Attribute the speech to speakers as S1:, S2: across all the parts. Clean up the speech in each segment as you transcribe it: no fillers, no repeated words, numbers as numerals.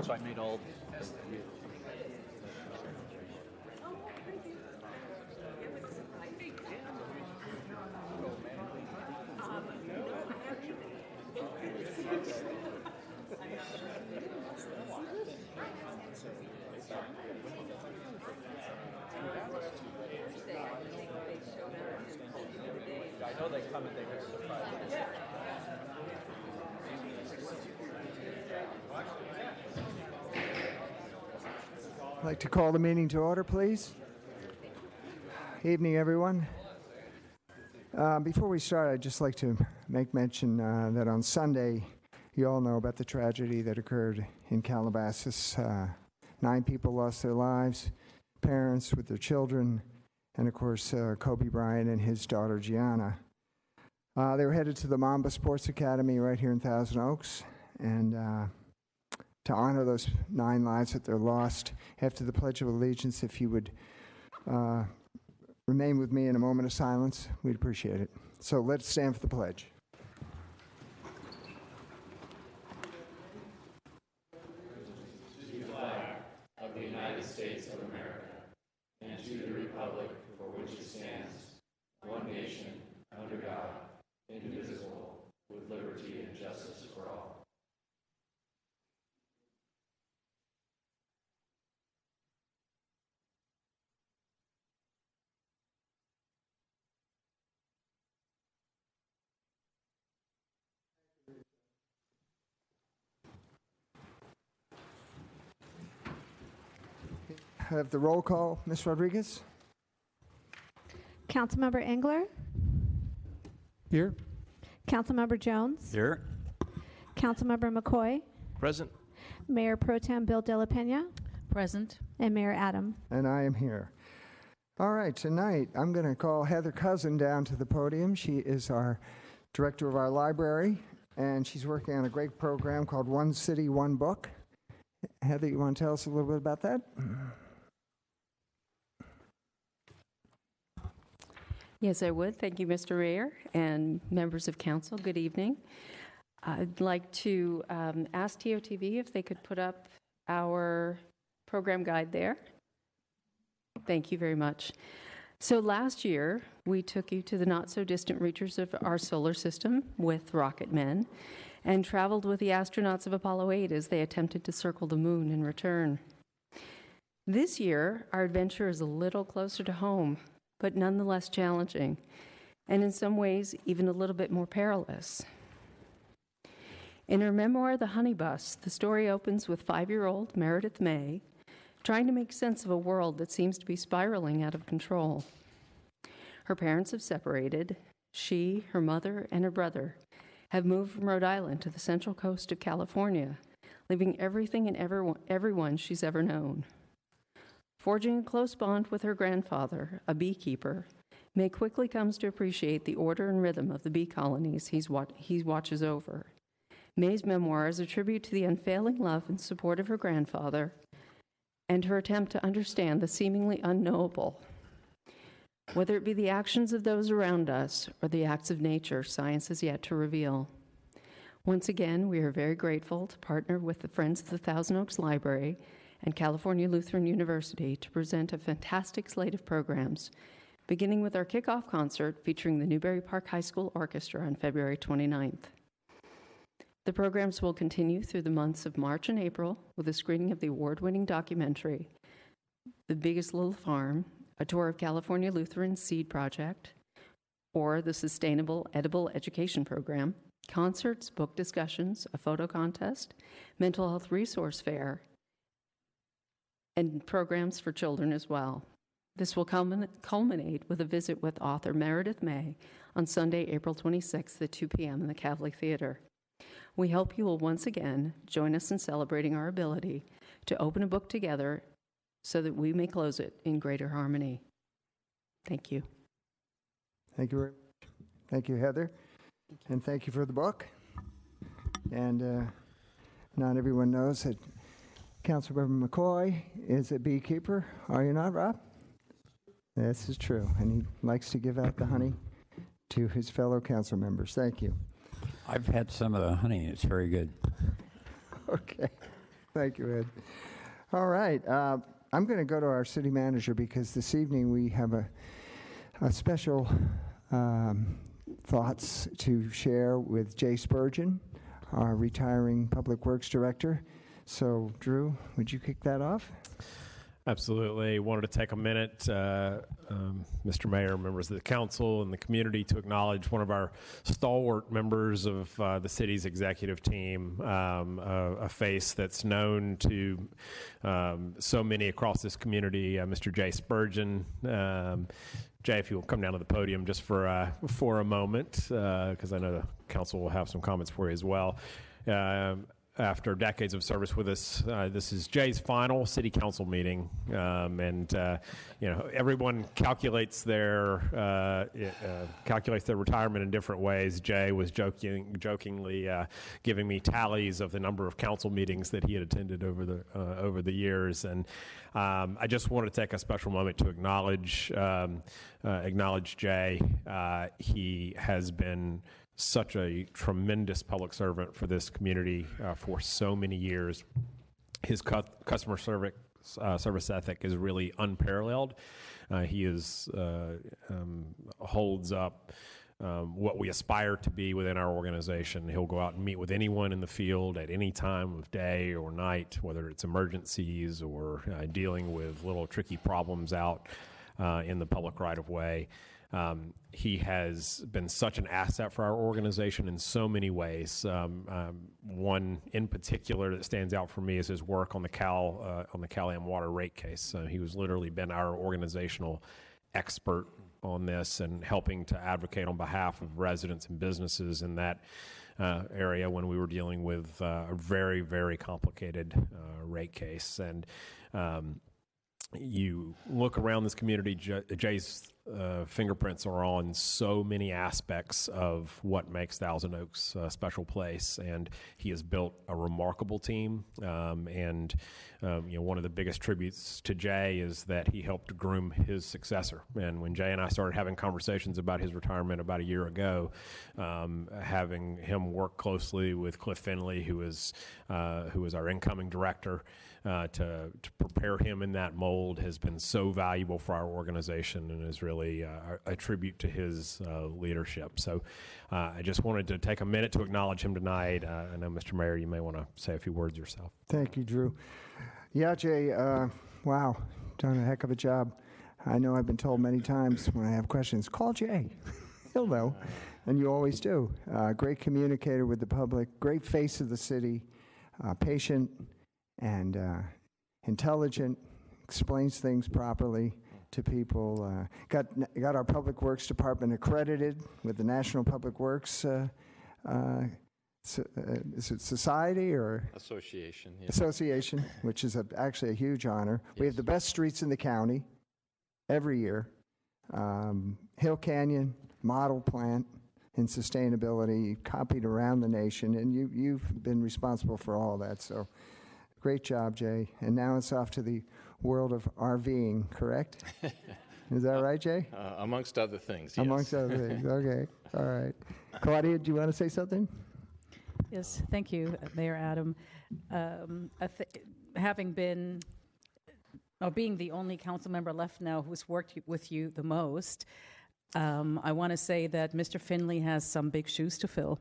S1: So I made all. I know they come and they get surprised.
S2: I'd like to call the meeting to order, please. Evening, everyone. Before we start, I'd just like to make mention that on Sunday, you all know about the tragedy that occurred in Calabasas. 9 people lost their lives, parents with their children, and of course, Kobe Bryant and his daughter, Gianna. They were headed to the Mamba Sports Academy right here in Thousand Oaks, and to honor those 9 lives that they're lost, after the Pledge of Allegiance, if you would remain with me in a moment of silence, we'd appreciate it. So let's stand for the pledge.
S3: To the flag of the United States of America, and to the republic for which it stands, one nation, under God, indivisible, with liberty and justice for all.
S2: Have the roll call, Ms. Rodriguez.
S4: Councilmember Engler.
S5: Here.
S4: Councilmember Jones.
S5: Here.
S4: Councilmember McCoy.
S5: Present.
S4: Mayor Pro Tem Bill De La Pena.
S6: Present.
S4: And Mayor Adam.
S2: And I am here. All right, tonight I'm going to call Heather Cousin down to the podium. She is our director of our library, and she's working on a great program called One City, One Book. Heather, you want to tell us a little bit about that?
S6: Yes, I would. Thank you, Mr. Mayor and members of council. Good evening. I'd like to ask TOTV if they could put up our program guide there. Thank you very much. So last year, we took you to the not-so-distant reaches of our solar system with rocket men and traveled with the astronauts of Apollo 8 as they attempted to circle the moon and return. This year, our adventure is a little closer to home, but nonetheless challenging, and in some ways, even a little bit more perilous. In her memoir, The Honey Bus, the story opens with 5-year-old Meredith May trying to make sense of a world that seems to be spiraling out of control. Her parents have separated. She, her mother, and her brother have moved from Rhode Island to the central coast of California, leaving everything and everyone she's ever known. Forging a close bond with her grandfather, a beekeeper, May quickly comes to appreciate the order and rhythm of the bee colonies he watches over. May's memoir is a tribute to the unfailing love and support of her grandfather and her attempt to understand the seemingly unknowable. Whether it be the actions of those around us or the acts of nature, science has yet to reveal. Once again, we are very grateful to partner with the Friends of the Thousand Oaks Library and California Lutheran University to present a fantastic slate of programs, beginning with our kickoff concert featuring the Newberry Park High School Orchestra on February 29th. The programs will continue through the months of March and April with a screening of the award-winning documentary, The Biggest Little Farm, a tour of California Lutheran Seed Project, or the Sustainable Edible Education Program, concerts, book discussions, a photo contest, mental health resource fair, and programs for children as well. This will culminate with a visit with author Meredith May on Sunday, April 26th at 2 p.m. in the Kavli Theater. We hope you will once again join us in celebrating our ability to open a book together so that we may close it in greater harmony. Thank you.
S2: Thank you very much. Thank you, Heather. And thank you for the book. And not everyone knows that Councilmember McCoy is a beekeeper. Are you not, Rob? This is true. And he likes to give out the honey to his fellow council members. Thank you.
S5: I've had some of the honey. It's very good.
S2: Okay. Thank you, Ed. All right. I'm going to go to our city manager because this evening we have a special thoughts to share with Jay Spurgeon, our retiring Public Works Director. So, Drew, would you kick that off?
S7: Absolutely. Wanted to take a minute, Mr. Mayor, members of the council, and the community to acknowledge one of our stalwart members of the city's executive team, a face that's known to so many across this community, Mr. Jay Spurgeon. Jay, if you will come down to the podium just for a moment, because I know the council will have some comments for you as well. After decades of service with us, this is Jay's final city council meeting, and everyone calculates their retirement in different ways. Jay was jokingly giving me tallies of the number of council meetings that he had attended over the years, and I just want to take a special moment to acknowledge Jay. He has been such a tremendous public servant for this community for so many years. His customer service ethic is really unparalleled. He holds up what we aspire to be within our organization. He'll go out and meet with anyone in the field at any time of day or night, whether it's emergencies or dealing with little tricky problems out in the public right-of-way. He has been such an asset for our organization in so many ways. One in particular that stands out for me is his work on the Cal-Am water rate case. He was literally been our organizational expert on this and helping to advocate on behalf of residents and businesses in that area when we were dealing with a very, very complicated rate case. And you look around this community, Jay's fingerprints are on so many aspects of what makes Thousand Oaks a special place, and he has built a remarkable team. One of the biggest tributes to Jay is that he helped groom his successor. And when Jay and I started having conversations about his retirement about a year ago, having him work closely with Cliff Finley, who is our incoming director, to prepare him in that mold has been so valuable for our organization and is really a tribute to his leadership. So I just wanted to take a minute to acknowledge him tonight. I know, Mr. Mayor, you may want to say a few words yourself.
S2: Thank you, Drew. Yeah, Jay, wow, done a heck of a job. I know I've been told many times when I have questions, call Jay. He'll know, and you always do. Great communicator with the public, great face of the city, patient and intelligent, explains things properly to people. Got our Public Works Department accredited with the National Public Works is it society or
S3: association? Yeah.
S2: Association, which is actually a huge honor. Yes. We have the best streets in the county every year. Hill Canyon model plant in sustainability, copied around the nation, and you've been responsible for all that. So, great job, Jay. And now it's off to the world of RVing, correct? Is that right, Jay?
S3: Amongst other things, yes.
S2: Amongst other things, okay. All right. Claudia, do you want to say something?
S8: Yes, thank you, Mayor Adam. Having been, or being the only council member left now who's worked with you the most, I want to say that Mr. Finley has some big shoes to fill.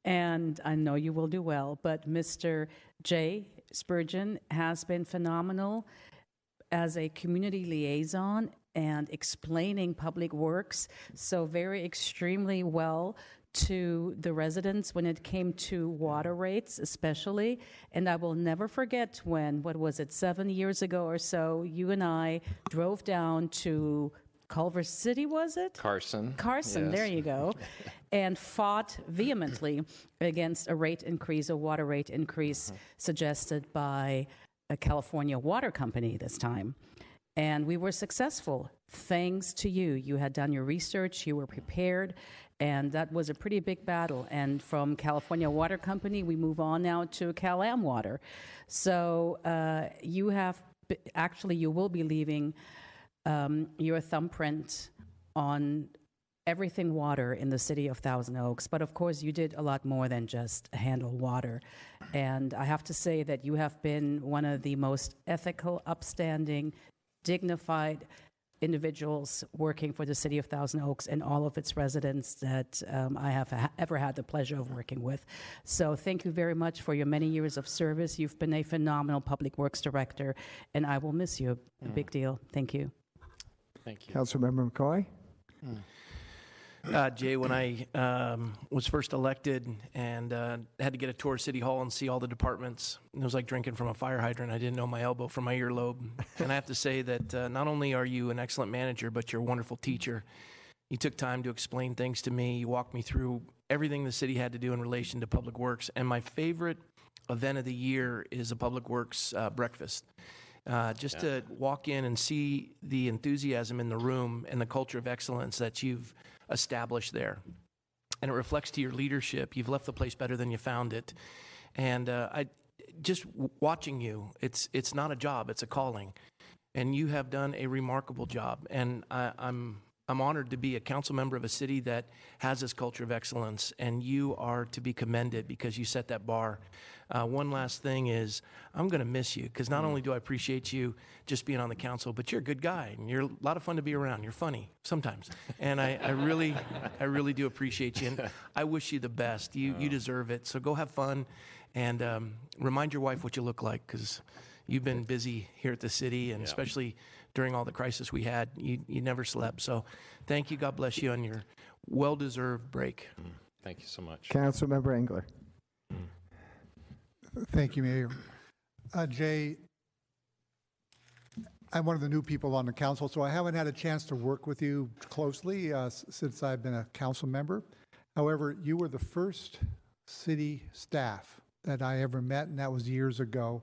S8: And I know you will do well, but Mr. Jay Spurgeon has been phenomenal as a community liaison and explaining public works so very extremely well to the residents when it came to water rates especially. And I will never forget when, 7 years ago or so, you and I drove down to Culver City, was it?
S3: Carson,
S8: yes. There you go. And fought vehemently against a water rate increase suggested by a California water company this time. And we were successful thanks to you. You had done your research, you were prepared, and that was a pretty big battle. And from California Water Company, we move on now to Cal-Am Water. So you will be leaving your thumbprint on everything water in the city of Thousand Oaks. But of course, you did a lot more than just handle water. And I have to say that you have been one of the most ethical, upstanding, dignified individuals working for the city of Thousand Oaks and all of its residents that I have ever had the pleasure of working with. So thank you very much for your many years of service. You've been a phenomenal public works director, and I will miss you a big deal. Thank you.
S9: Thank you.
S2: Councilmember McCoy?
S9: Jay, when I was first elected and had to get a tour of City Hall and see all the departments, it was like drinking from a fire hydrant. I didn't know my elbow from my earlobe. And I have to say that not only are you an excellent manager, but you're a wonderful teacher. You took time to explain things to me. You walked me through everything the city had to do in relation to public works. And my favorite event of the year is a public works breakfast. Just to walk in and see the enthusiasm in the room and the culture of excellence that you've established there. And it reflects to your leadership. You've left the place better than you found it. And I just watching you, it's not a job, it's a calling. And you have done a remarkable job. And I'm honored to be a council member of a city that has this culture of excellence, and you are to be commended because you set that bar. One last thing is, I'm going to miss you because not only do I appreciate you just being on the council, but you're a good guy and you're a lot of fun to be around. You're funny sometimes, and I really do appreciate you. And I wish you the best. You deserve it. So go have fun, and remind your wife what you look like because you've been busy here at the city, and especially during all the crisis we had, you never slept. So thank you. God bless you on your well-deserved break.
S7: Thank you so much.
S2: Councilmember Engler?
S10: Thank you, Mayor. Jay, I'm one of the new people on the council, so I haven't had a chance to work with you closely since I've been a council member. However, you were the first city staff that I ever met, and that was years ago.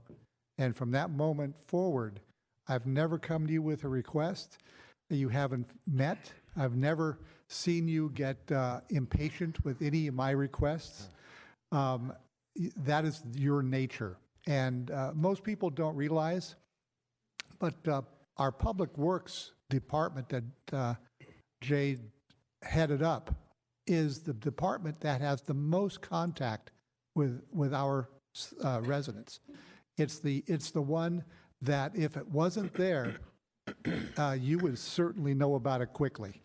S10: And from that moment forward, I've never come to you with a request that you haven't met. I've never seen you get impatient with any of my requests. That is your nature. And most people don't realize, but our public works department that Jay headed up is the department that has the most contact with our residents. It's the one that if it wasn't there, you would certainly know about it quickly.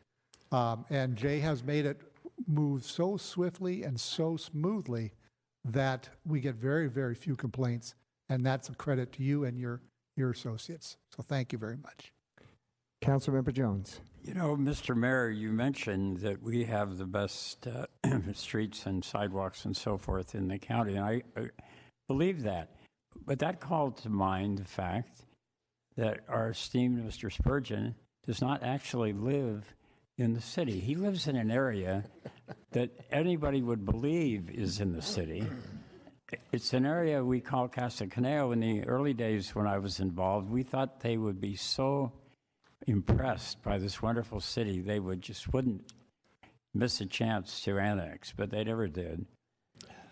S10: And Jay has made it move so swiftly and so smoothly that we get very, very few complaints, and that's a credit to you and your associates. So thank you very much.
S2: Councilmember Jones?
S11: You know, Mr. Mayor, you mentioned that we have the best streets and sidewalks and so forth in the county, and I believe that. But that called to mind the fact that our esteemed Mr. Spurgeon does not actually live in the city. He lives in an area that anybody would believe is in the city. It's an area we call Casa Caneo. In the early days when I was involved, we thought they would be so impressed by this wonderful city, they wouldn't miss a chance to annex, but they never did.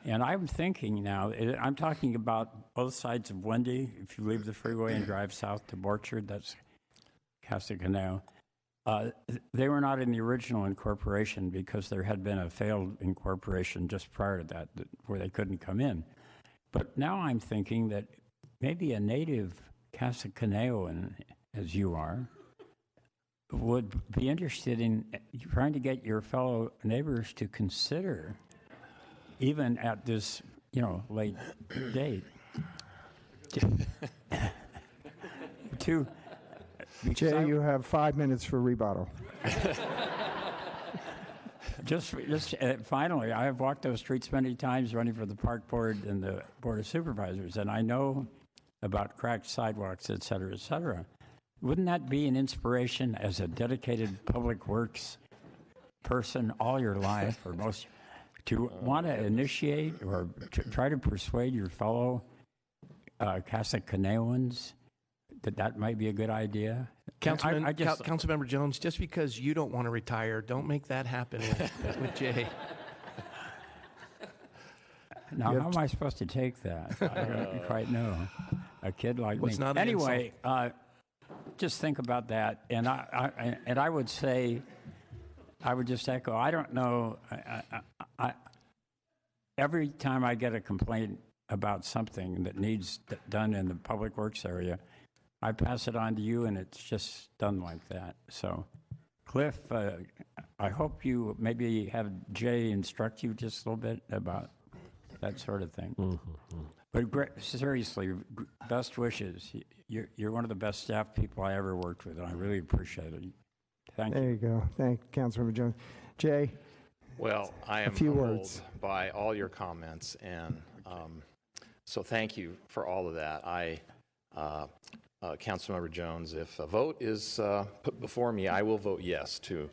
S11: And I'm thinking now, I'm talking about both sides of Wendy. If you leave the freeway and drive south to Borchard, that's Casa Caneo. They were not in the original incorporation because there had been a failed incorporation just prior to that where they couldn't come in. But now I'm thinking that maybe a native Casa Caneoan, as you are, would be interested in trying to get your fellow neighbors to consider, even at this, late date, to
S2: Jay, you have 5 minutes for rebuttal.
S11: Just finally, I have walked those streets many times running for the park board and the board of supervisors, and I know about cracked sidewalks, et cetera, et cetera. Wouldn't that be an inspiration as a dedicated public works person all your life, or most, to want to initiate or to try to persuade your fellow Casa Caneoans that might be a good idea?
S9: Councilmember Jones, just because you don't want to retire, don't make that happen with Jay.
S11: Now, how am I supposed to take that? I don't quite know. A kid like me. Anyway, just think about that. And I would say, I would just echo. I don't know. Every time I get a complaint about something that needs done in the public works area, I pass it on to you, and it's just done like that. So, Cliff, I hope you maybe have Jay instruct you just a little bit about that sort of thing. Mm-hmm. But seriously, best wishes. You're one of the best staff people I ever worked with, and I really appreciate it. Thank you.
S2: There you go. Thank you, Councilmember Jones. Jay?
S3: Well, I am humbled by all your comments, and so thank you for all of that. Councilmember Jones, if a vote is put before me, I will vote yes to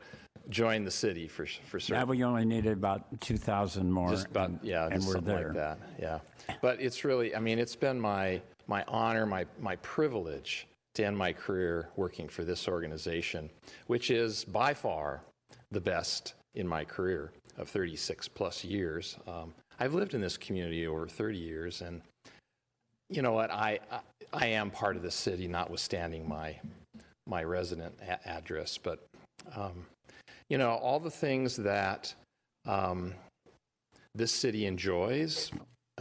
S3: join the city for certain.
S11: Yeah, we only needed about 2,000 more.
S3: Just about, and just we're there. Like that, yeah. But it's really, I mean, it's been my honor, my privilege to end my career working for this organization, which is by far the best in my career of 36 plus years. I've lived in this community over 30 years, and you know what, I am part of the city, notwithstanding my resident address, but you know, all the things that this city enjoys,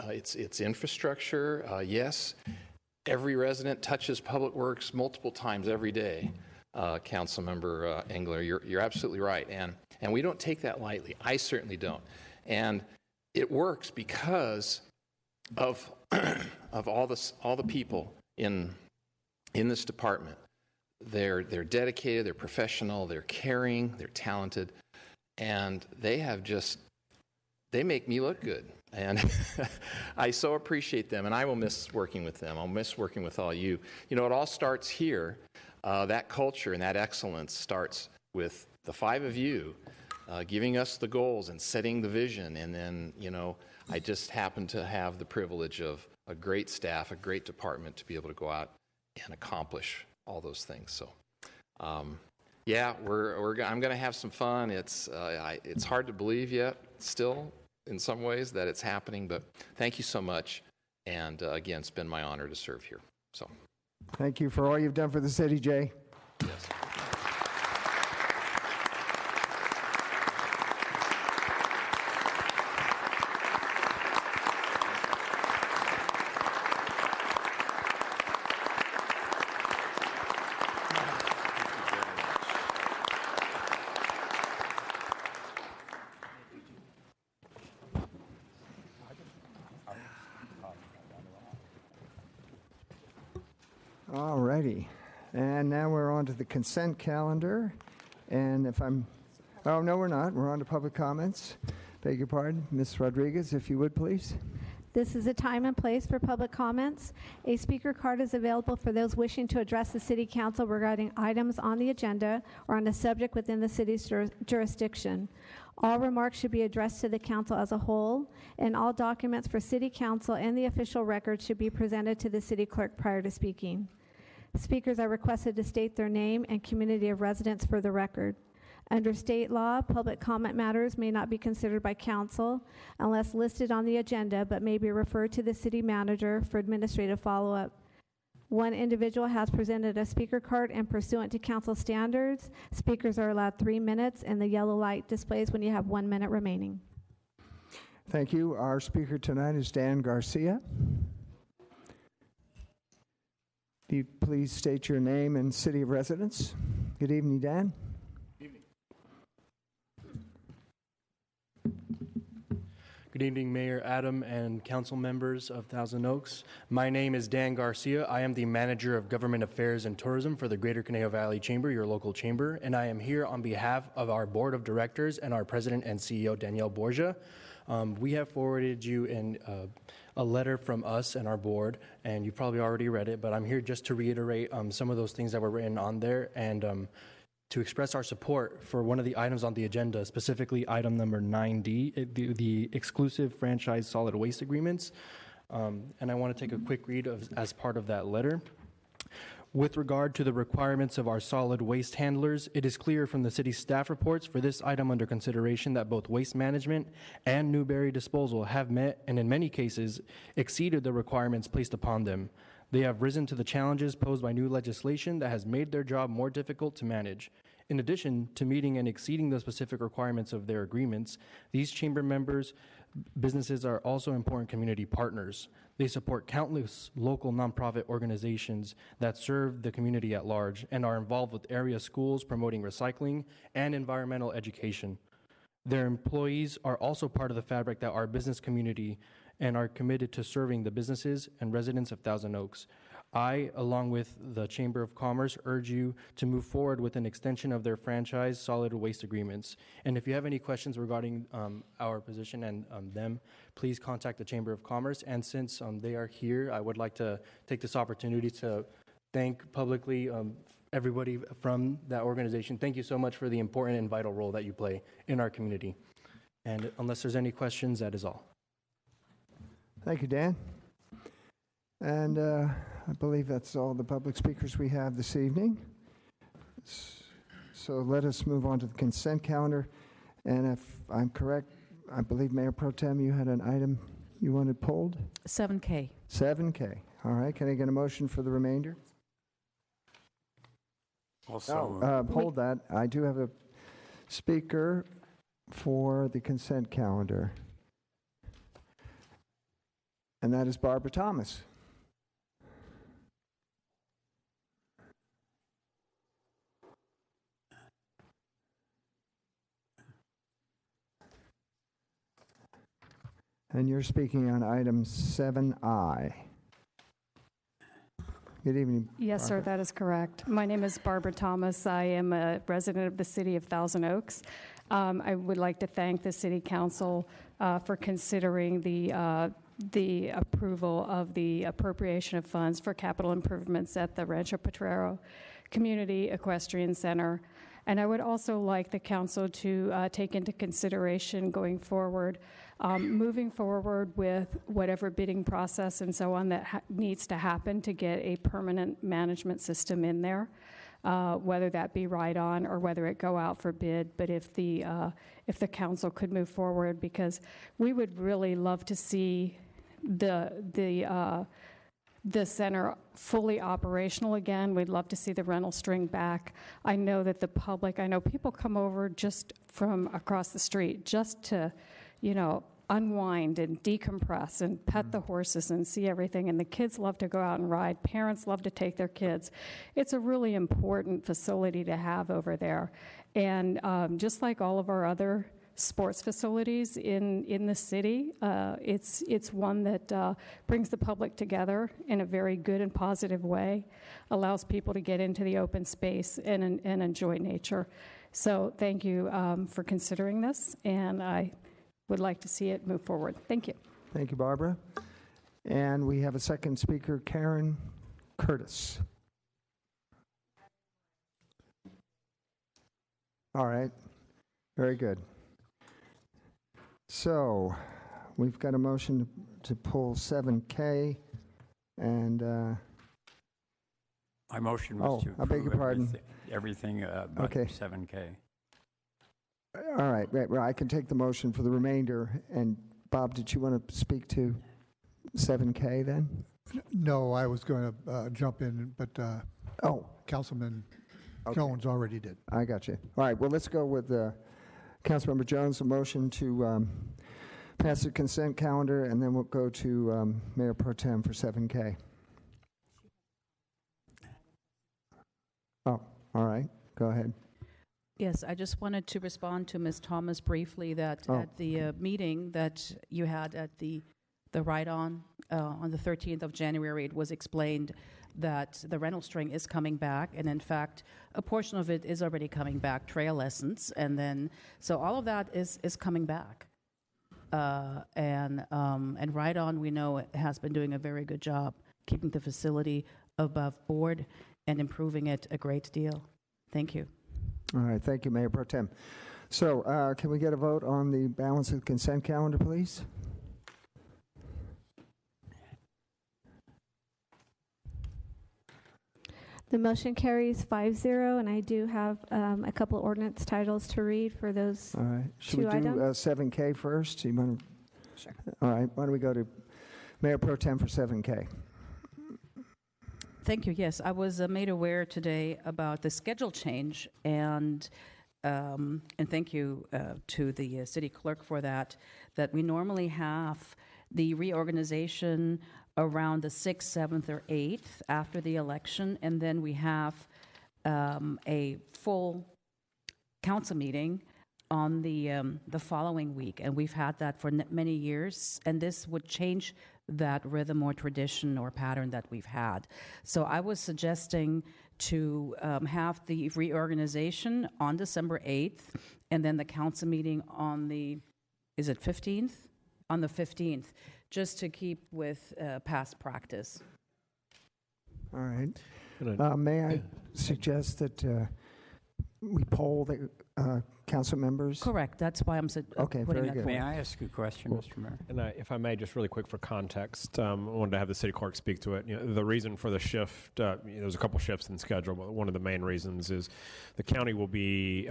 S3: its infrastructure, yes, every resident touches public works multiple times every day. Councilmember Engler, you're absolutely right, and we don't take that lightly. I certainly don't, and it works because of all the people in this department. They're dedicated, they're professional, they're caring, they're talented, and they make me look good. And I so appreciate them, and I will miss working with them. I'll miss working with all you. You know, it all starts here. That culture and that excellence starts with the five of you giving us the goals and setting the vision. And then, you know, I just happen to have the privilege of a great staff, a great department to be able to go out and accomplish all those things. So, yeah, I'm going to have some fun. It's hard to believe yet, still, in some ways, that it's happening. But thank you so much. And again, it's been my honor to serve here. So,
S2: thank you for all you've done for the city, Jay.
S3: Yes.
S2: All righty. And now we're on to the consent calendar. And oh, no, we're not. We're on to public comments. Beg your pardon. Ms. Rodriguez, if you would, please.
S4: This is a time and place for public comments. A speaker card is available for those wishing to address the City Council regarding items on the agenda or on a subject within the city's jurisdiction. All remarks should be addressed to the council as a whole, and all documents for City Council and the official record should be presented to the city clerk prior to speaking. Speakers are requested to state their name and community of residence for the record. Under state law, public comment matters may not be considered by council unless listed on the agenda, but may be referred to the city manager for administrative follow-up. One individual has presented a speaker card, and pursuant to council standards, speakers are allowed 3 minutes, and the yellow light displays when you have 1 minute remaining.
S2: Thank you. Our speaker tonight is Dan Garcia. Will you please state your name and city of residence? Good evening, Dan.
S12: Good evening, Mayor Adam and council members of Thousand Oaks. My name is Dan Garcia. I am the Manager of Government Affairs and Tourism for the Greater Conejo Valley Chamber, your local chamber, and I am here on behalf of our Board of Directors and our President and CEO, Danielle Borgia. We have forwarded you in a letter from us and our board, and you've probably already read it, but I'm here just to reiterate some of those things that were written on there and to express our support for one of the items on the agenda, specifically item number 9D, the exclusive franchise solid waste agreements. And I want to take a quick read as part of that letter. With regard to the requirements of our solid waste handlers, it is clear from the city's staff reports for this item under consideration that both Waste Management and Newberry Disposal have met and in many cases exceeded the requirements placed upon them. They have risen to the challenges posed by new legislation that has made their job more difficult to manage. In addition to meeting and exceeding the specific requirements of their agreements, these chamber members' businesses are also important community partners. They support countless local nonprofit organizations that serve the community at large and are involved with area schools promoting recycling and environmental education. Their employees are also part of the fabric that our business community and are committed to serving the businesses and residents of Thousand Oaks. I, along with the Chamber of Commerce, urge you to move forward with an extension of their franchise solid waste agreements. And if you have any questions regarding our position and them, please contact the Chamber of Commerce. And since they are here, I would like to take this opportunity to thank publicly everybody from that organization. Thank you so much for the important and vital role that you play in our community. And unless there's any questions, that is all.
S2: Thank you, Dan. And I believe that's all the public speakers we have this evening. So let us move on to the consent calendar. And if I'm correct, I believe Mayor Pro Tem, you had an item you wanted pulled?
S8: 7K.
S2: 7K. All right. Can I get a motion for the remainder?
S11: Also,
S2: hold that. I do have a speaker for the consent calendar. And that is Barbara Thomas. And you're speaking on item 7I. Good evening.
S13: Yes,
S2: Barbara.
S13: sir, that is correct. My name is Barbara Thomas. I am a resident of the city of Thousand Oaks. I would like to thank the city council for considering the approval of the appropriation of funds for capital improvements at the Rancho Potrero Community Equestrian Center. And I would also like the council to take into consideration going forward, moving forward with whatever bidding process and so on that needs to happen to get a permanent management system in there, whether that be right-on or whether it go out for bid. But if the council could move forward, because we would really love to see the center fully operational again. We'd love to see the rental string back. I know that the public, I know people come over just from across the street just to, unwind and decompress and pet the horses and see everything. And the kids love to go out and ride. Parents love to take their kids. It's a really important facility to have over there. And just like all of our other sports facilities in the city, it's one that brings the public together in a very good and positive way, allows people to get into the open space and enjoy nature. So thank you for considering this, and I would like to see it move forward. Thank you.
S2: Thank you, Barbara. And we have a second speaker, Karen Curtis. All right. Very good. So we've got a motion to pull 7K, and
S11: my motion was to
S2: I beg your pardon.
S11: Everything but
S2: Okay.
S11: 7K.
S2: All right. Well, I can take the motion for the remainder. And Bob, did you want to speak to 7K then?
S10: No, I was going to jump in, but Councilman Jones already did.
S2: I got you. All right. Well, let's go with Councilmember Jones, a motion to pass the consent calendar, and then we'll go to Mayor Pro Tem for 7K. Oh, all right. Go ahead.
S8: Yes, I just wanted to respond to Ms. Thomas briefly that at the meeting that you had at the Ride-On on the 13th of January, it was explained that the rental string is coming back, and in fact, a portion of it is already coming back, trail lessons, and then, so all of that is coming back. And Ride-On, we know, has been doing a very good job keeping the facility above board and improving it a great deal. Thank you.
S2: All right. Thank you, Mayor Pro Tem. So can we get a vote on the balance of the consent calendar, please?
S4: The motion carries 5-0, and I do have a couple ordinance titles to read for those
S2: All right. Should
S4: two
S2: we do
S4: items.
S2: 7K first? You want to?
S4: Sure.
S2: All right. Why don't we go to Mayor Pro Tem for 7K?
S8: Thank you. Yes, I was made aware today about the schedule change, and thank you to the city clerk for that. That we normally have the reorganization around the 6th, 7th, or 8th after the election, and then we have a full council meeting on the following week, and we've had that for many years, and this would change that rhythm or tradition or pattern that we've had. So I was suggesting to have the reorganization on December 8th, and then the council meeting on the, is it 15th? On the 15th, just to keep with past practice.
S2: All right. May I suggest that we poll the council members?
S8: Correct. That's why I'm
S2: okay,
S8: putting
S2: very
S8: that
S2: good.
S8: forward.
S11: May I ask a question, Mr. Mayor?
S7: And if I may, just really quick for context, I wanted to have the city clerk speak to it. The reason for the shift, there's a couple shifts in schedule, but one of the main reasons is the county will be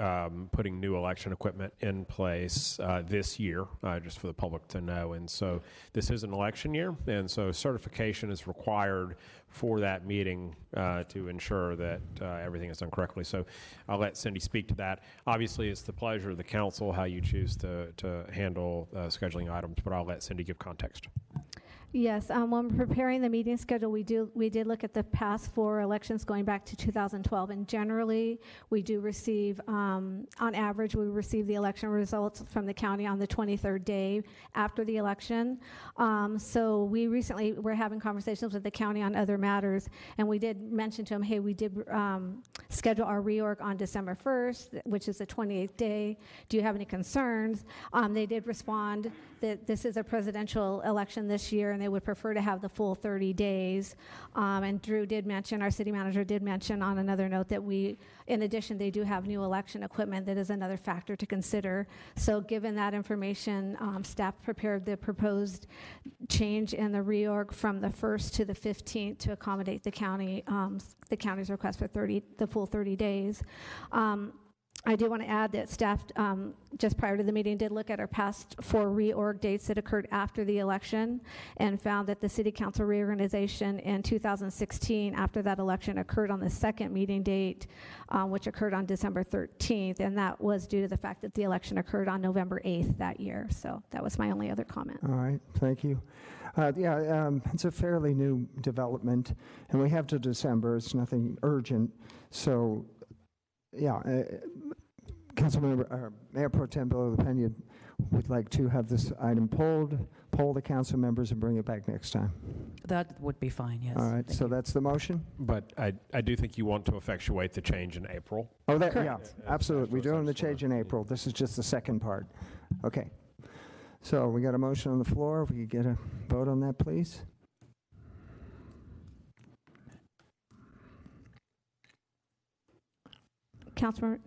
S7: putting new election equipment in place this year, just for the public to know. And so this is an election year, and so certification is required for that meeting to ensure that everything is done correctly. So I'll let Cindy speak to that. Obviously, it's the pleasure of the council how you choose to handle scheduling items, but I'll let Cindy give context.
S4: Yes, when we're preparing the meeting schedule, we did look at the past 4 elections going back to 2012, and generally we do receive, on average, we receive the election results from the county on the 23rd day after the election. So we recently were having conversations with the county on other matters, and we did mention to them, hey, we did schedule our reorg on December 1st, which is the 28th day. Do you have any concerns? They did respond that this is a presidential election this year, and they would prefer to have the full 30 days. And Drew did mention, our city manager did mention on another note that in addition, they do have new election equipment that is another factor to consider. So given that information, staff prepared the proposed change in the reorg from the 1st to the 15th to accommodate the county's request for the full 30 days. I do want to add that staff, just prior to the meeting, did look at our past 4 reorg dates that occurred after the election and found that the city council reorganization in 2016 after that election occurred on the 2nd meeting date, which occurred on December 13th, and that was due to the fact that the election occurred on November 8th that year. So that was my only other comment.
S2: All right, thank you. It's a fairly new development, and we have to December. It's nothing urgent. So, Councilmember, Mayor Pro Tem Bill LaPena would like to have this item poll the council members and bring it back next time.
S8: That would be fine, yes.
S2: All right, so that's the motion?
S7: But I do think you want to effectuate the change in April.
S2: Oh, yeah, absolutely. We're doing the change in April. This is just the second part. Okay. So we got a motion on the floor. If we could get a vote on that, please.
S4: Councilmember,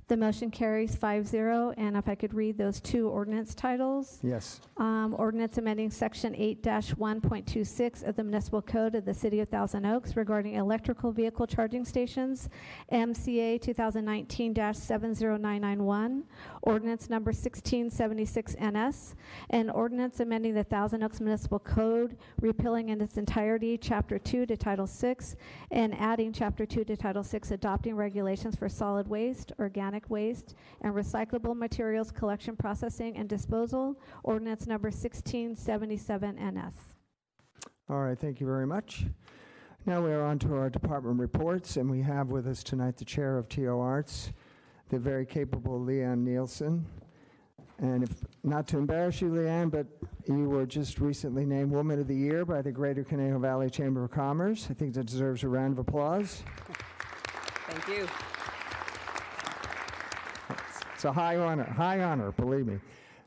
S4: the motion carries 5-0, and if I could read those 2 ordinance titles.
S2: Yes.
S4: Ordinance amending Section 8-1.26 of the Municipal Code of the City of Thousand Oaks regarding electrical vehicle charging stations, MCA 2019-70991, Ordinance number 1676 NS, and Ordinance amending the Thousand Oaks Municipal Code, repealing in its entirety Chapter 2 to Title 6, and adding Chapter 2 to Title 6, adopting regulations for solid waste, organic waste, and recyclable materials collection, processing, and disposal, Ordinance number 1677 NS.
S2: All right, thank you very much. Now we are on to our department reports, and we have with us tonight the chair of TO Arts, the very capable Leanne Nielsen. And if not to embarrass you, Leanne, but you were just recently named Woman of the Year by the Greater Conejo Valley Chamber of Commerce. I think that deserves a round of applause.
S14: Thank you.
S2: It's a high honor, believe me.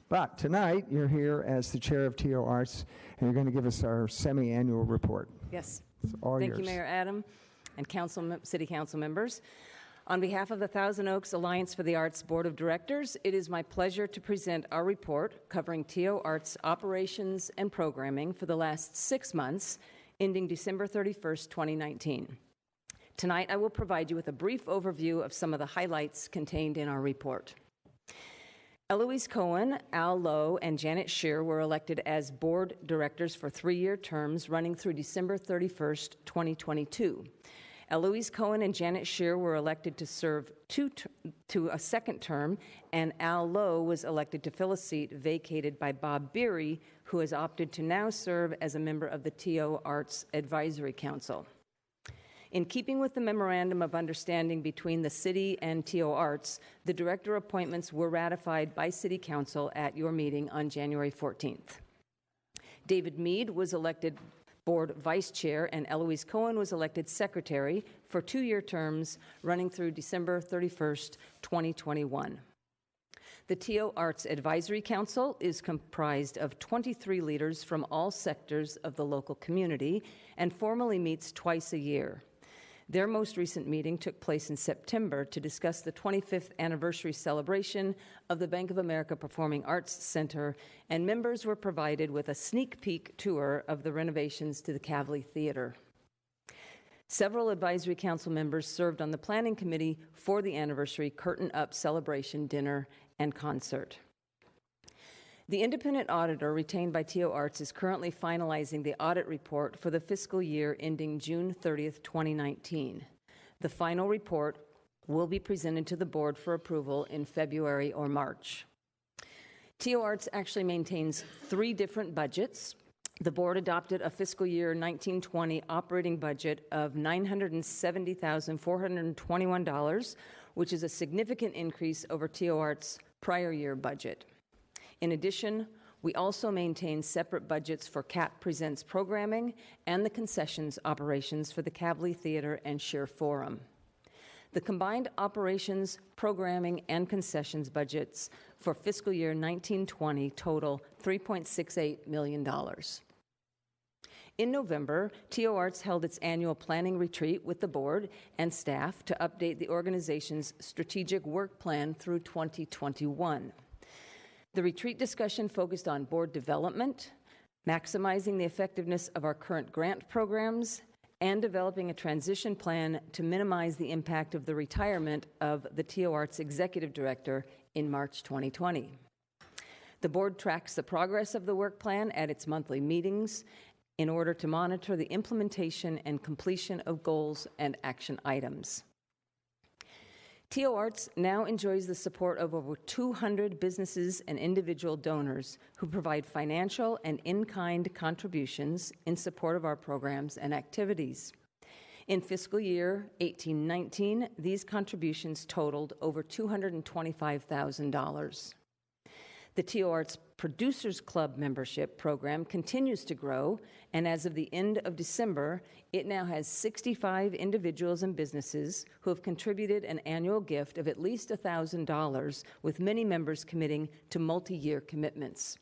S2: But tonight, you're here as the chair of TO Arts, and you're going to give us our semi-annual report.
S14: Yes.
S2: It's all
S14: Thank
S2: yours.
S14: you, Mayor Adam, and city council members. On behalf of the Thousand Oaks Alliance for the Arts Board of Directors, it is my pleasure to present our report covering TO Arts operations and programming for the last 6 months, ending December 31st, 2019. Tonight, I will provide you with a brief overview of some of the highlights contained in our report. Eloise Cohen, Al Lowe, and Janet Shear were elected as board directors for 3-year terms running through December 31st, 2022. Eloise Cohen and Janet Shear were elected to serve to a second term, and Al Lowe was elected to fill a seat vacated by Bob Beery, who has opted to now serve as a member of the TO Arts Advisory Council. In keeping with the Memorandum of Understanding between the City and TO Arts, the director appointments were ratified by City Council at your meeting on January 14th. David Mead was elected Board Vice Chair, and Eloise Cohen was elected Secretary for 2-year terms running through December 31st, 2021. The TO Arts Advisory Council is comprised of 23 leaders from all sectors of the local community and formally meets twice a year. Their most recent meeting took place in September to discuss the 25th anniversary celebration of the Bank of America Performing Arts Center, and members were provided with a sneak peek tour of the renovations to the Kavli Theater. Several advisory council members served on the planning committee for the anniversary curtain up celebration dinner and concert. The independent auditor retained by TO Arts is currently finalizing the audit report for the fiscal year ending June 30th, 2019. The final report will be presented to the board for approval in February or March. TO Arts actually maintains 3 different budgets. The board adopted a fiscal year 1920 operating budget of $970,421, which is a significant increase over TO Arts' prior year budget. In addition, we also maintain separate budgets for CAP Presents programming and the concessions operations for the Kavli Theater and Shear Forum. The combined operations, programming, and concessions budgets for fiscal year 1920 total $3.68 million. In November, TO Arts held its annual planning retreat with the board and staff to update the organization's strategic work plan through 2021. The retreat discussion focused on board development, maximizing the effectiveness of our current grant programs, and developing a transition plan to minimize the impact of the retirement of the TO Arts Executive Director in March 2020. The board tracks the progress of the work plan at its monthly meetings in order to monitor the implementation and completion of goals and action items. TO Arts now enjoys the support of over 200 businesses and individual donors who provide financial and in-kind contributions in support of our programs and activities. In fiscal year 18-19, these contributions totaled over $225,000. The TO Arts Producers Club membership program continues to grow, and as of the end of December, it now has 65 individuals and businesses who have contributed an annual gift of at least $1,000, with many members committing to multi-year commitments.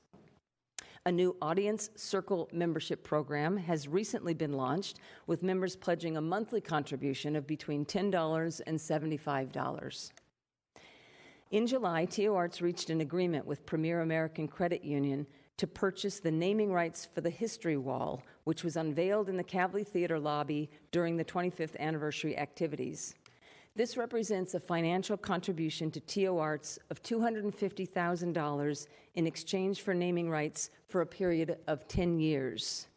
S14: A new Audience Circle membership program has recently been launched, with members pledging a monthly contribution of between $10 and $75. In July, TO Arts reached an agreement with Premier American Credit Union to purchase the naming rights for the History Wall, which was unveiled in the Kavli Theater lobby during the 25th anniversary activities. This represents a financial contribution to TO Arts of $250,000 in exchange for naming rights for a period of 10 years.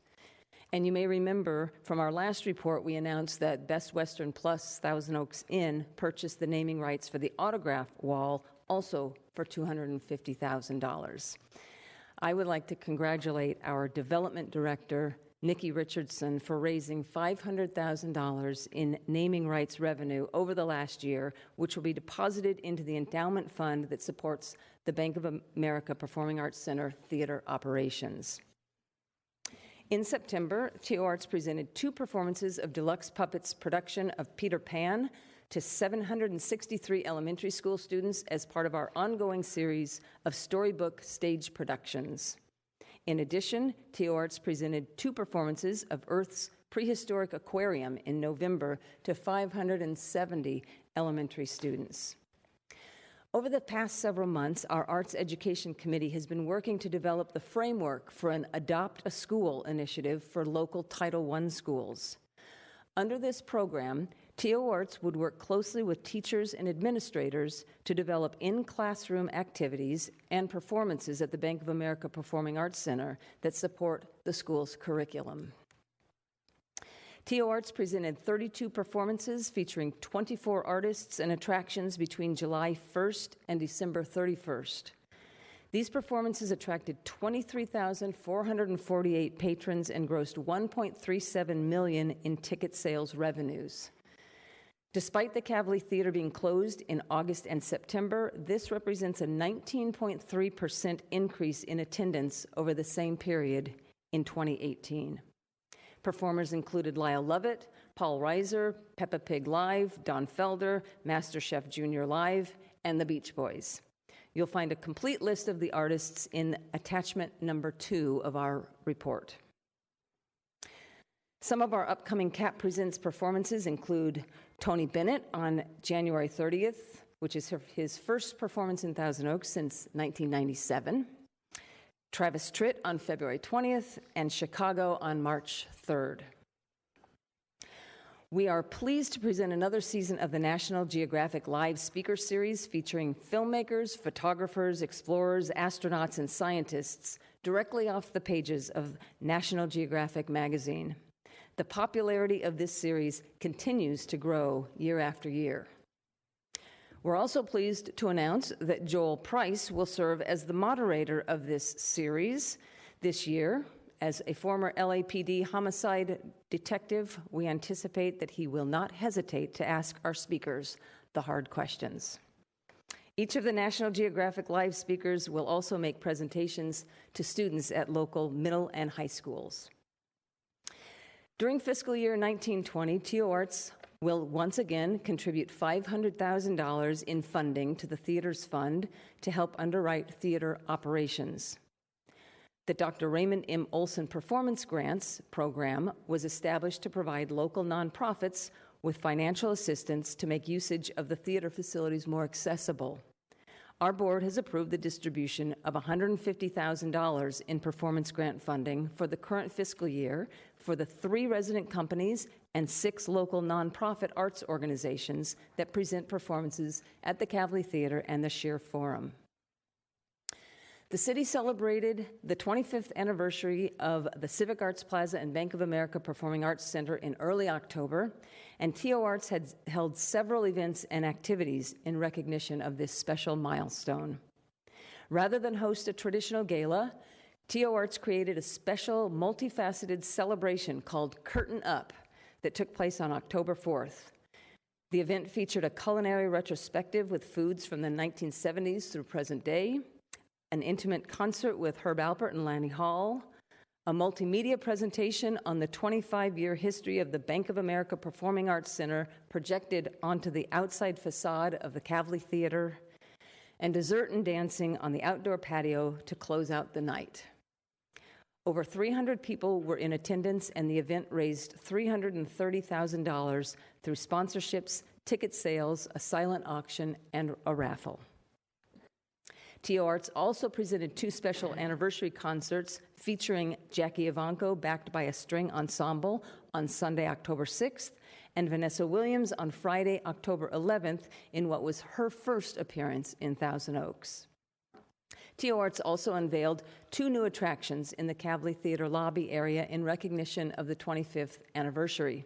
S14: And you may remember from our last report, we announced that Best Western Plus Thousand Oaks Inn purchased the naming rights for the autograph wall, also for $250,000. I would like to congratulate our development director, Nikki Richardson, for raising $500,000 in naming rights revenue over the last year, which will be deposited into the endowment fund that supports the Bank of America Performing Arts Center theater operations. In September, TO Arts presented 2 performances of Deluxe Puppets' production of Peter Pan to 763 elementary school students as part of our ongoing series of storybook stage productions. In addition, TO Arts presented 2 performances of Earth's Prehistoric Aquarium in November to 570 elementary students. Over the past several months, our Arts Education Committee has been working to develop the framework for an Adopt a School initiative for local Title I schools. Under this program, TO Arts would work closely with teachers and administrators to develop in-classroom activities and performances at the Bank of America Performing Arts Center that support the school's curriculum. TO Arts presented 32 performances featuring 24 artists and attractions between July 1st and December 31st. These performances attracted 23,448 patrons and grossed $1.37 million in ticket sales revenues. Despite the Kavli Theater being closed in August and September, this represents a 19.3% increase in attendance over the same period in 2018. Performers included Lyle Lovett, Paul Reiser, Peppa Pig Live, Don Felder, MasterChef Junior Live, and the Beach Boys. You'll find a complete list of the artists in attachment number 2 of our report. Some of our upcoming CAP Presents performances include Tony Bennett on January 30th, which is his first performance in Thousand Oaks since 1997, Travis Tritt on February 20th, and Chicago on March 3rd. We are pleased to present another season of the National Geographic Live Speaker Series featuring filmmakers, photographers, explorers, astronauts, and scientists directly off the pages of National Geographic magazine. The popularity of this series continues to grow year after year. We're also pleased to announce that Joel Price will serve as the moderator of this series this year. As a former LAPD homicide detective, we anticipate that he will not hesitate to ask our speakers the hard questions. Each of the National Geographic Live speakers will also make presentations to students at local middle and high schools. During fiscal year 1920, TO Arts will once again contribute $500,000 in funding to the Theater's Fund to help underwrite theater operations. The Dr. Raymond M. Olson Performance Grants program was established to provide local nonprofits with financial assistance to make usage of the theater facilities more accessible. Our board has approved the distribution of $150,000 in performance grant funding for the current fiscal year for the 3 resident companies and 6 local nonprofit arts organizations that present performances at the Kavli Theater and the Scheer Forum. The city celebrated the 25th anniversary of the Civic Arts Plaza and Bank of America Performing Arts Center in early October, and TO Arts had held several events and activities in recognition of this special milestone. Rather than host a traditional gala, TO Arts created a special, multifaceted celebration called Curtain Up that took place on October 4th. The event featured a culinary retrospective with foods from the 1970s through present day, an intimate concert with Herb Alpert and Lanny Hall, a multimedia presentation on the 25-year history of the Bank of America Performing Arts Center projected onto the outside facade of the Kavli Theater, and dessert and dancing on the outdoor patio to close out the night. Over 300 people were in attendance, and the event raised $330,000 through sponsorships, ticket sales, a silent auction, and a raffle. TO Arts also presented 2 special anniversary concerts featuring Jackie Ivanko, backed by a string ensemble, on Sunday, October 6th, and Vanessa Williams on Friday, October 11th, in what was her first appearance in Thousand Oaks. TO Arts also unveiled 2 new attractions in the Kavli Theater lobby area in recognition of the 25th anniversary.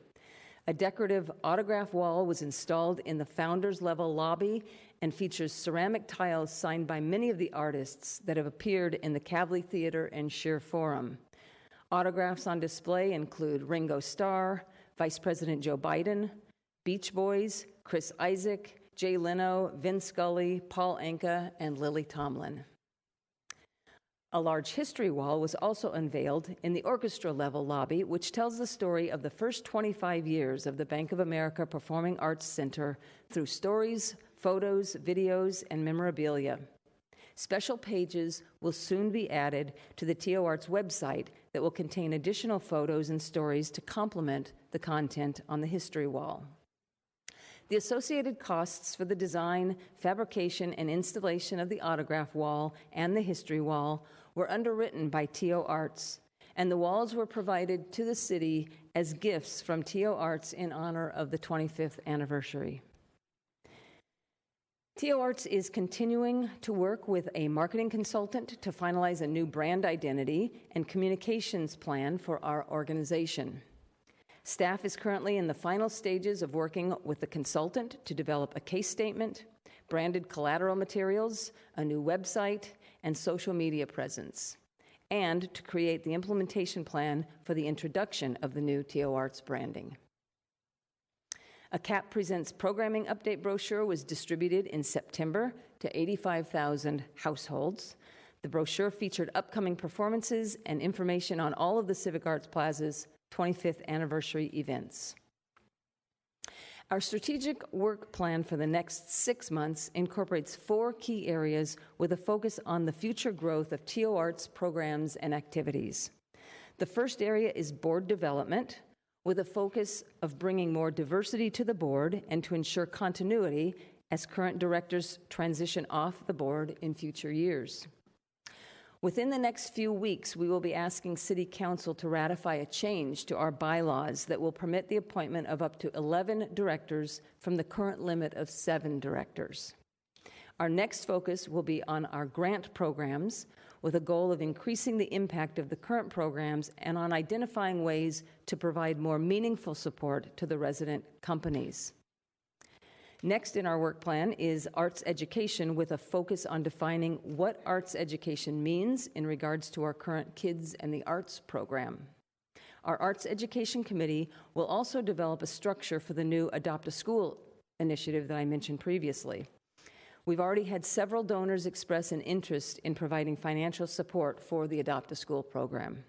S14: A decorative autograph wall was installed in the founders level lobby and features ceramic tiles signed by many of the artists that have appeared in the Kavli Theater and Scheer Forum. Autographs on display include Ringo Starr, Vice President Joe Biden, Beach Boys, Chris Isaak, Jay Leno, Vin Scully, Paul Anka, and Lily Tomlin. A large history wall was also unveiled in the orchestra level lobby, which tells the story of the first 25 years of the Bank of America Performing Arts Center through stories, photos, videos, and memorabilia. Special pages will soon be added to the TO Arts website that will contain additional photos and stories to complement the content on the history wall. The associated costs for the design, fabrication, and installation of the autograph wall and the history wall were underwritten by TO Arts and the walls were provided to the city as gifts from TO Arts in honor of the 25th anniversary. TO Arts is continuing to work with a marketing consultant to finalize a new brand identity and communications plan for our organization. Staff is currently in the final stages of working with the consultant to develop a case statement, branded collateral materials, a new website, and social media presence, and to create the implementation plan for the introduction of the new TO Arts branding. A CAP Presents programming update brochure was distributed in September to 85,000 households. The brochure featured upcoming performances and information on all of the Civic Arts Plaza's 25th anniversary events. Our strategic work plan for the next 6 months incorporates 4 key areas with a focus on the future growth of TO Arts programs and activities. The first area is board development, with a focus of bringing more diversity to the board and to ensure continuity as current directors transition off the board in future years. Within the next few weeks, we will be asking City Council to ratify a change to our bylaws that will permit the appointment of up to 11 directors from the current limit of 7 directors. Our next focus will be on our grant programs, with a goal of increasing the impact of the current programs and on identifying ways to provide more meaningful support to the resident companies. Next in our work plan is arts education, with a focus on defining what arts education means in regards to our current Kids and the Arts program. Our Arts Education Committee will also develop a structure for the new Adopt a School initiative that I mentioned previously. We've already had several donors express an interest in providing financial support for the Adopt a School program.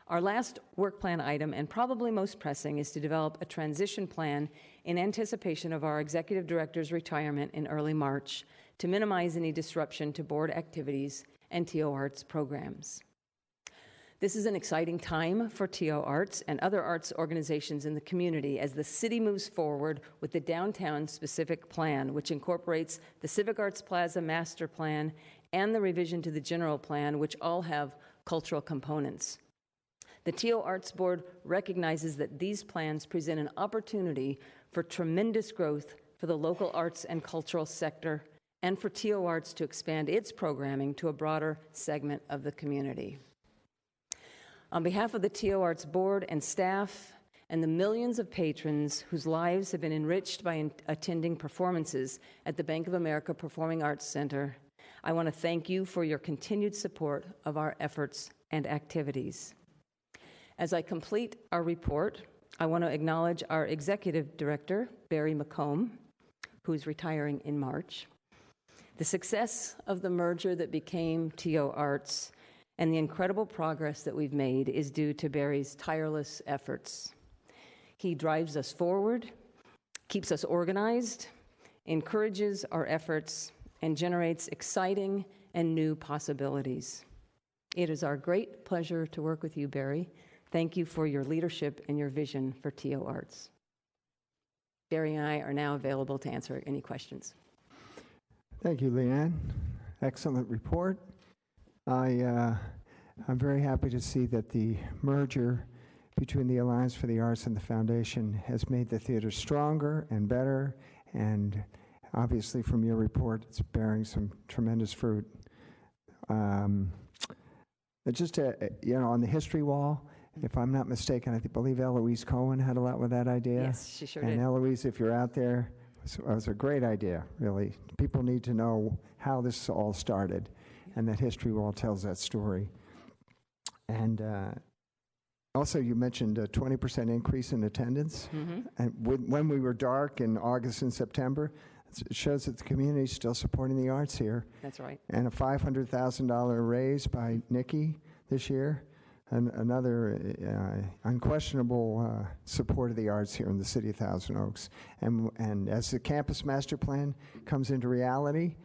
S14: Our last work plan item, and probably most pressing, is to develop a transition plan in anticipation of our executive director's retirement in early March to minimize any disruption to board activities and TO Arts programs. This is an exciting time for TO Arts and other arts organizations in the community as the city moves forward with the downtown specific plan, which incorporates the Civic Arts Plaza master plan and the revision to the general plan, which all have cultural components. The TO Arts Board recognizes that these plans present an opportunity for tremendous growth for the local arts and cultural sector and for TO Arts to expand its programming to a broader segment of the community. On behalf of the TO Arts Board and staff and the millions of patrons whose lives have been enriched by attending performances at the Bank of America Performing Arts Center, I want to thank you for your continued support of our efforts and activities. As I complete our report, I want to acknowledge our Executive Director, Barry McComb, who's retiring in March. The success of the merger that became TO Arts and the incredible progress that we've made is due to Barry's tireless efforts. He drives us forward, keeps us organized, encourages our efforts, and generates exciting and new possibilities. It is our great pleasure to work with you, Barry. Thank you for your leadership and your vision for TO Arts. Barry and I are now available to answer any questions.
S2: Thank you, Leanne. Excellent report. I'm very happy to see that the merger between the Alliance for the Arts and the Foundation has made the theater stronger and better, and obviously from your report, it's bearing some tremendous fruit. Just on the history wall, if I'm not mistaken, I believe Eloise Cohen had a lot with that idea.
S14: Yes, she sure did.
S2: And Eloise, if you're out there, it was a great idea, really. People need to know how this all started, and that history wall tells that story. And also, you mentioned a 20% increase in attendance.
S14: Mm-hmm.
S2: And when we were dark in August and September, it shows that the community is still supporting the arts here.
S14: That's right.
S2: And a $500,000 raise by Nikki this year. And another unquestionable support of the arts here in the city of Thousand Oaks. And as the campus master plan comes into reality,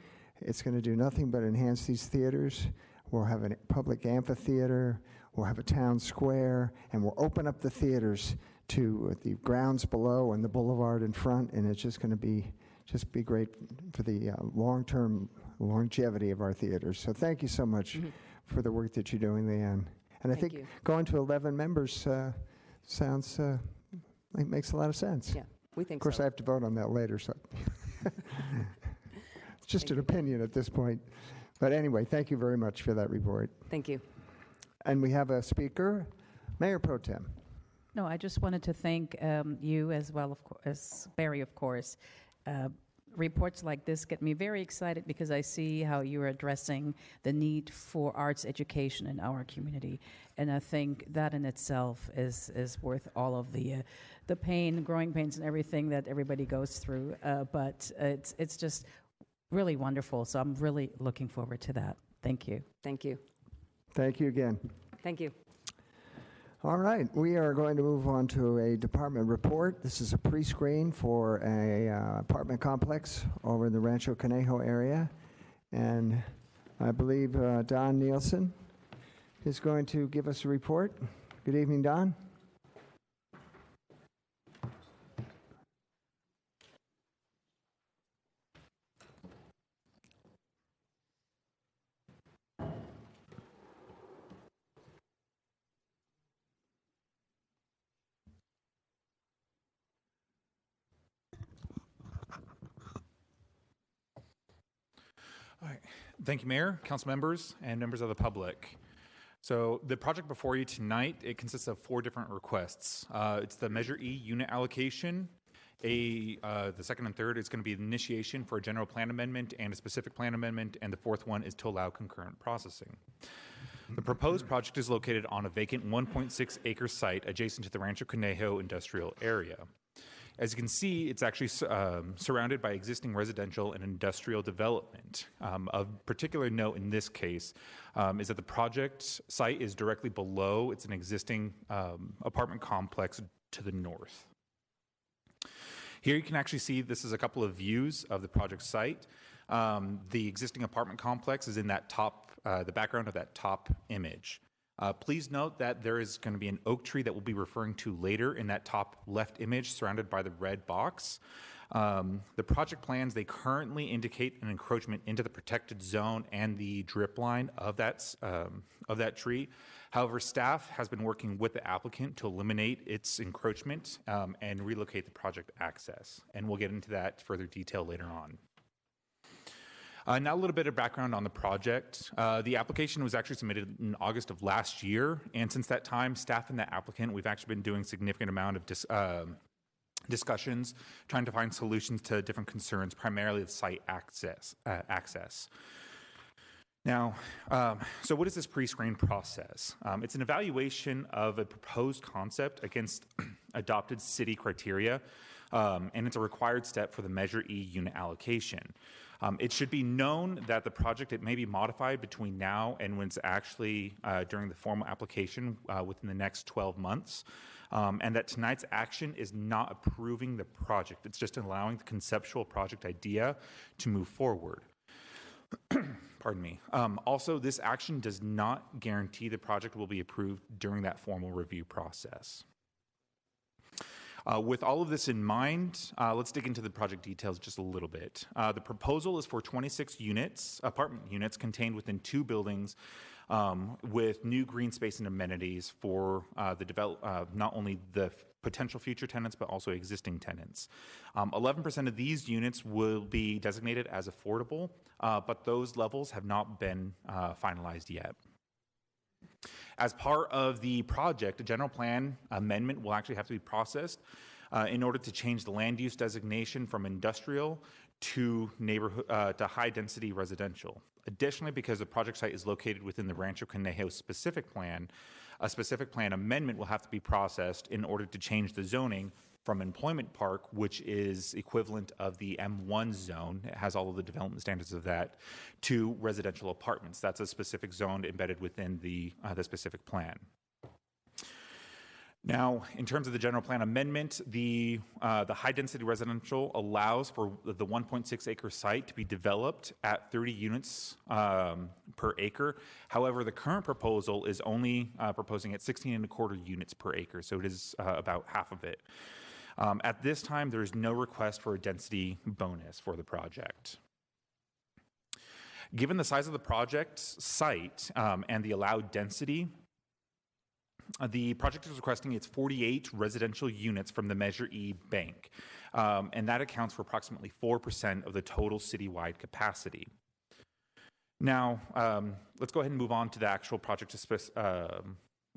S2: it's going to do nothing but enhance these theaters. We'll have a public amphitheater, we'll have a town square, and we'll open up the theaters to the grounds below and the boulevard in front, and it's just going to be great for the long-term longevity of our theaters. So thank you so much for the work that you're doing, Leanne. And I
S14: Thank
S2: think
S14: you.
S2: going to 11 members sounds like makes a lot of sense.
S14: Yeah, we think
S2: Of course,
S14: so.
S2: I have to vote on that later, so it's just an opinion at this point. But anyway, thank you very much for that report.
S14: Thank you.
S2: And we have a speaker, Mayor Pro Tem.
S8: No, I just wanted to thank you as well as Barry, of course. Reports like this get me very excited because I see how you're addressing the need for arts education in our community. And I think that in itself is worth all of the pain, growing pains and everything that everybody goes through. But it's just really wonderful. So I'm really looking forward to that. Thank you.
S14: Thank you.
S2: Thank you again.
S14: Thank you.
S2: All right, we are going to move on to a department report. This is a pre-screen for a apartment complex over in the Rancho Conejo area. And I believe Don Nielsen is going to give us a report. Good evening, Don.
S15: All right. Thank you, Mayor, council members, and members of the public. So the project before you tonight, it consists of 4 different requests. It's the Measure E unit allocation. The second and third is going to be the initiation for a general plan amendment and a specific plan amendment, and the fourth one is to allow concurrent processing. The proposed project is located on a vacant 1.6 acre site adjacent to the Rancho Conejo industrial area. As you can see, it's actually surrounded by existing residential and industrial development. Of particular note in this case is that the project site is directly below. It's an existing apartment complex to the north. Here you can actually see this is a couple of views of the project site. The existing apartment complex is in that top, the background of that top image. Please note that there is going to be an oak tree that we'll be referring to later in that top left image surrounded by the red box. The project plans, they currently indicate an encroachment into the protected zone and the drip line of that tree. However, staff has been working with the applicant to eliminate its encroachment and relocate the project access. And we'll get into that further detail later on. Now a little bit of background on the project. The application was actually submitted in August of last year, and since that time, staff and the applicant, we've actually been doing significant amount of discussions, trying to find solutions to different concerns, primarily the site access. Now, so what is this pre-screen process? It's an evaluation of a proposed concept against adopted city criteria, and it's a required step for the Measure E unit allocation. It should be known that the project, it may be modified between now and when it's actually during the formal application within the next 12 months, and that tonight's action is not approving the project. It's just allowing the conceptual project idea to move forward. Pardon me. Also, this action does not guarantee the project will be approved during that formal review process. With all of this in mind, let's dig into the project details just a little bit. The proposal is for 26 units, apartment units, contained within 2 buildings with new green space and amenities for not only the potential future tenants, but also existing tenants. 11% of these units will be designated as affordable, but those levels have not been finalized yet. As part of the project, a general plan amendment will actually have to be processed in order to change the land use designation from industrial to neighborhood to high density residential. Additionally, because the project site is located within the Rancho Conejo specific plan, a specific plan amendment will have to be processed in order to change the zoning from employment park, which is equivalent of the M1 zone, it has all of the development standards of that, to residential apartments. That's a specific zone embedded within the specific plan. Now, in terms of the general plan amendment, the high density residential allows for the 1.6 acre site to be developed at 30 units per acre. However, the current proposal is only proposing at 16.25 units per acre, so it is about half of it. At this time, there is no request for a density bonus for the project. Given the size of the project site and the allowed density, The project is requesting its 48 residential units from the Measure E bank, and that accounts for approximately 4% of the total citywide capacity. Now, let's go ahead and move on to the actual project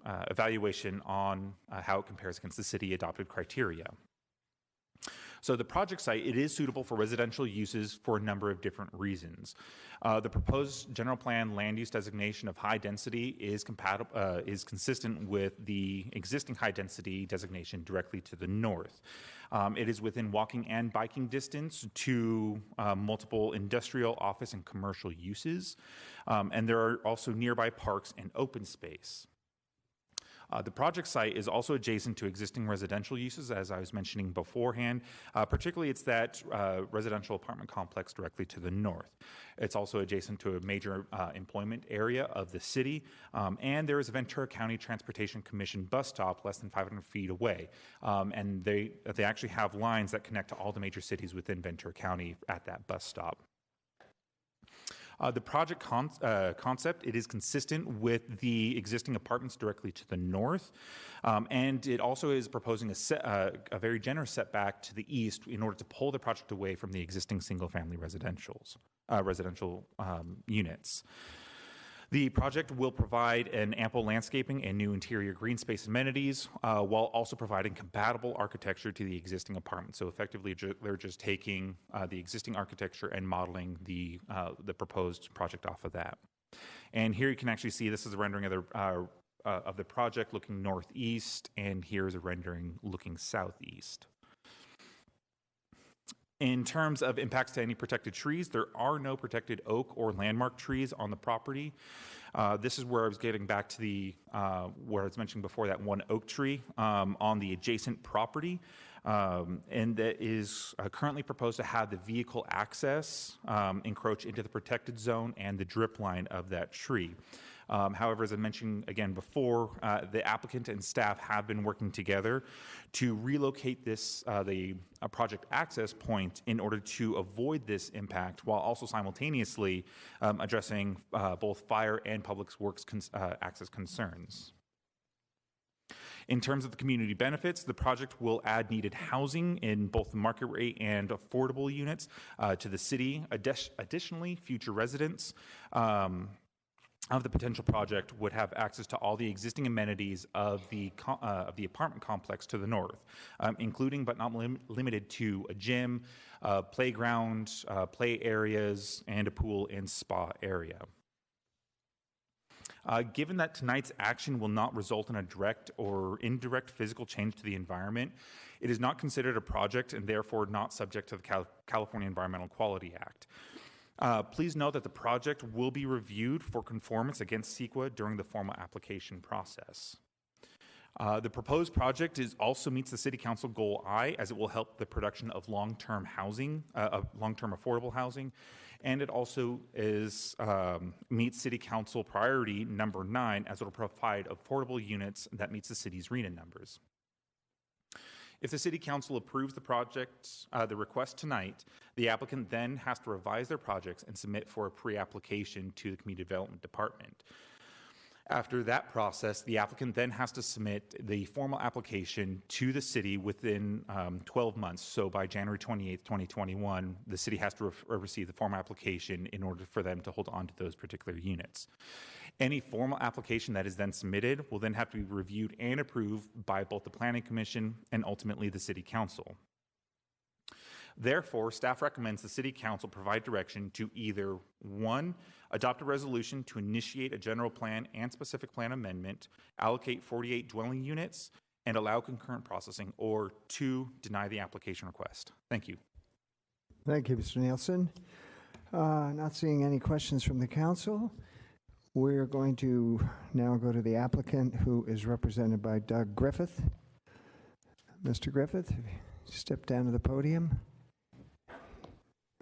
S15: evaluation on how it compares against the city adopted criteria. So the project site, it is suitable for residential uses for a number of different reasons. The proposed general plan land use designation of high density is consistent with the existing high density designation directly to the north. It is within walking and biking distance to multiple industrial, office, and commercial uses. And there are also nearby parks and open space. The project site is also adjacent to existing residential uses, as I was mentioning beforehand. Particularly, it's that residential apartment complex directly to the north. It's also adjacent to a major employment area of the city, and there is a Ventura County Transportation Commission bus stop less than 500 feet away. And they actually have lines that connect to all the major cities within Ventura County at that bus stop. The project concept, it is consistent with the existing apartments directly to the north, and it also is proposing a very generous setback to the east in order to pull the project away from the existing single-family residential units. The project will provide an ample landscaping and new interior green space amenities while also providing compatible architecture to the existing apartments. So effectively, they're just taking the existing architecture and modeling the proposed project off of that. And here you can actually see this is a rendering of the project looking northeast, and here's a rendering looking southeast. In terms of impacts to any protected trees, there are no protected oak or landmark trees on the property. This is where I was getting back to where I was mentioning before, that one oak tree on the adjacent property. And that is currently proposed to have the vehicle access encroach into the protected zone and the drip line of that tree. However, as I mentioned again before, the applicant and staff have been working together to relocate the project access point in order to avoid this impact, while also simultaneously addressing both fire and public works access concerns. In terms of the community benefits, the project will add needed housing in both the market rate and affordable units to the city. Additionally, future residents of the potential project would have access to all the existing amenities of the apartment complex to the north, including but not limited to a gym, playground, play areas, and a pool and spa area. Given that tonight's action will not result in a direct or indirect physical change to the environment, it is not considered a project and therefore not subject to the California Environmental Quality Act. Please note that the project will be reviewed for conformance against CEQA during the formal application process. The proposed project also meets the City Council Goal I, as it will help the production of long-term housing, long-term affordable housing, and it also meets City Council priority number 9, as it will provide affordable units that meets the city's RHNA numbers. If the City Council approves the project, the request tonight, the applicant then has to revise their projects and submit for a pre-application to the Community Development Department. After that process, the applicant then has to submit the formal application to the city within 12 months. So by January 28th, 2021, the city has to receive the formal application in order for them to hold on to those particular units. Any formal application that is then submitted will then have to be reviewed and approved by both the Planning Commission and ultimately the City Council. Therefore, staff recommends the City Council provide direction to either 1, adopt a resolution to initiate a general plan and specific plan amendment, allocate 48 dwelling units, and allow concurrent processing, or 2, deny the application request. Thank you.
S2: Thank you, Mr. Nielsen. Not seeing any questions from the council. We're going to now go to the applicant, who is represented by Doug Griffith. Mr. Griffith, step down to the podium.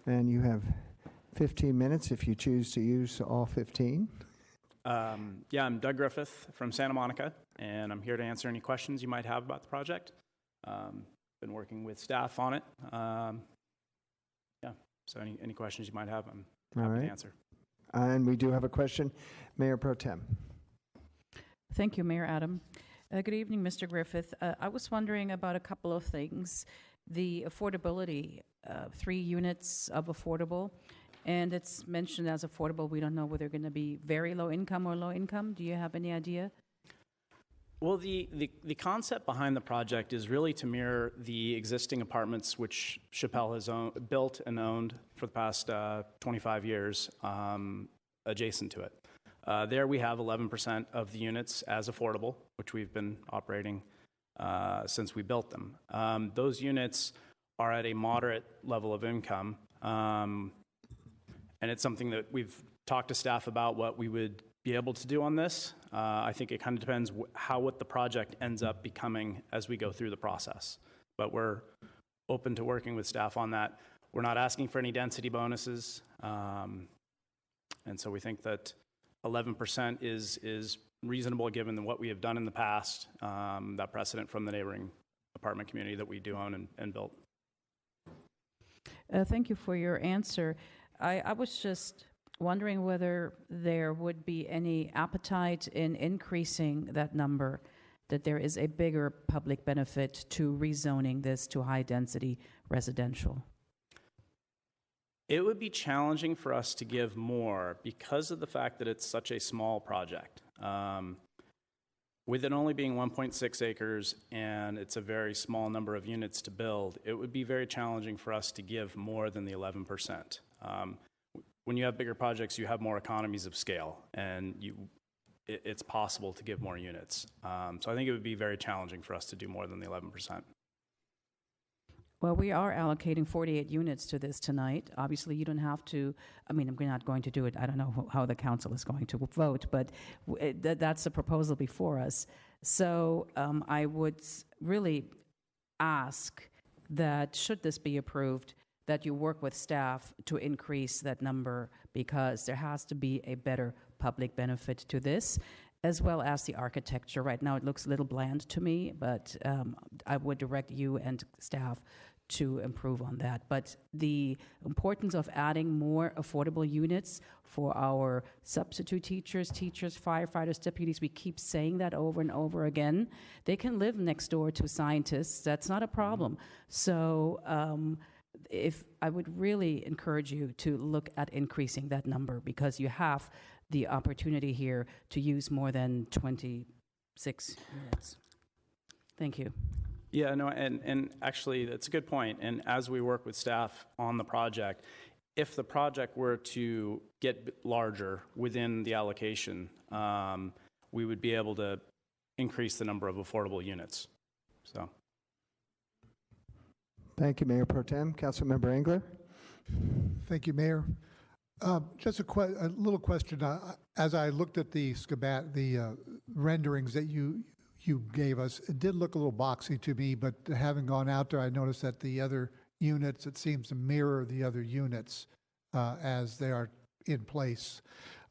S2: And you have 15 minutes if you choose to use all 15.
S16: Yeah, I'm Doug Griffith from Santa Monica, and I'm here to answer any questions you might have about the project. Been working with staff on it. Yeah, so any questions you might have, I'm happy to answer.
S2: And we do have a question. Mayor Pro Tem.
S8: Thank you, Mayor Adam. Good evening, Mr. Griffith. I was wondering about a couple of things. The affordability, 3 units of affordable, and it's mentioned as affordable. We don't know whether they're going to be very low income or low income. Do you have any idea?
S16: Well, the concept behind the project is really to mirror the existing apartments which Chappelle has built and owned for the past 25 years adjacent to it. There we have 11% of the units as affordable, which we've been operating since we built them. Those units are at a moderate level of income, and it's something that we've talked to staff about what we would be able to do on this. I think it kind of depends what the project ends up becoming as we go through the process. But we're open to working with staff on that. We're not asking for any density bonuses, and so we think that 11% is reasonable given what we have done in the past, that precedent from the neighboring apartment community that we do own and built.
S8: Thank you for your answer. I was just wondering whether there would be any appetite in increasing that number, that there is a bigger public benefit to rezoning this to high-density residential.
S16: It would be challenging for us to give more because of the fact that it's such a small project. With it only being 1.6 acres and it's a very small number of units to build, it would be very challenging for us to give more than the 11%. When you have bigger projects, you have more economies of scale, and it's possible to give more units. So I think it would be very challenging for us to do more than the 11%.
S8: Well, we are allocating 48 units to this tonight. Obviously, you don't have to, I mean, we're not going to do it. I don't know how the council is going to vote, but that's the proposal before us. So I would really ask that, should this be approved, that you work with staff to increase that number, because there has to be a better public benefit to this, as well as the architecture. Right now it looks a little bland to me, but I would direct you and staff to improve on that. But the importance of adding more affordable units for our substitute teachers, firefighters, deputies, we keep saying that over and over again. They can live next door to scientists. That's not a problem. So if I would really encourage you to look at increasing that number, because you have the opportunity here to use more than 26 units. Thank you.
S16: Yeah, no, and actually that's a good point. And as we work with staff on the project, if the project were to get larger within the allocation, we would be able to increase the number of affordable units. So.
S2: Thank you, Mayor Pro Tem. Councilmember Engler.
S10: Thank you, Mayor. Just a little question. As I looked at the renderings that you gave us, it did look a little boxy to me, but having gone out there, I noticed that the other units, it seems to mirror the other units as they are in place.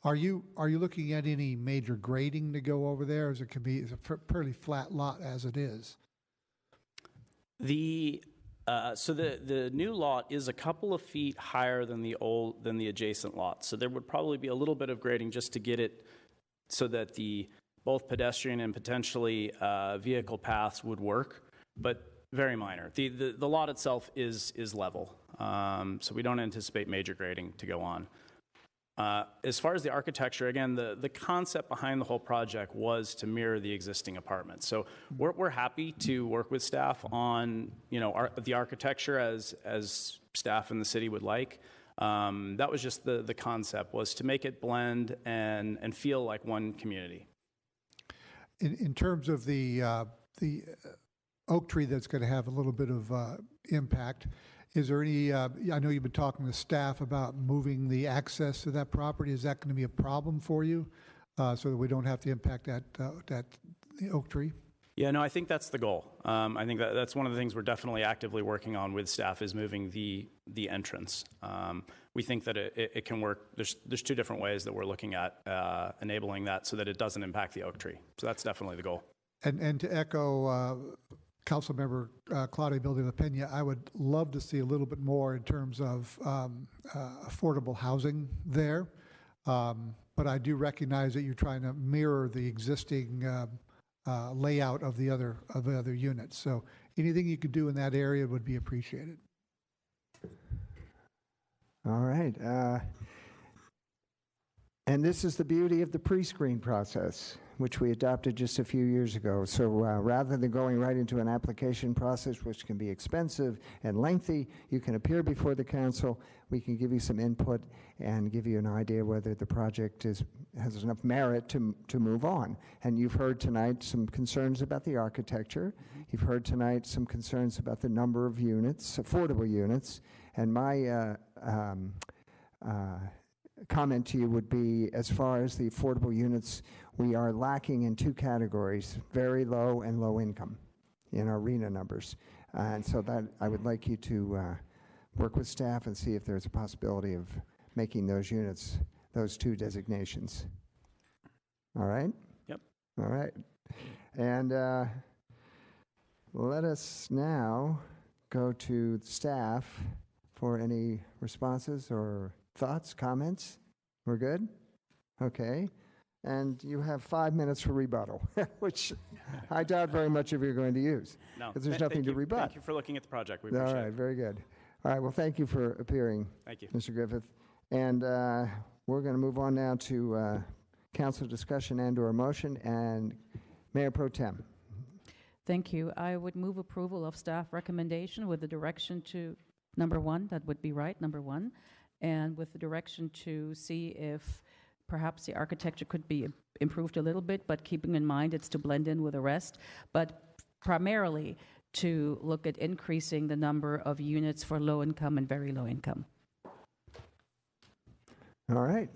S10: Are you looking at any major grading to go over there, as it can be a fairly flat lot as it is?
S16: So the new lot is a couple of feet higher than the adjacent lot. So there would probably be a little bit of grading just to get it so that both pedestrian and potentially vehicle paths would work, but very minor. The lot itself is level, so we don't anticipate major grading to go on. As far as the architecture, again, the concept behind the whole project was to mirror the existing apartments. So we're happy to work with staff on the architecture as staff in the city would like. That was just the concept, was to make it blend and feel like one community.
S10: In terms of the oak tree that's going to have a little bit of impact, is there any, I know you've been talking to staff about moving the access to that property. Is that going to be a problem for you so that we don't have to impact the oak tree?
S16: Yeah, no, I think that's the goal. I think that's one of the things we're definitely actively working on with staff, is moving the entrance. We think that it can work. There's two different ways that we're looking at enabling that so that it doesn't impact the oak tree. So that's definitely the goal.
S10: And to echo Councilmember Claudia Vildena-Pena, I would love to see a little bit more in terms of affordable housing there. But I do recognize that you're trying to mirror the existing layout of the other units. So anything you could do in that area would be appreciated.
S2: All right. And this is the beauty of the pre-screen process, which we adopted just a few years ago. So rather than going right into an application process, which can be expensive and lengthy, you can appear before the council. We can give you some input and give you an idea whether the project has enough merit to move on. And you've heard tonight some concerns about the architecture. You've heard tonight some concerns about the number of units, affordable units. And my comment to you would be, as far as the affordable units, we are lacking in two categories, very low and low income in our RENA numbers. And so that I would like you to work with staff and see if there's a possibility of making those units, those two designations. All right?
S16: Yep.
S2: All right. And let us now go to staff for any responses or thoughts, comments? We're good? Okay. And you have 5 minutes for rebuttal, which I doubt very much if you're going to use.
S16: No.
S2: Because there's nothing to rebut.
S16: Thank you for looking at the project. We appreciate
S2: All right,
S16: it.
S2: very good. All right, well, thank you for appearing,
S16: Thank you.
S2: Mr. Griffith. And we're going to move on now to council discussion and/or motion, and Mayor Pro Tem.
S8: Thank you. I would move approval of staff recommendation with the direction to number one, that would be right, number one, and with the direction to see if perhaps the architecture could be improved a little bit, but keeping in mind it's to blend in with the rest, but primarily to look at increasing the number of units for low income and very low income.
S2: All right.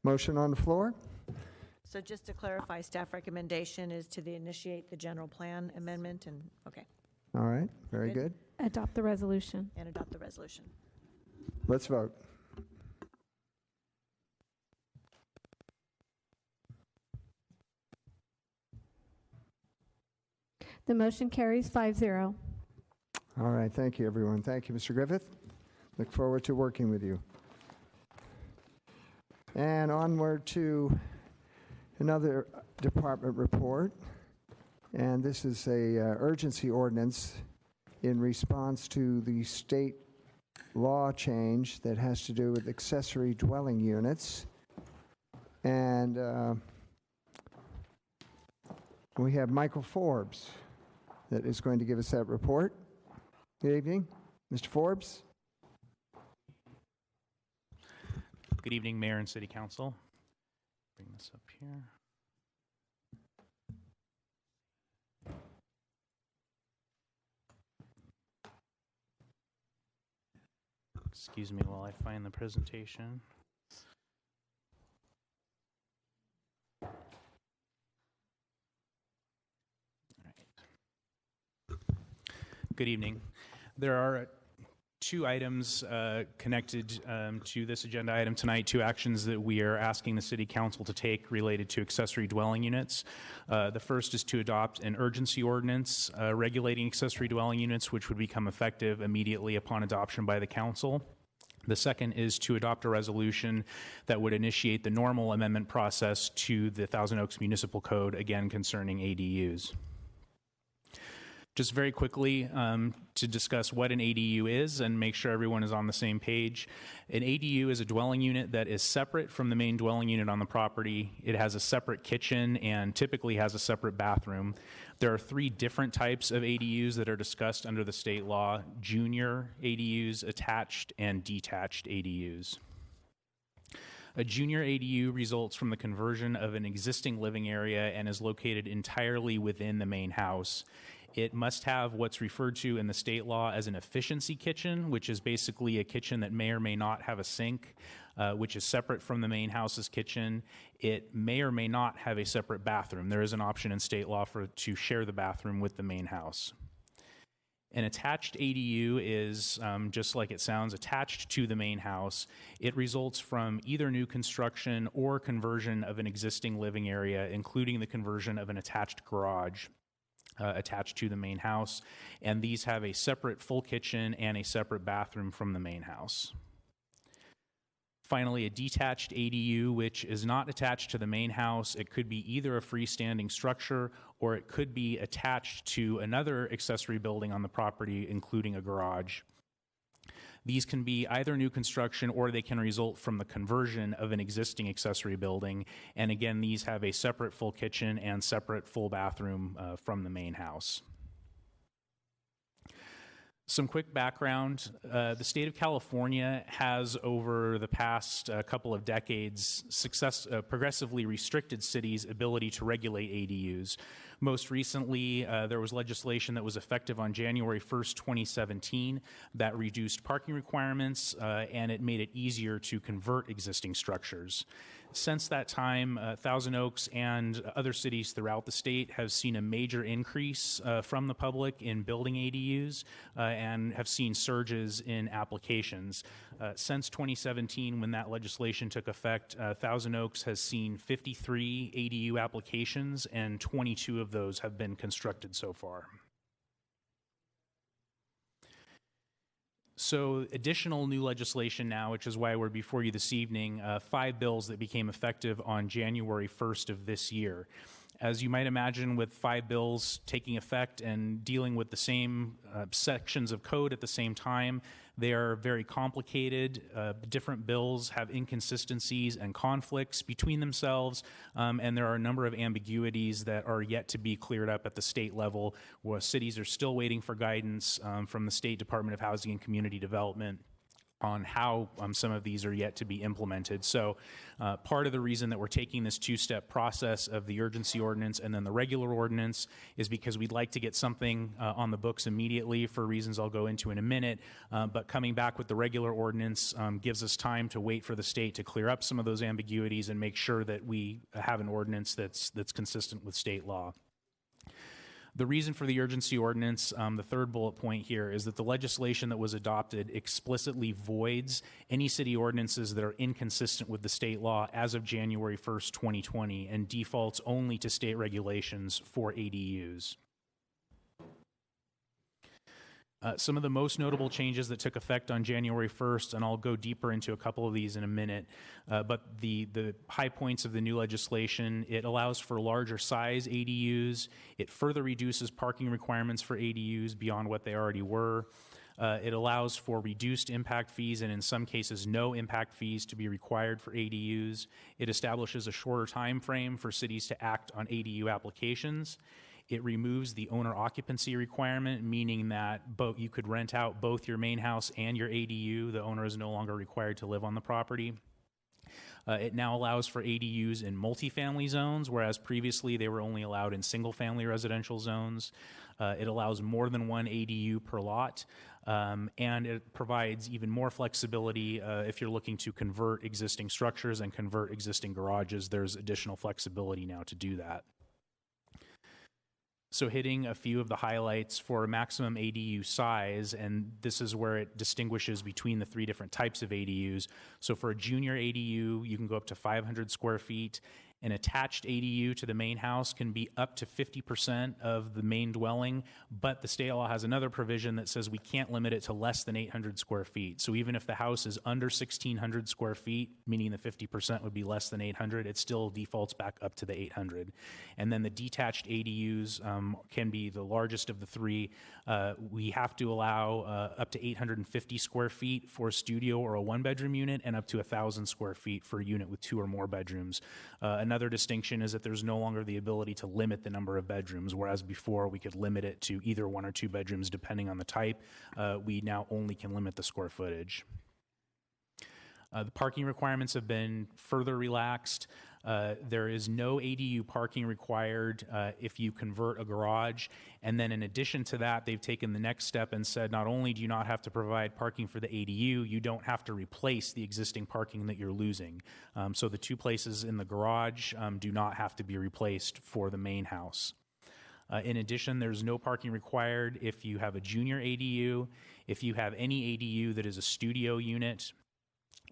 S2: Motion on the floor?
S17: So just to clarify, staff recommendation is to initiate the general plan amendment and, okay.
S2: All right, very good.
S4: Adopt the resolution.
S17: And adopt the resolution.
S2: Let's vote.
S4: The motion carries 5-0.
S2: All right, thank you, everyone. Thank you, Mr. Griffith. Look forward to working with you. And onward to another department report. And this is a urgency ordinance in response to the state law change that has to do with accessory dwelling units. And we have Michael Forbes that is going to give us that report. Good evening, Mr. Forbes.
S18: Good evening, Mayor and City Council. Bring this up here. Excuse me while I find the presentation. All right. Good evening. There are two items connected to this agenda item tonight, two actions that we are asking the City Council to take related to accessory dwelling units. The first is to adopt an urgency ordinance regulating accessory dwelling units, which would become effective immediately upon adoption by the Council. The second is to adopt a resolution that would initiate the normal amendment process to the Thousand Oaks Municipal Code, again concerning ADUs. Just very quickly to discuss what an ADU is and make sure everyone is on the same page. An ADU is a dwelling unit that is separate from the main dwelling unit on the property. It has a separate kitchen and typically has a separate bathroom. There are three different types of ADUs that are discussed under the state law: junior ADUs, attached, and detached ADUs. A junior ADU results from the conversion of an existing living area and is located entirely within the main house. It must have what's referred to in the state law as an efficiency kitchen, which is basically a kitchen that may or may not have a sink, which is separate from the main house's kitchen. It may or may not have a separate bathroom. There is an option in state law to share the bathroom with the main house. An attached ADU is, just like it sounds, attached to the main house. It results from either new construction or conversion of an existing living area, including the conversion of an attached garage. Attached to the main house, and these have a separate full kitchen and a separate bathroom from the main house. Finally, a detached ADU, which is not attached to the main house. It could be either a freestanding structure or it could be attached to another accessory building on the property, including a garage. These can be either new construction or they can result from the conversion of an existing accessory building. And again, these have a separate full kitchen and separate full bathroom from the main house. Some quick background. The state of California has, over the past couple of decades, progressively restricted cities' ability to regulate ADUs. Most recently, there was legislation that was effective on January 1st, 2017 that reduced parking requirements and it made it easier to convert existing structures. Since that time, Thousand Oaks and other cities throughout the state have seen a major increase from the public in building ADUs and have seen surges in applications. Since 2017, when that legislation took effect, Thousand Oaks has seen 53 ADU applications and 22 of those have been constructed so far. So additional new legislation now, which is why we're before you this evening, 5 bills that became effective on January 1st of this year. As you might imagine, with 5 bills taking effect and dealing with the same sections of code at the same time, they are very complicated. Different bills have inconsistencies and conflicts between themselves, and there are a number of ambiguities that are yet to be cleared up at the state level, where cities are still waiting for guidance from the State Department of Housing and Community Development on how some of these are yet to be implemented. So part of the reason that we're taking this two-step process of the urgency ordinance and then the regular ordinance is because we'd like to get something on the books immediately for reasons I'll go into in a minute, but coming back with the regular ordinance gives us time to wait for the state to clear up some of those ambiguities and make sure that we have an ordinance that's consistent with state law. The reason for the urgency ordinance, the third bullet point here, is that the legislation that was adopted explicitly voids any city ordinances that are inconsistent with the state law as of January 1st, 2020, and defaults only to state regulations for ADUs. Some of the most notable changes that took effect on January 1st, and I'll go deeper into a couple of these in a minute, but the high points of the new legislation: it allows for larger size ADUs, it further reduces parking requirements for ADUs beyond what they already were, it allows for reduced impact fees and in some cases no impact fees to be required for ADUs, it establishes a shorter time frame for cities to act on ADU applications. It removes the owner occupancy requirement, meaning that you could rent out both your main house and your ADU. The owner is no longer required to live on the property. It now allows for ADUs in multifamily zones, whereas previously they were only allowed in single-family residential zones. It allows more than one ADU per lot, and it provides even more flexibility if you're looking to convert existing structures and convert existing garages. There's additional flexibility now to do that. So hitting a few of the highlights for a maximum ADU size, and this is where it distinguishes between the 3 different types of ADUs. So for a junior ADU, you can go up to 500 square feet. An attached ADU to the main house can be up to 50% of the main dwelling, but the state law has another provision that says we can't limit it to less than 800 square feet. So even if the house is under 1,600 square feet, meaning the 50% would be less than 800, it still defaults back up to the 800. And then the detached ADUs can be the largest of the 3. We have to allow up to 850 square feet for a studio or a 1-bedroom unit, and up to 1,000 square feet for a unit with 2 or more bedrooms. Another distinction is that there's no longer the ability to limit the number of bedrooms, whereas before we could limit it to either 1 or 2 bedrooms depending on the type. We now only can limit the square footage. The parking requirements have been further relaxed. There is no ADU parking required if you convert a garage. And then in addition to that, they've taken the next step and said not only do you not have to provide parking for the ADU, you don't have to replace the existing parking that you're losing. So the 2 places in the garage do not have to be replaced for the main house. In addition, there's no parking required if you have a junior ADU. If you have any ADU that is a studio unit,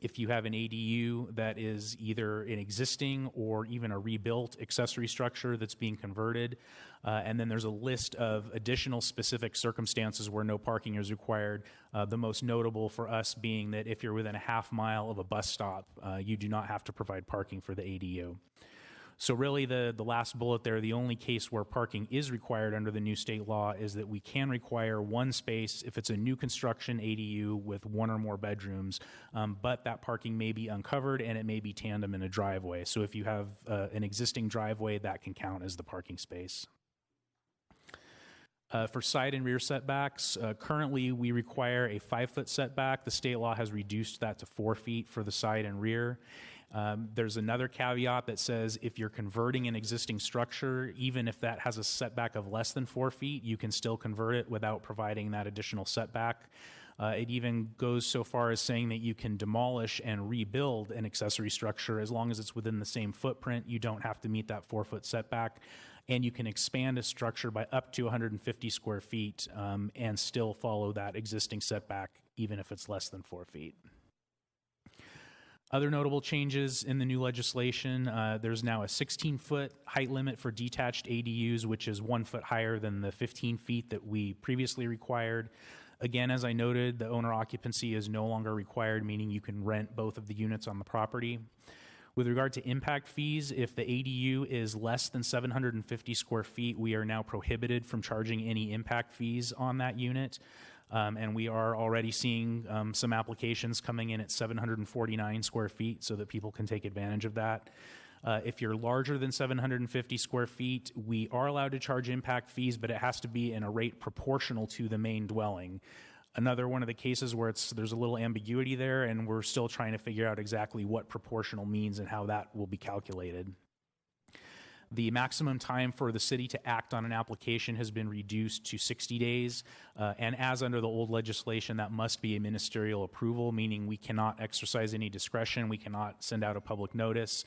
S18: If you have an ADU that is either an existing or even a rebuilt accessory structure that's being converted, and then there's a list of additional specific circumstances where no parking is required, the most notable for us being that if you're within a half mile of a bus stop, you do not have to provide parking for the ADU. So really the last bullet there, the only case where parking is required under the new state law is that we can require one space if it's a new construction ADU with one or more bedrooms, but that parking may be uncovered and it may be tandem in a driveway. So if you have an existing driveway, that can count as the parking space. For side and rear setbacks, currently we require a 5-foot setback. The state law has reduced that to 4 feet for the side and rear. There's another caveat that says if you're converting an existing structure, even if that has a setback of less than 4 feet, you can still convert it without providing that additional setback. It even goes so far as saying that you can demolish and rebuild an accessory structure as long as it's within the same footprint. You don't have to meet that 4-foot setback. And you can expand a structure by up to 150 square feet and still follow that existing setback, even if it's less than 4 feet. Other notable changes in the new legislation, there's now a 16-foot height limit for detached ADUs, which is 1 foot higher than the 15 feet that we previously required. Again, as I noted, the owner occupancy is no longer required, meaning you can rent both of the units on the property. With regard to impact fees, if the ADU is less than 750 square feet, we are now prohibited from charging any impact fees on that unit. And we are already seeing some applications coming in at 749 square feet so that people can take advantage of that. If you're larger than 750 square feet, we are allowed to charge impact fees, but it has to be in a rate proportional to the main dwelling. Another one of the cases where there's a little ambiguity there, and we're still trying to figure out exactly what proportional means and how that will be calculated. The maximum time for the city to act on an application has been reduced to 60 days, and as under the old legislation, that must be a ministerial approval, meaning we cannot exercise any discretion, we cannot send out a public notice.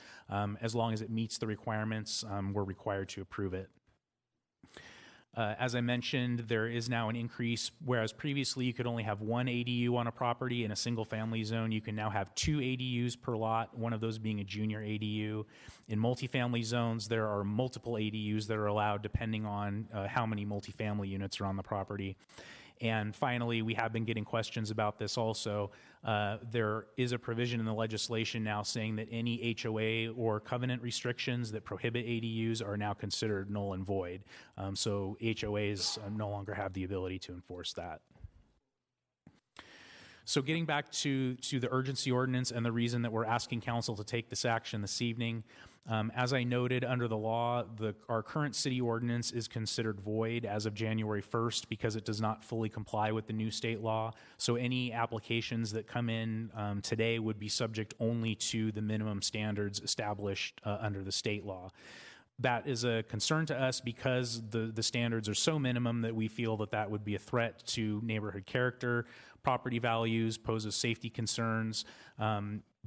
S18: As long as it meets the requirements, we're required to approve it. As I mentioned, there is now an increase, whereas previously you could only have one ADU on a property in a single-family zone. You can now have 2 ADUs per lot, one of those being a junior ADU. In multifamily zones, there are multiple ADUs that are allowed depending on how many multifamily units are on the property. And finally, we have been getting questions about this also. There is a provision in the legislation now saying that any HOA or covenant restrictions that prohibit ADUs are now considered null and void. So HOAs no longer have the ability to enforce that. So getting back to the urgency ordinance and the reason that we're asking council to take this action this evening, as I noted, under the law, our current city ordinance is considered void as of January 1st because it does not fully comply with the new state law. So any applications that come in today would be subject only to the minimum standards established under the state law. That is a concern to us because the standards are so minimum that we feel that that would be a threat to neighborhood character, property values, poses safety concerns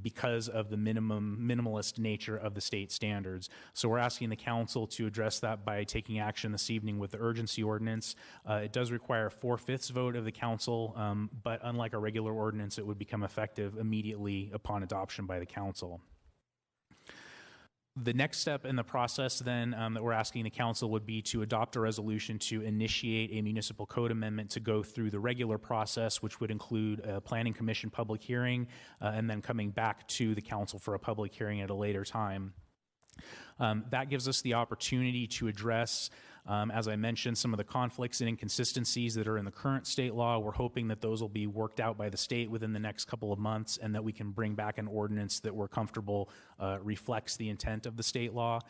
S18: because of the minimalist nature of the state standards. So we're asking the council to address that by taking action this evening with the urgency ordinance. It does require a 4/5 vote of the council, but unlike a regular ordinance, it would become effective immediately upon adoption by the council. The next step in the process then that we're asking the council would be to adopt a resolution to initiate a municipal code amendment to go through the regular process, which would include a planning commission public hearing and then coming back to the council for a public hearing at a later time. That gives us the opportunity to address, as I mentioned, some of the conflicts and inconsistencies that are in the current state law. We're hoping that those will be worked out by the state within the next couple of months and that we can bring back an ordinance that we're comfortable reflects the intent of the state law.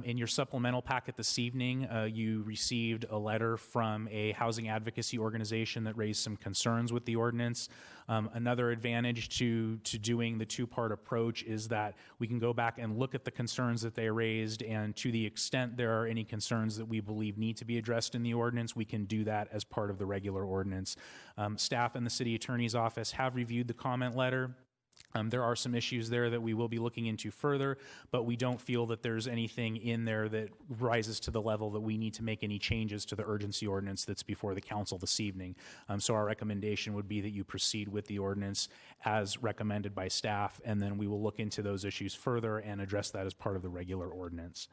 S18: In your supplemental packet this evening, you received a letter from a housing advocacy organization that raised some concerns with the ordinance. Another advantage to doing the two-part approach is that we can go back and look at the concerns that they raised, and to the extent there are any concerns that we believe need to be addressed in the ordinance, we can do that as part of the regular ordinance. Staff in the city attorney's office have reviewed the comment letter. There are some issues there that we will be looking into further, but we don't feel that there's anything in there that rises to the level that we need to make any changes to the urgency ordinance that's before the council this evening. So our recommendation would be that you proceed with the ordinance as recommended by staff, and then we will look into those issues further and address that as part of the regular ordinance.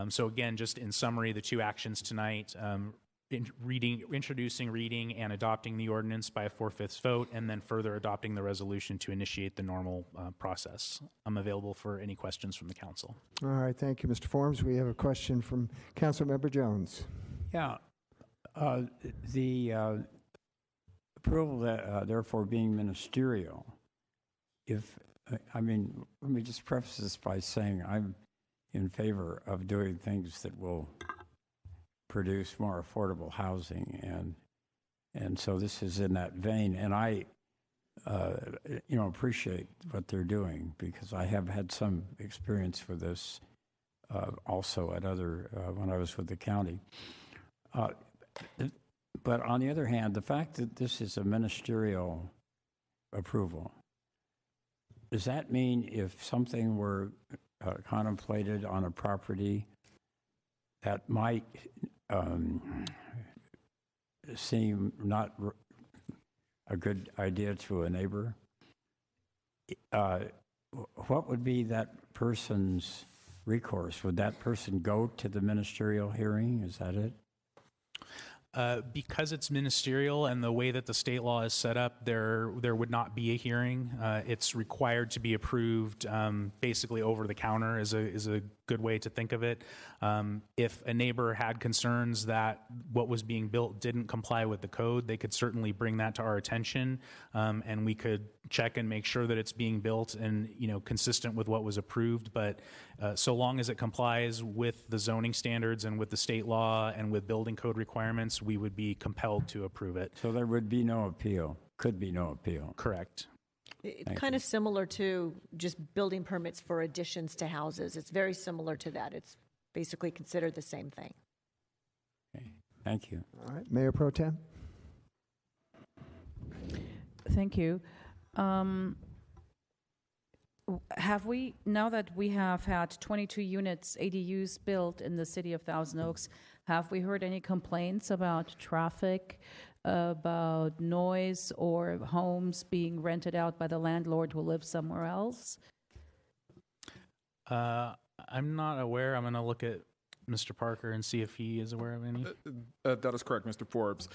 S18: So again, just in summary, the two actions tonight, introducing, reading, and adopting the ordinance by a 4/5 vote, and then further adopting the resolution to initiate the normal process. I'm available for any questions from the council.
S2: All right, thank you, Mr. Forms. We have a question from Councilmember Jones.
S11: Yeah. The approval, therefore, being ministerial, let me just preface this by saying I'm in favor of doing things that will produce more affordable housing, and so this is in that vein. And I, appreciate what they're doing, because I have had some experience with this also at other when I was with the county. But on the other hand, the fact that this is a ministerial approval, does that mean if something were contemplated on a property that might seem not a good idea to a neighbor, what would be that person's recourse? Would that person go to the ministerial hearing? Is that it?
S18: Because it's ministerial and the way that the state law is set up, there would not be a hearing. It's required to be approved basically over the counter is a good way to think of it. If a neighbor had concerns that what was being built didn't comply with the code, they could certainly bring that to our attention, and we could check and make sure that it's being built and consistent with what was approved. But so long as it complies with the zoning standards and with the state law and with building code requirements, we would be compelled to approve it.
S11: So there would be no appeal. Could be no appeal.
S18: Correct.
S17: It's kind of similar to just building permits for additions to houses. It's very similar to that. It's basically considered the same thing.
S11: Okay. Thank you.
S2: All right, Mayor Pro Tem.
S8: Thank you. Have we, now that we have had 22 units, ADUs built in the city of Thousand Oaks, have we heard any complaints about traffic, about noise, or homes being rented out by the landlord who lives somewhere else?
S18: I'm not aware. I'm going to look at Mr. Parker and see if he is aware of any.
S19: That is correct, Mr. Forbes.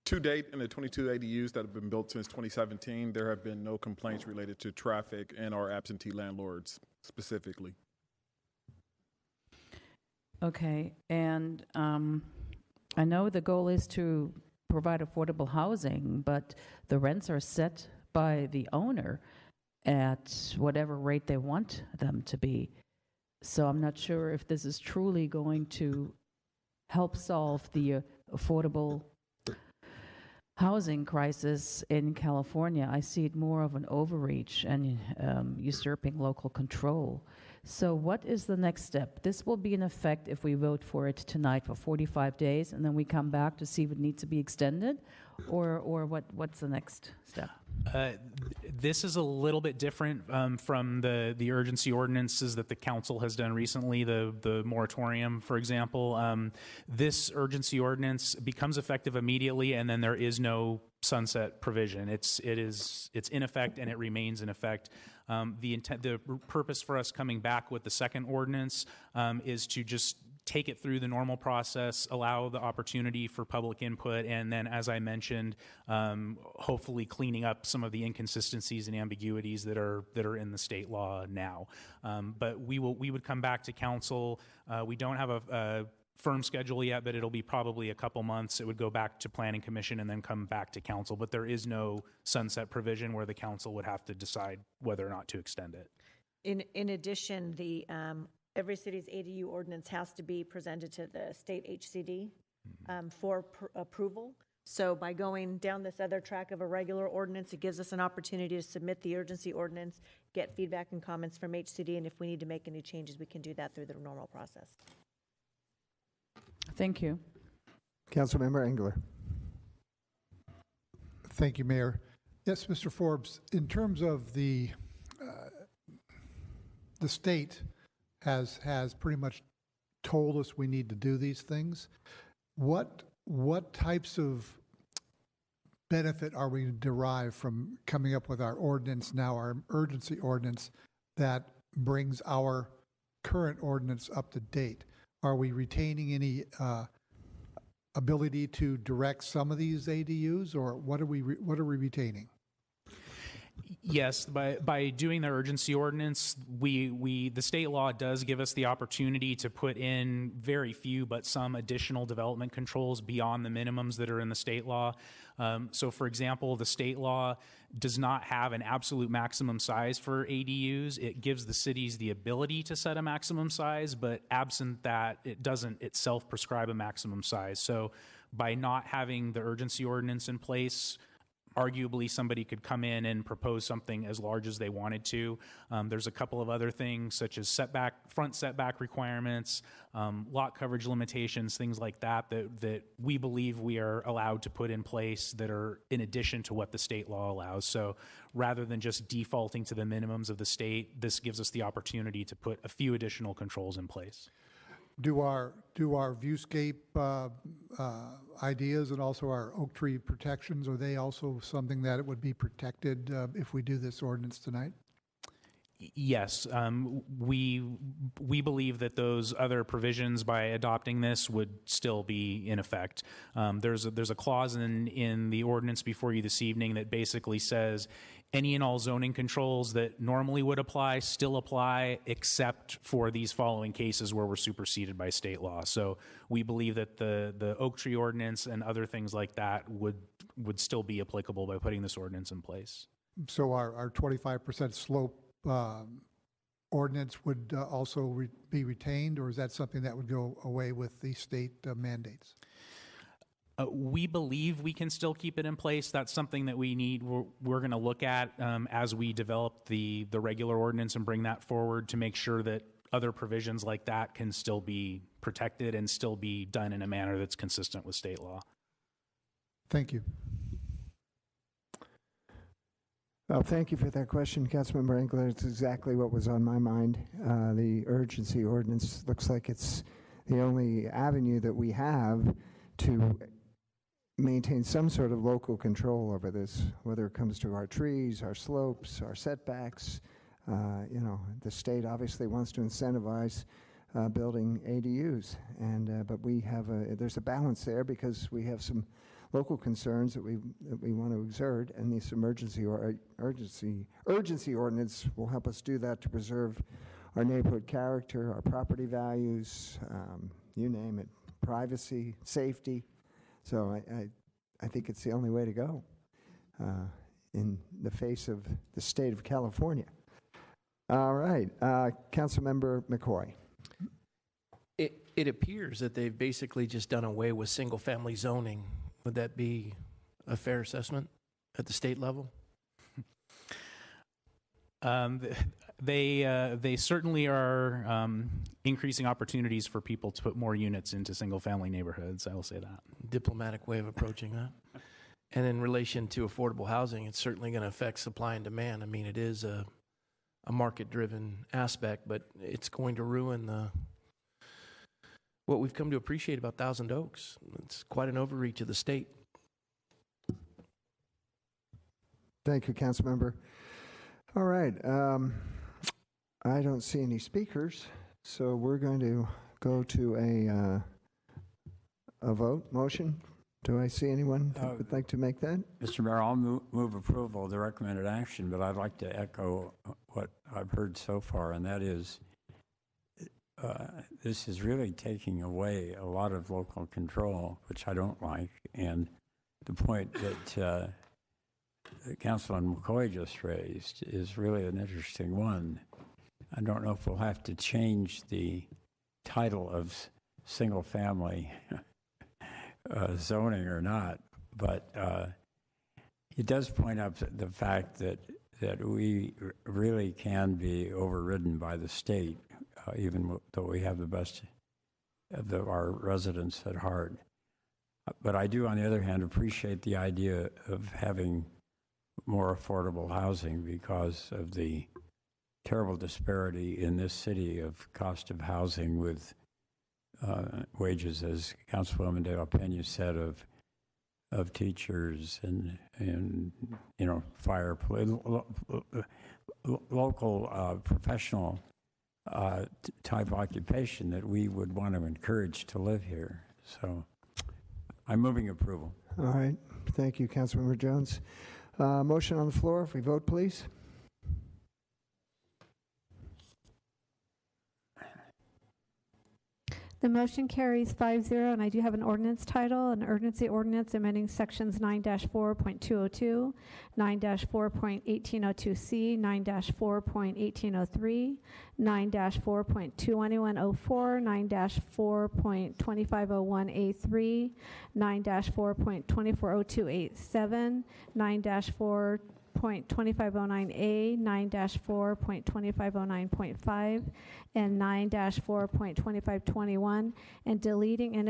S19: To date, in the 22 ADUs that have been built since 2017, there have been no complaints related to traffic and our absentee landlords specifically.
S8: Okay, and I know the goal is to provide affordable housing, but the rents are set by the owner at whatever rate they want them to be. So I'm not sure if this is truly going to help solve the affordable housing crisis in California. I see it more of an overreach and usurping local control. So what is the next step? This will be in effect if we vote for it tonight for 45 days, and then we come back to see if it needs to be extended, or what's the next step?
S18: This is a little bit different from the urgency ordinances that the council has done recently, the moratorium, for example. This urgency ordinance becomes effective immediately, and then there is no sunset provision. It's in effect, and it remains in effect. The purpose for us coming back with the second ordinance is to just take it through the normal process, allow the opportunity for public input, and then, as I mentioned, hopefully cleaning up some of the inconsistencies and ambiguities that are in the state law now. But we would come back to council. We don't have a firm schedule yet, but it'll be probably a couple months. It would go back to Planning Commission and then come back to council. But there is no sunset provision where the council would have to decide whether or not to extend it.
S17: In addition, every city's ADU ordinance has to be presented to the state HCD for approval. So by going down this other track of a regular ordinance, it gives us an opportunity to submit the urgency ordinance, get feedback and comments from HCD, and if we need to make any changes, we can do that through the normal process.
S8: Thank you.
S2: Councilmember Engler.
S10: Thank you, Mayor. Yes, Mr. Forbes, in terms of the state has pretty much told us we need to do these things. What types of benefit are we to derive from coming up with our ordinance now, our urgency ordinance, that brings our current ordinance up to date? Are we retaining any ability to direct some of these ADUs, or what are we retaining?
S18: Yes, by doing the urgency ordinance, the state law does give us the opportunity to put in very few but some additional development controls beyond the minimums that are in the state law. So, for example, the state law does not have an absolute maximum size for ADUs. It gives the cities the ability to set a maximum size, but absent that, it doesn't itself prescribe a maximum size. So, by not having the urgency ordinance in place, arguably somebody could come in and propose something as large as they wanted to. There's a couple of other things such as front setback requirements, lot coverage limitations, things like that we believe we are allowed to put in place that are in addition to what the state law allows. So rather than just defaulting to the minimums of the state, this gives us the opportunity to put a few additional controls in place.
S10: Do our viewscape ideas and also our oak tree protections, are they also something that it would be protected if we do this ordinance tonight?
S18: Yes, we believe that those other provisions by adopting this would still be in effect. There's a clause in the ordinance before you this evening that basically says any and all zoning controls that normally would apply still apply, except for these following cases where we're superseded by state law. So we believe that the oak tree ordinance and other things like that would still be applicable by putting this ordinance in place.
S10: So our 25% slope ordinance would also be retained, or is that something that would go away with the state mandates?
S18: We believe we can still keep it in place. That's something that we're going to look at as we develop the regular ordinance and bring that forward to make sure that other provisions like that can still be protected and still be done in a manner that's consistent with state law.
S10: Thank you.
S2: Well, thank you for that question, Councilmember Engler. It's exactly what was on my mind. The urgency ordinance looks like it's the only avenue that we have to maintain some sort of local control over this, whether it comes to our trees, our slopes, our setbacks. The state obviously wants to incentivize building ADUs, but there's a balance there because we have some local concerns that we want to exert, and this urgency ordinance will help us do that to preserve our neighborhood character, our property values, you name it, privacy, safety. So I think it's the only way to go in the face of the state of California. All right, Councilmember McCoy.
S9: It appears that they've basically just done away with single-family zoning. Would that be a fair assessment at the state level?
S18: They certainly are increasing opportunities for people to put more units into single-family neighborhoods. I will say that.
S9: Diplomatic way of approaching that. And in relation to affordable housing, it's certainly going to affect supply and demand. I mean, it is a market-driven aspect, but it's going to ruin what we've come to appreciate about Thousand Oaks. It's quite an overreach of the state.
S2: Thank you, Councilmember. All right. I don't see any speakers, so we're going to go to a vote motion. Do I see anyone that would like to make that?
S11: Mr. Mayor, I'll move approval of the recommended action, but I'd like to echo what I've heard so far, and that is this is really taking away a lot of local control, which I don't like. And the point that Councilman McCoy just raised is really an interesting one. I don't know if we'll have to change the title of single-family zoning or not, but it does point up the fact that we really can be overridden by the state, even though we have the best of our residents at heart. But I do, on the other hand, appreciate the idea of having more affordable housing because of the terrible disparity in this city of cost of housing with wages, as Councilwoman De La Pena said, of teachers and fire, local professional type occupation that we would want to encourage to live here. So I'm moving approval.
S2: All right. Thank you, Councilmember Jones. Motion on the floor. If we vote, please.
S4: The motion carries 5-0, and I do have an ordinance title, an urgency ordinance amending sections 9-4.202, 9-4.1802C, 9-4.1803, 9-4.21104, 9-4.2501A3, 9-4.240287, 9-4.2509A, 9-4.2509.5, and 9-4.2521, and deleting in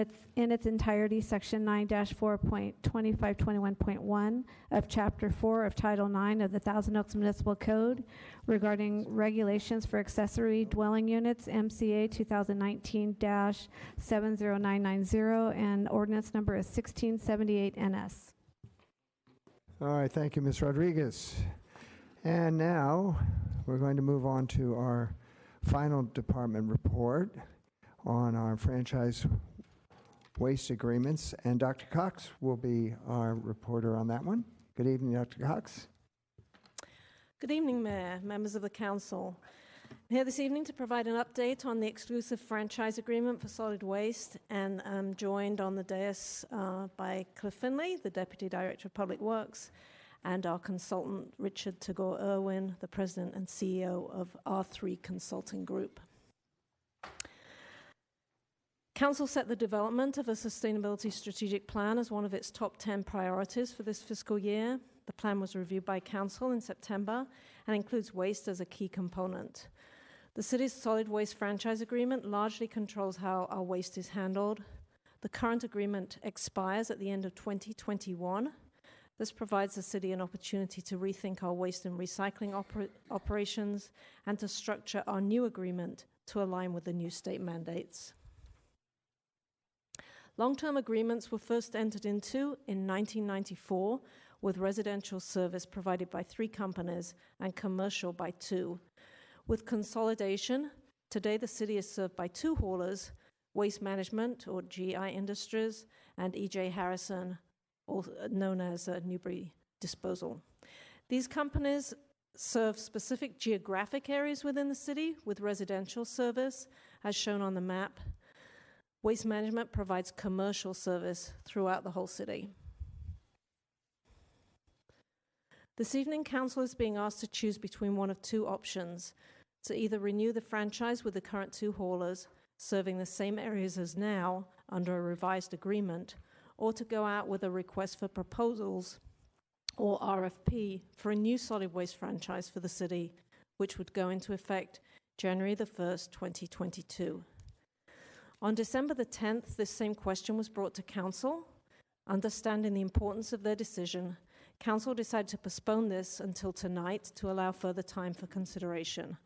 S4: its entirety section 9-4.2521.1 of Chapter 4 of Title 9 of the Thousand Oaks Municipal Code regarding regulations for accessory dwelling units, MCA 2019-70990, and ordinance number is 1678 NS.
S2: All right, thank you, Ms. Rodriguez. And now we're going to move on to our final department report on our franchise waste agreements, and Dr. Cox will be our reporter on that one. Good evening, Dr. Cox.
S20: Good evening, Mayor, members of the Council. I'm here this evening to provide an update on the exclusive franchise agreement for solid waste, and I'm joined on the dais by Cliff Finley, the Deputy Director of Public Works, and our consultant, Richard Tagore Irwin, the President and CEO of R3 Consulting Group. Council set the development of a sustainability strategic plan as one of its top 10 priorities for this fiscal year. The plan was reviewed by Council in September and includes waste as a key component. The city's solid waste franchise agreement largely controls how our waste is handled. The current agreement expires at the end of 2021. This provides the city an opportunity to rethink our waste and recycling operations and to structure our new agreement to align with the new state mandates. Long-term agreements were first entered into in 1994 with residential service provided by 3 companies and commercial by 2. With consolidation, today the city is served by 2 haulers, Waste Management, or GI Industries, and E.J. Harrison, also known as Newberry Disposal. These companies serve specific geographic areas within the city with residential service, as shown on the map. Waste Management provides commercial service throughout the whole city. This evening, Council is being asked to choose between one of 2 options: to either renew the franchise with the current 2 haulers, serving the same areas as now under a revised agreement, or to go out with a request for proposals, or RFP, for a new solid waste franchise for the city, which would go into effect January the 1st, 2022. On December the 10th, this same question was brought to Council. Understanding the importance of their decision, Council decided to postpone this until tonight to allow further time for consideration.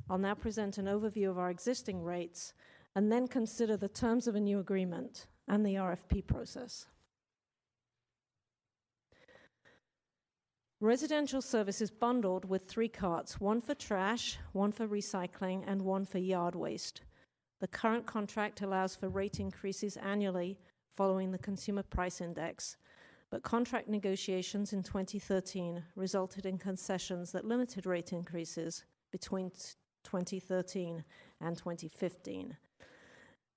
S20: I'll now present an overview of our existing rates and then consider the terms of a new agreement and the RFP process. Residential service is bundled with 3 carts, 1 for trash, 1 for recycling, and 1 for yard waste. The current contract allows for rate increases annually following the Consumer Price Index, but contract negotiations in 2013 resulted in concessions that limited rate increases between 2013 and 2015.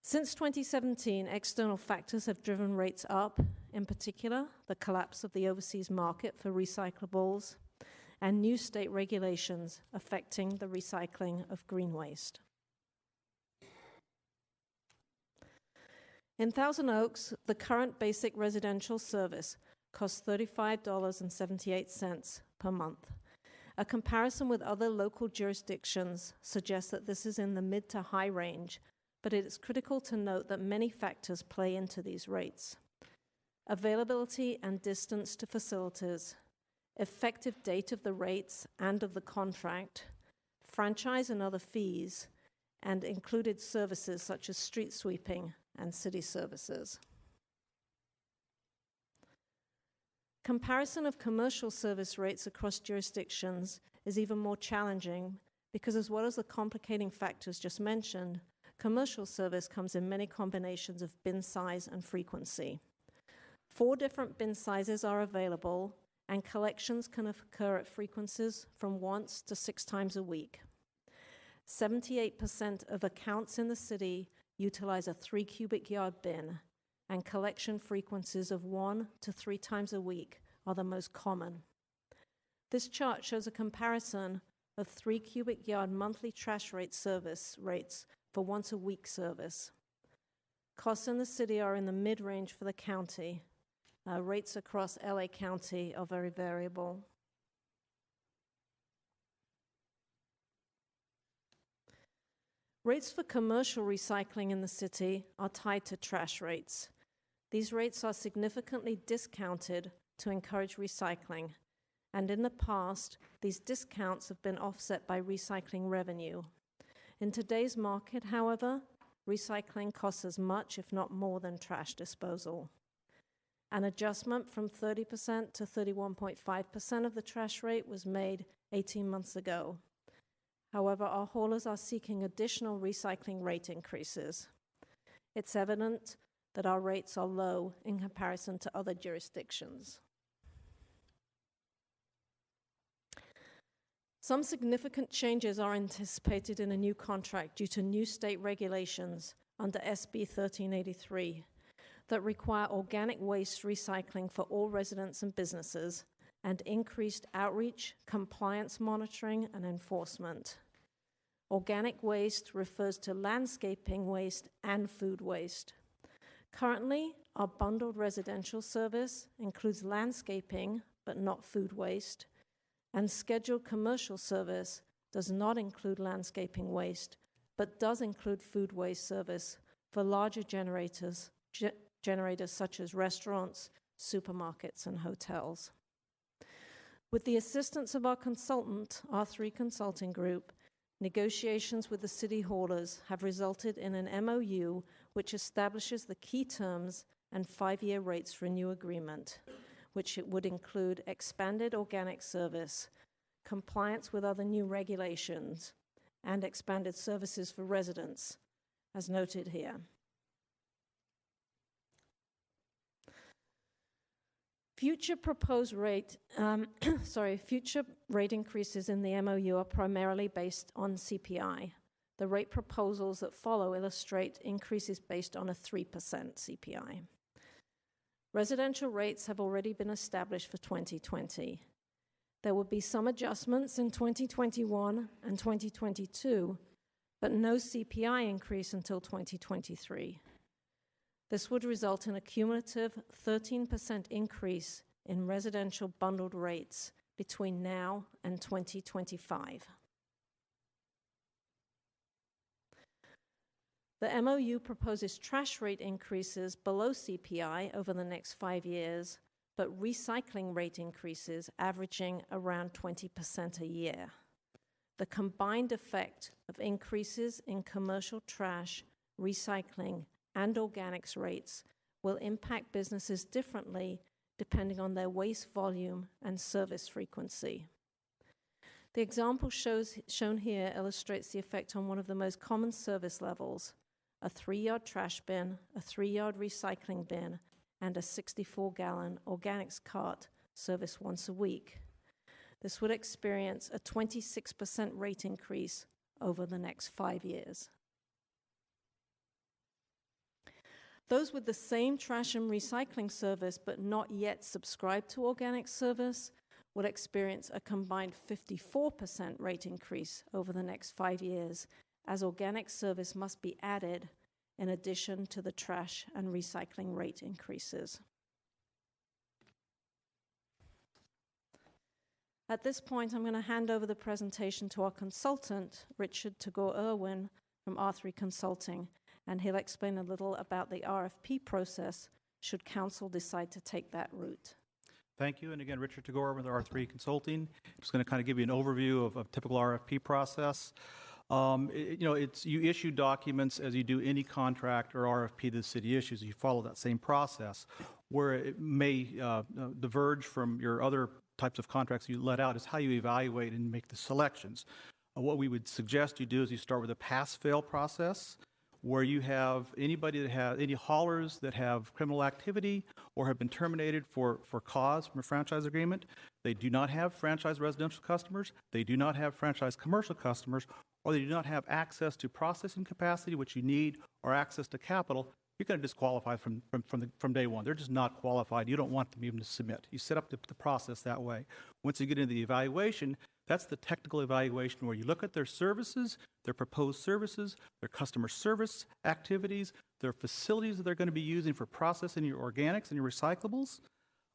S20: Since 2017, external factors have driven rates up, in particular, the collapse of the overseas market for recyclables and new state regulations affecting the recycling of green waste. In Thousand Oaks, the current basic residential service costs $35.78 per month. A comparison with other local jurisdictions suggests that this is in the mid to high range, but it is critical to note that many factors play into these rates. Availability and distance to facilities, effective date of the rates and of the contract, franchise and other fees, and included services such as street sweeping and city services. Comparison of commercial service rates across jurisdictions is even more challenging because, as well as the complicating factors just mentioned, commercial service comes in many combinations of bin size and frequency. 4 different bin sizes are available, and collections can occur at frequencies from once to 6 times a week. 78% of accounts in the city utilize a 3 cubic yard bin, and collection frequencies of 1 to 3 times a week are the most common. This chart shows a comparison of 3 cubic yard monthly trash rate service rates for once a week service. Costs in the city are in the mid-range for the county. Rates across LA County are very variable. Rates for commercial recycling in the city are tied to trash rates. These rates are significantly discounted to encourage recycling, and in the past, these discounts have been offset by recycling revenue. In today's market, however, recycling costs as much, if not more, than trash disposal. An adjustment from 30% to 31.5% of the trash rate was made 18 months ago. However, our haulers are seeking additional recycling rate increases. It's evident that our rates are low in comparison to other jurisdictions. Some significant changes are anticipated in a new contract due to new state regulations under SB 1383 that require organic waste recycling for all residents and businesses and increased outreach, compliance monitoring, and enforcement. Organic waste refers to landscaping waste and food waste. Currently, our bundled residential service includes landscaping, but not food waste, and scheduled commercial service does not include landscaping waste, but does include food waste service for larger generators such as restaurants, supermarkets, and hotels. With the assistance of our consultant, R3 Consulting Group, negotiations with the city haulers have resulted in an MOU which establishes the key terms and 5-year rates for a new agreement, which it would include expanded organic service, compliance with other new regulations, and expanded services for residents, as noted here. Future rate increases in the MOU are primarily based on CPI. The rate proposals that follow illustrate increases based on a 3% CPI. Residential rates have already been established for 2020. There will be some adjustments in 2021 and 2022, but no CPI increase until 2023. This would result in a cumulative 13% increase in residential bundled rates between now and 2025. The MOU proposes trash rate increases below CPI over the next 5 years, but recycling rate increases averaging around 20% a year. The combined effect of increases in commercial trash, recycling, and organics rates will impact businesses differently depending on their waste volume and service frequency. The example shown here illustrates the effect on one of the most common service levels: a 3-yard trash bin, a 3-yard recycling bin, and a 64-gallon organics cart serviced once a week. This would experience a 26% rate increase over the next 5 years. Those with the same trash and recycling service but not yet subscribed to organic service would experience a combined 54% rate increase over the next 5 years, as organic service must be added in addition to the trash and recycling rate increases. At this point, I'm going to hand over the presentation to our consultant, Richard Tagore-Irwin from R3 Consulting, and he'll explain a little about the RFP process should council decide to take that route.
S21: Thank you. And again, Richard Tagore with R3 Consulting. Just going to kind of give you an overview of typical RFP process. You issue documents as you do any contract or RFP the city issues. You follow that same process. Where it may diverge from your other types of contracts you let out is how you evaluate and make the selections. What we would suggest you do is you start with a pass-fail process, where you have anybody that has any haulers that have criminal activity or have been terminated for cause from a franchise agreement. They do not have franchise residential customers, they do not have franchise commercial customers, or they do not have access to processing capacity, which you need, or access to capital. You're going to disqualify from day one. They're just not qualified. You don't want them even to submit. You set up the process that way. Once you get into the evaluation, that's the technical evaluation where you look at their services, their proposed services, their customer service activities, their facilities that they're going to be using for processing your organics and your recyclables,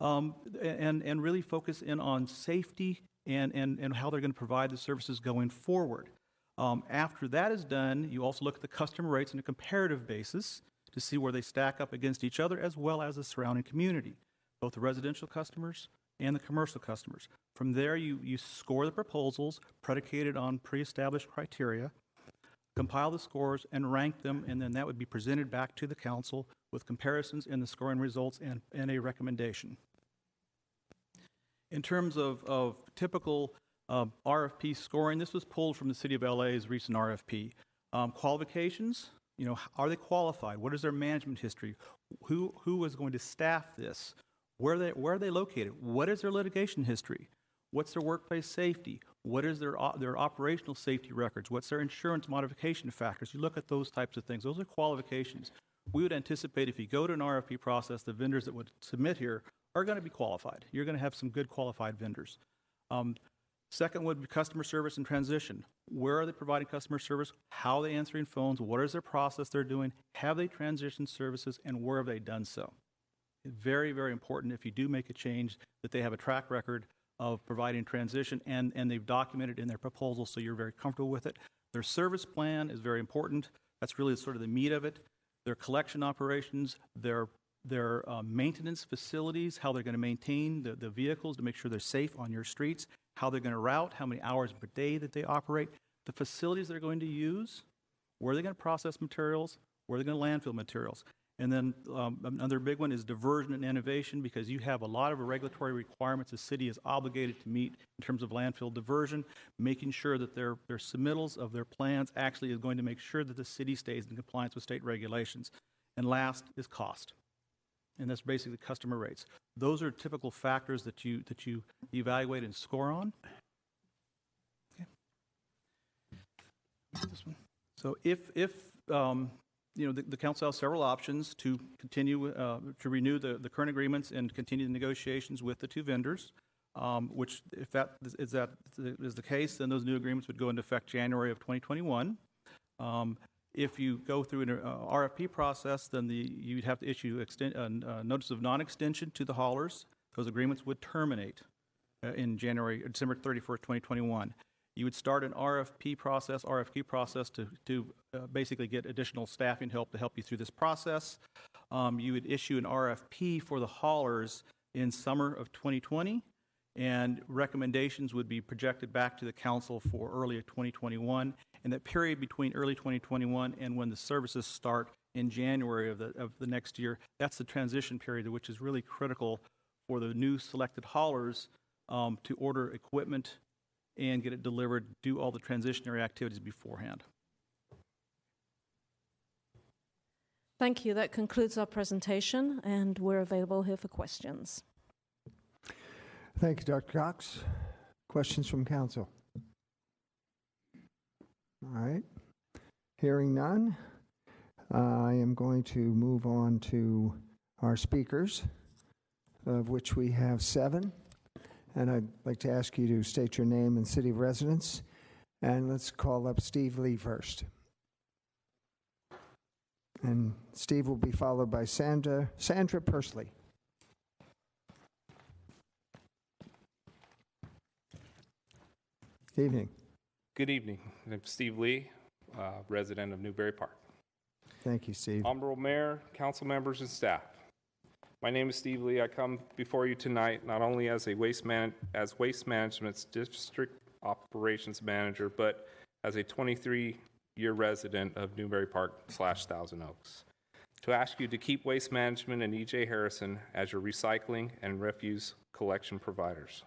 S21: and really focus in on safety and how they're going to provide the services going forward. After that is done, you also look at the customer rates on a comparative basis to see where they stack up against each other, as well as the surrounding community, both the residential customers and the commercial customers. From there, you score the proposals predicated on pre-established criteria, compile the scores, and rank them, and then that would be presented back to the council with comparisons in the scoring results and a recommendation. In terms of typical RFP scoring, this was pulled from the City of LA's recent RFP. Qualifications, are they qualified? What is their management history? Who is going to staff this? Where are they located? What is their litigation history? What's their workplace safety? What is their operational safety records? What's their insurance modification factors? You look at those types of things. Those are qualifications. We would anticipate if you go to an RFP process, the vendors that would submit here are going to be qualified. You're going to have some good qualified vendors. Second would be customer service and transition. Where are they providing customer service? How are they answering phones? What is their process they're doing? Have they transitioned services, and where have they done so? Very, very important if you do make a change that they have a track record of providing transition and they've documented in their proposal so you're very comfortable with it. Their service plan is very important. That's really sort of the meat of it. Their collection operations, their maintenance facilities, how they're going to maintain the vehicles to make sure they're safe on your streets, how they're going to route, how many hours per day that they operate, the facilities they're going to use, where they're going to process materials, where they're going to landfill materials. And then another big one is diversion and innovation, because you have a lot of regulatory requirements the city is obligated to meet in terms of landfill diversion, making sure that their submittals of their plans actually is going to make sure that the city stays in compliance with state regulations. And last is cost. And that's basically customer rates. Those are typical factors that you evaluate and score on. Okay. This one. So if the council has several options to continue to renew the current agreements and continue the negotiations with the two vendors, which if that is the case, then those new agreements would go into effect January of 2021. If you go through an RFP process, then you'd have to issue a notice of non-extension to the haulers. Those agreements would terminate in December 31st, 2021. You would start an RFQ process to basically get additional staffing help to help you through this process. You would issue an RFP for the haulers in summer of 2020, and recommendations would be projected back to the council for early 2021. And that period between early 2021 and when the services start in January of the next year, that's the transition period, which is really critical for the new selected haulers to order equipment and get it delivered, do all the transitionary activities beforehand.
S20: Thank you. That concludes our presentation, and we're available here for questions.
S2: Thank you, Dr. Cox. Questions from council? All right. Hearing none, I am going to move on to our speakers, of which we have 7. And I'd like to ask you to state your name and city of residence. And let's call up Steve Lee first. And Steve will be followed by Sandra Pursley. Evening.
S22: Good evening. I'm Steve Lee, resident of Newberry Park.
S2: Thank you, Steve.
S22: Honorable Mayor, council members, and staff. My name is Steve Lee. I come before you tonight not only as a waste management's district operations manager, but as a 23-year resident of Newberry Park/Thousand Oaks, to ask you to keep Waste Management and E.J. Harrison as your recycling and refuse collection providers.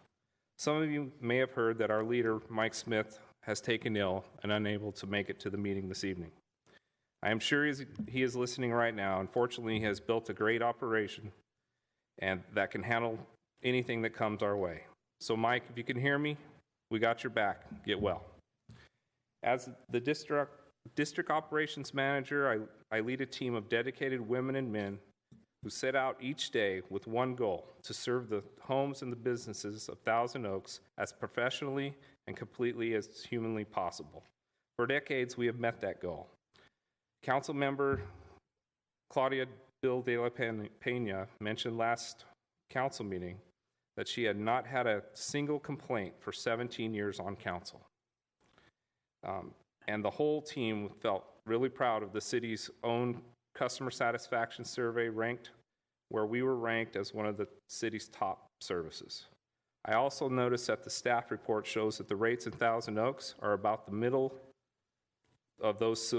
S22: Some of you may have heard that our leader, Mike Smith, has taken ill and unable to make it to the meeting this evening. I am sure he is listening right now. Unfortunately, he has built a great operation and that can handle anything that comes our way. So Mike, if you can hear me, we got your back. Get well. As the district operations manager, I lead a team of dedicated women and men who set out each day with one goal: to serve the homes and the businesses of Thousand Oaks as professionally and completely as humanly possible. For decades, we have met that goal. Council member Claudia Bill de la Pena mentioned last council meeting that she had not had a single complaint for 17 years on council. And the whole team felt really proud of the city's own customer satisfaction survey where we were ranked as one of the city's top services. I also noticed that the staff report shows that the rates in Thousand Oaks are about the middle of those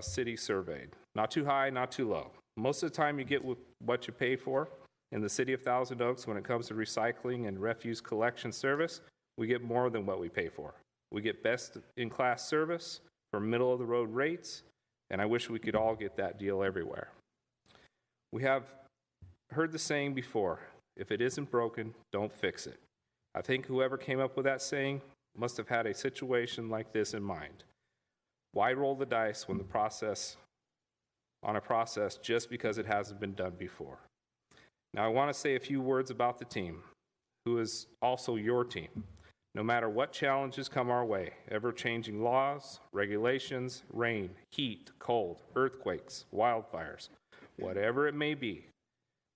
S22: cities surveyed. Not too high, not too low. Most of the time you get what you pay for. In the city of Thousand Oaks, when it comes to recycling and refuse collection service, we get more than what we pay for. We get best-in-class service for middle-of-the-road rates, and I wish we could all get that deal everywhere. We have heard the saying before, if it isn't broken, don't fix it. I think whoever came up with that saying must have had a situation like this in mind. Why roll the dice on a process just because it hasn't been done before? Now, I want to say a few words about the team, who is also your team. No matter what challenges come our way, ever-changing laws, regulations, rain, heat, cold, earthquakes, wildfires, whatever it may be,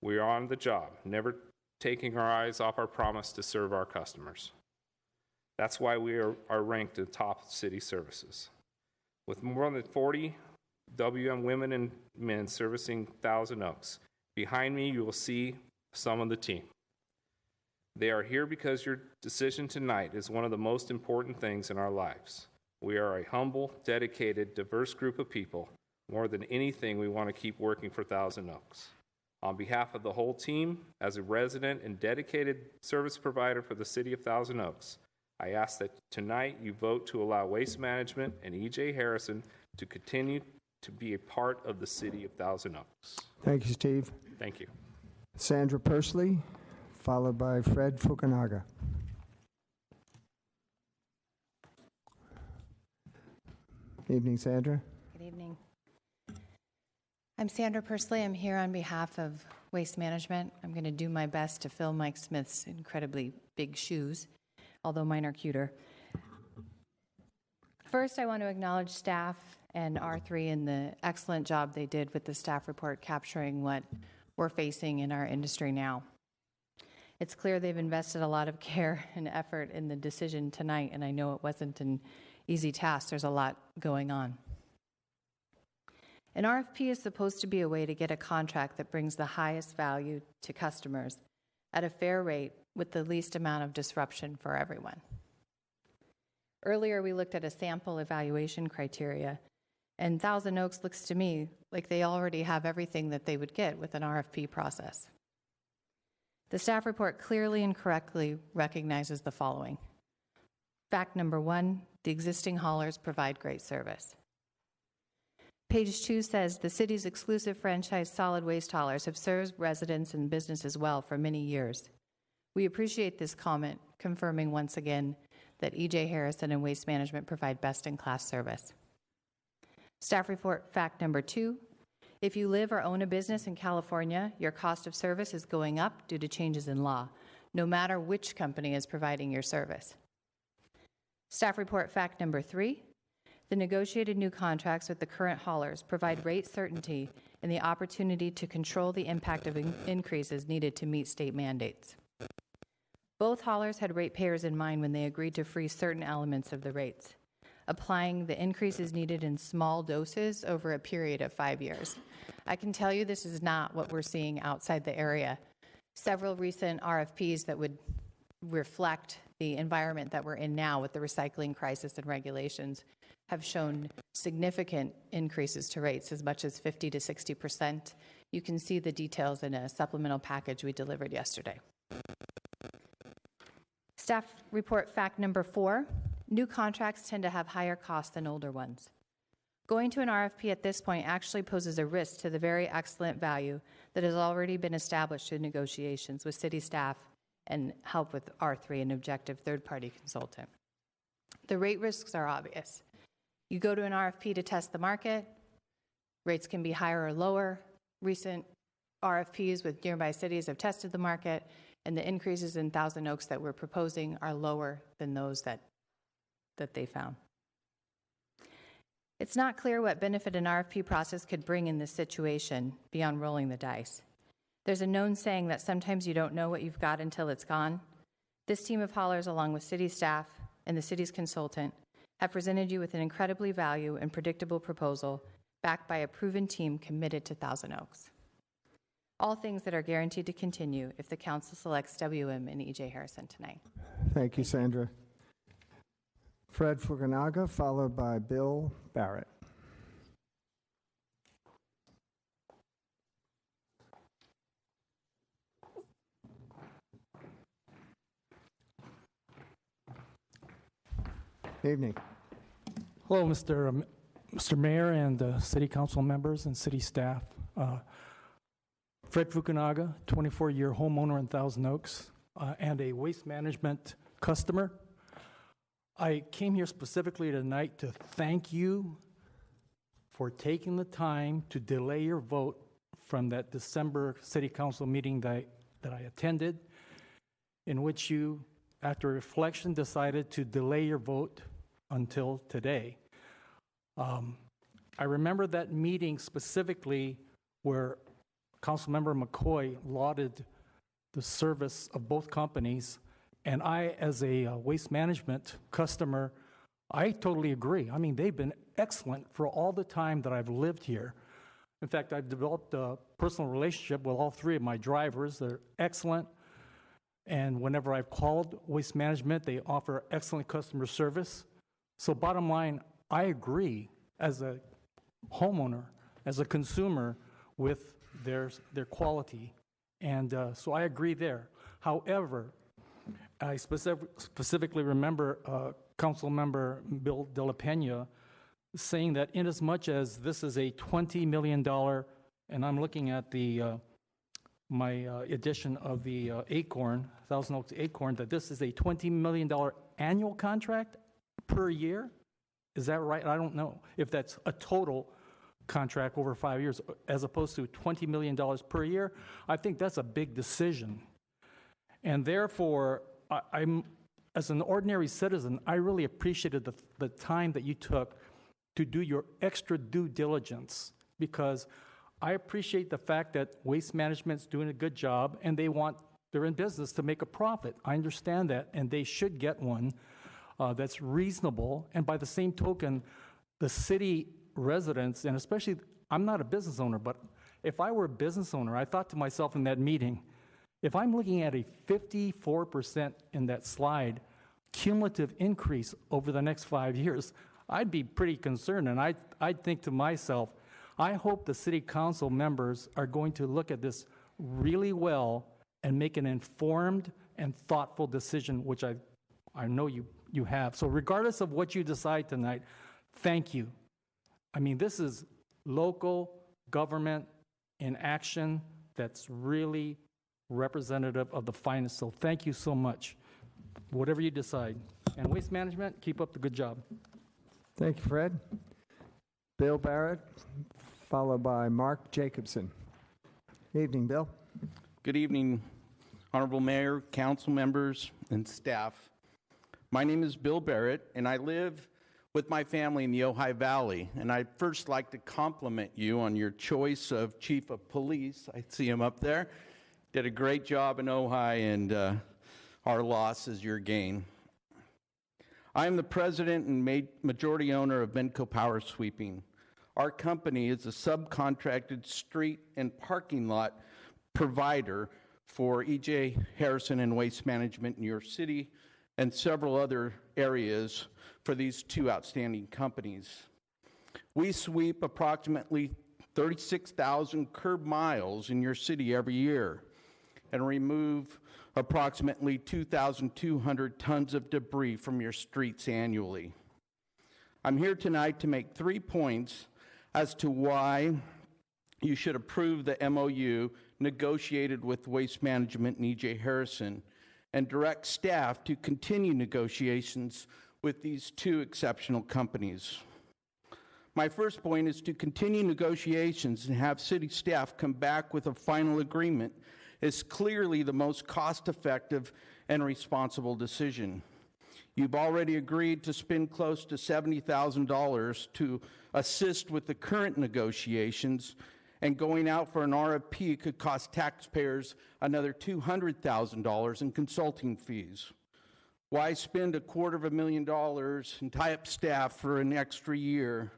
S22: we are on the job, never taking our eyes off our promise to serve our customers. That's why we are ranked in top city services. With more than 40 WM women and men servicing Thousand Oaks, behind me you will see some of the team. They are here because your decision tonight is one of the most important things in our lives. We are a humble, dedicated, diverse group of people. More than anything, we want to keep working for Thousand Oaks. On behalf of the whole team, as a resident and dedicated service provider for the city of Thousand Oaks, I ask that tonight you vote to allow Waste Management and E.J. Harrison to continue to be a part of the city of Thousand Oaks.
S2: Thank you, Steve.
S22: Thank you.
S2: Sandra Persley, followed by Fred Fukunaga. Evening, Sandra.
S1: Good evening. I'm Sandra Persley. I'm here on behalf of Waste Management. I'm going to do my best to fill Mike Smith's incredibly big shoes, although mine are cuter. First, I want to acknowledge staff and R3 and the excellent job they did with the staff report capturing what we're facing in our industry now. It's clear they've invested a lot of care and effort in the decision tonight, and I know it wasn't an easy task. There's a lot going on. An RFP is supposed to be a way to get a contract that brings the highest value to customers at a fair rate with the least amount of disruption for everyone. Earlier, we looked at a sample evaluation criteria, and Thousand Oaks looks to me like they already have everything that they would get with an RFP process. The staff report clearly and correctly recognizes the following. Fact number 1, the existing haulers provide great service. Page 2 says the city's exclusive franchise solid waste haulers have served residents and businesses well for many years. We appreciate this comment, confirming once again that E.J. Harrison and Waste Management provide best-in-class service. Staff report fact number 2, if you live or own a business in California, your cost of service is going up due to changes in law, no matter which company is providing your service. Staff report fact number 3, the negotiated new contracts with the current haulers provide rate certainty and the opportunity to control the impact of increases needed to meet state mandates. Both haulers had ratepayers in mind when they agreed to freeze certain elements of the rates. applying the increases needed in small doses over a period of 5 years. I can tell you this is not what we're seeing outside the area. Several recent RFPs that would reflect the environment that we're in now with the recycling crisis and regulations have shown significant increases to rates, as much as 50 to 60%. You can see the details in a supplemental package we delivered yesterday. Staff report fact number 4, new contracts tend to have higher costs than older ones. Going to an RFP at this point actually poses a risk to the very excellent value that has already been established in negotiations with city staff and help with R3, an objective third-party consultant. The rate risks are obvious. You go to an RFP to test the market, rates can be higher or lower. Recent RFPs with nearby cities have tested the market, and the increases in Thousand Oaks that we're proposing are lower than those that they found. It's not clear what benefit an RFP process could bring in this situation beyond rolling the dice. There's a known saying that sometimes you don't know what you've got until it's gone. This team of haulers, along with city staff and the city's consultant, have presented you with an incredibly value and predictable proposal backed by a proven team committed to Thousand Oaks. All things that are guaranteed to continue if the council selects WM and E.J. Harrison tonight.
S2: Thank you, Sandra. Fred Fukunaga, followed by Bill Barrett. Evening.
S5: Hello, Mr. Mayor and City Council members and city staff. Fred Fukunaga, 24-year homeowner in Thousand Oaks and a waste management customer. I came here specifically tonight to thank you for taking the time to delay your vote from that December City Council meeting that I attended, in which you, after reflection, decided to delay your vote until today. I remember that meeting specifically where Councilmember McCoy lauded the service of both companies, and I, as a waste management customer, I totally agree. I mean, they've been excellent for all the time that I've lived here. In fact, I've developed a personal relationship with all 3 of my drivers. They're excellent. And whenever I've called Waste Management, they offer excellent customer service. So bottom line, I agree as a homeowner, as a consumer, with their quality. And so I agree there. However, I specifically remember Councilmember Bill De La Pena saying that inasmuch as this is a $20 million, and I'm looking at the my edition of the Acorn, Thousand Oaks Acorn, that this is a $20 million annual contract per year. Is that right? I don't know if that's a total contract over 5 years as opposed to $20 million per year. I think that's a big decision. And therefore, I'm, as an ordinary citizen, I really appreciated the time that you took to do your extra due diligence, because I appreciate the fact that Waste Management's doing a good job and they're in business to make a profit. I understand that, and they should get one that's reasonable. And by the same token, the city residents, and especially, I'm not a business owner, but if I were a business owner, I thought to myself in that meeting, if I'm looking at a 54% in that slide cumulative increase over the next 5 years, I'd be pretty concerned. And I'd think to myself, I hope the city council members are going to look at this really well and make an informed and thoughtful decision, which I know you have. So regardless of what you decide tonight, thank you. I mean, this is local government in action that's really representative of the finest. So thank you so much. Whatever you decide. And Waste Management, keep up the good job.
S2: Thank you, Fred. Bill Barrett, followed by Mark Jacobson. Evening, Bill.
S6: Good evening, Honorable Mayor, council members, and staff. My name is Bill Barrett, and I live with my family in the Ojai Valley. And I'd first like to compliment you on your choice of Chief of Police. I see him up there. Did a great job in Ojai, and our loss is your gain. I am the president and majority owner of Benco Power Sweeping. Our company is a subcontracted street and parking lot provider for E.J. Harrison and Waste Management in New York City and several other areas for these two outstanding companies. We sweep approximately 36,000 curb miles in your city every year and remove approximately 2,200 tons of debris from your streets annually. I'm here tonight to make 3 points as to why you should approve the MOU negotiated with Waste Management and E.J. Harrison and direct staff to continue negotiations with these two exceptional companies. My first point is to continue negotiations and have city staff come back with a final agreement is clearly the most cost-effective and responsible decision. You've already agreed to spend close to $70,000 to assist with the current negotiations, and going out for an RFP could cost taxpayers another $200,000 in consulting fees. Why spend $250,000 and tie up staff for an extra year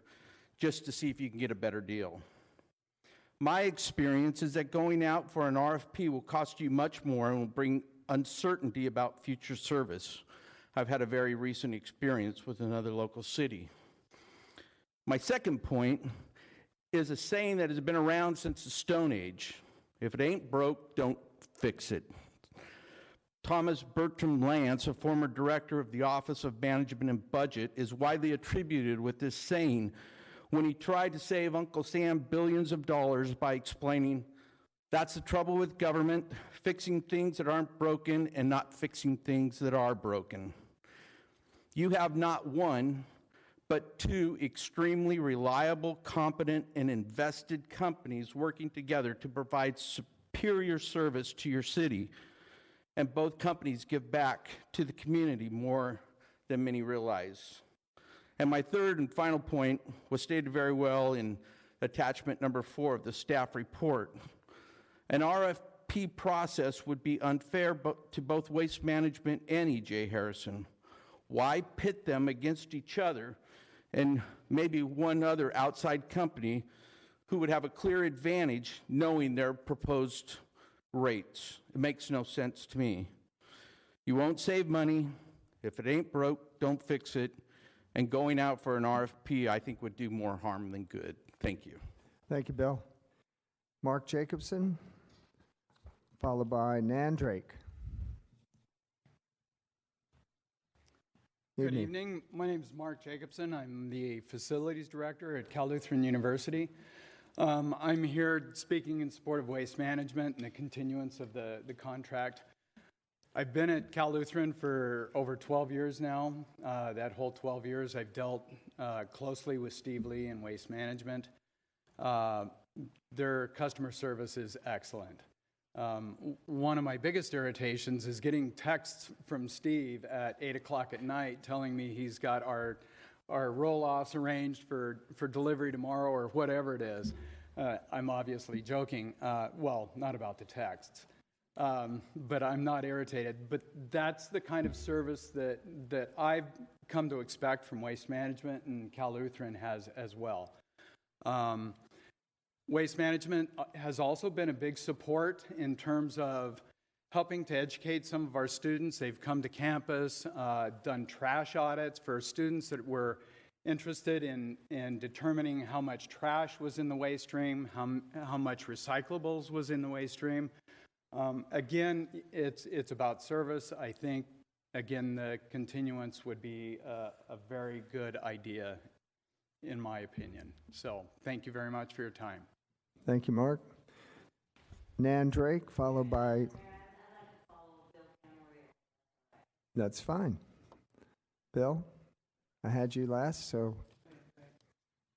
S6: just to see if you can get a better deal? My experience is that going out for an RFP will cost you much more and will bring uncertainty about future service. I've had a very recent experience with another local city. My second point is a saying that has been around since the Stone Age. If it ain't broke, don't fix it. Thomas Bertram Lance, a former director of the Office of Management and Budget, is widely attributed with this saying when he tried to save Uncle Sam billions of dollars by explaining, that's the trouble with government, fixing things that aren't broken and not fixing things that are broken. You have not one, but two extremely reliable, competent, and invested companies working together to provide superior service to your city. And both companies give back to the community more than many realize. And my third and final point was stated very well in attachment number 4 of the staff report. An RFP process would be unfair to both Waste Management and E.J. Harrison. Why pit them against each other and maybe one other outside company who would have a clear advantage knowing their proposed rates? It makes no sense to me. You won't save money. If it ain't broke, don't fix it. And going out for an RFP, I think, would do more harm than good. Thank you.
S2: Thank you, Bill. Mark Jacobson, followed by Nan Drake.
S3: Good evening. My name is Mark Jacobson. I'm the Facilities Director at Cal Lutheran University. I'm here speaking in support of waste management and the continuance of the contract. I've been at Cal Lutheran for over 12 years now. That whole 12 years I've dealt closely with Steve Lee and waste management. Their customer service is excellent. One of my biggest irritations is getting texts from Steve at 8 o'clock at night telling me he's got our roll-offs arranged for delivery tomorrow or whatever it is. I'm obviously joking. Well, not about the texts. But I'm not irritated. But that's the kind of service that I've come to expect from Waste Management, and Cal Lutheran has as well. Waste Management has also been a big support in terms of helping to educate some of our students. They've come to campus, done trash audits for students that were interested in determining how much trash was in the waste stream, how much recyclables was in the waste stream. Again, it's about service. I think, again, the continuance would be a very good idea, in my opinion. So thank you very much for your time.
S2: Thank you, Mark. Nan Drake, followed by... That's fine. Bill, I had you last, so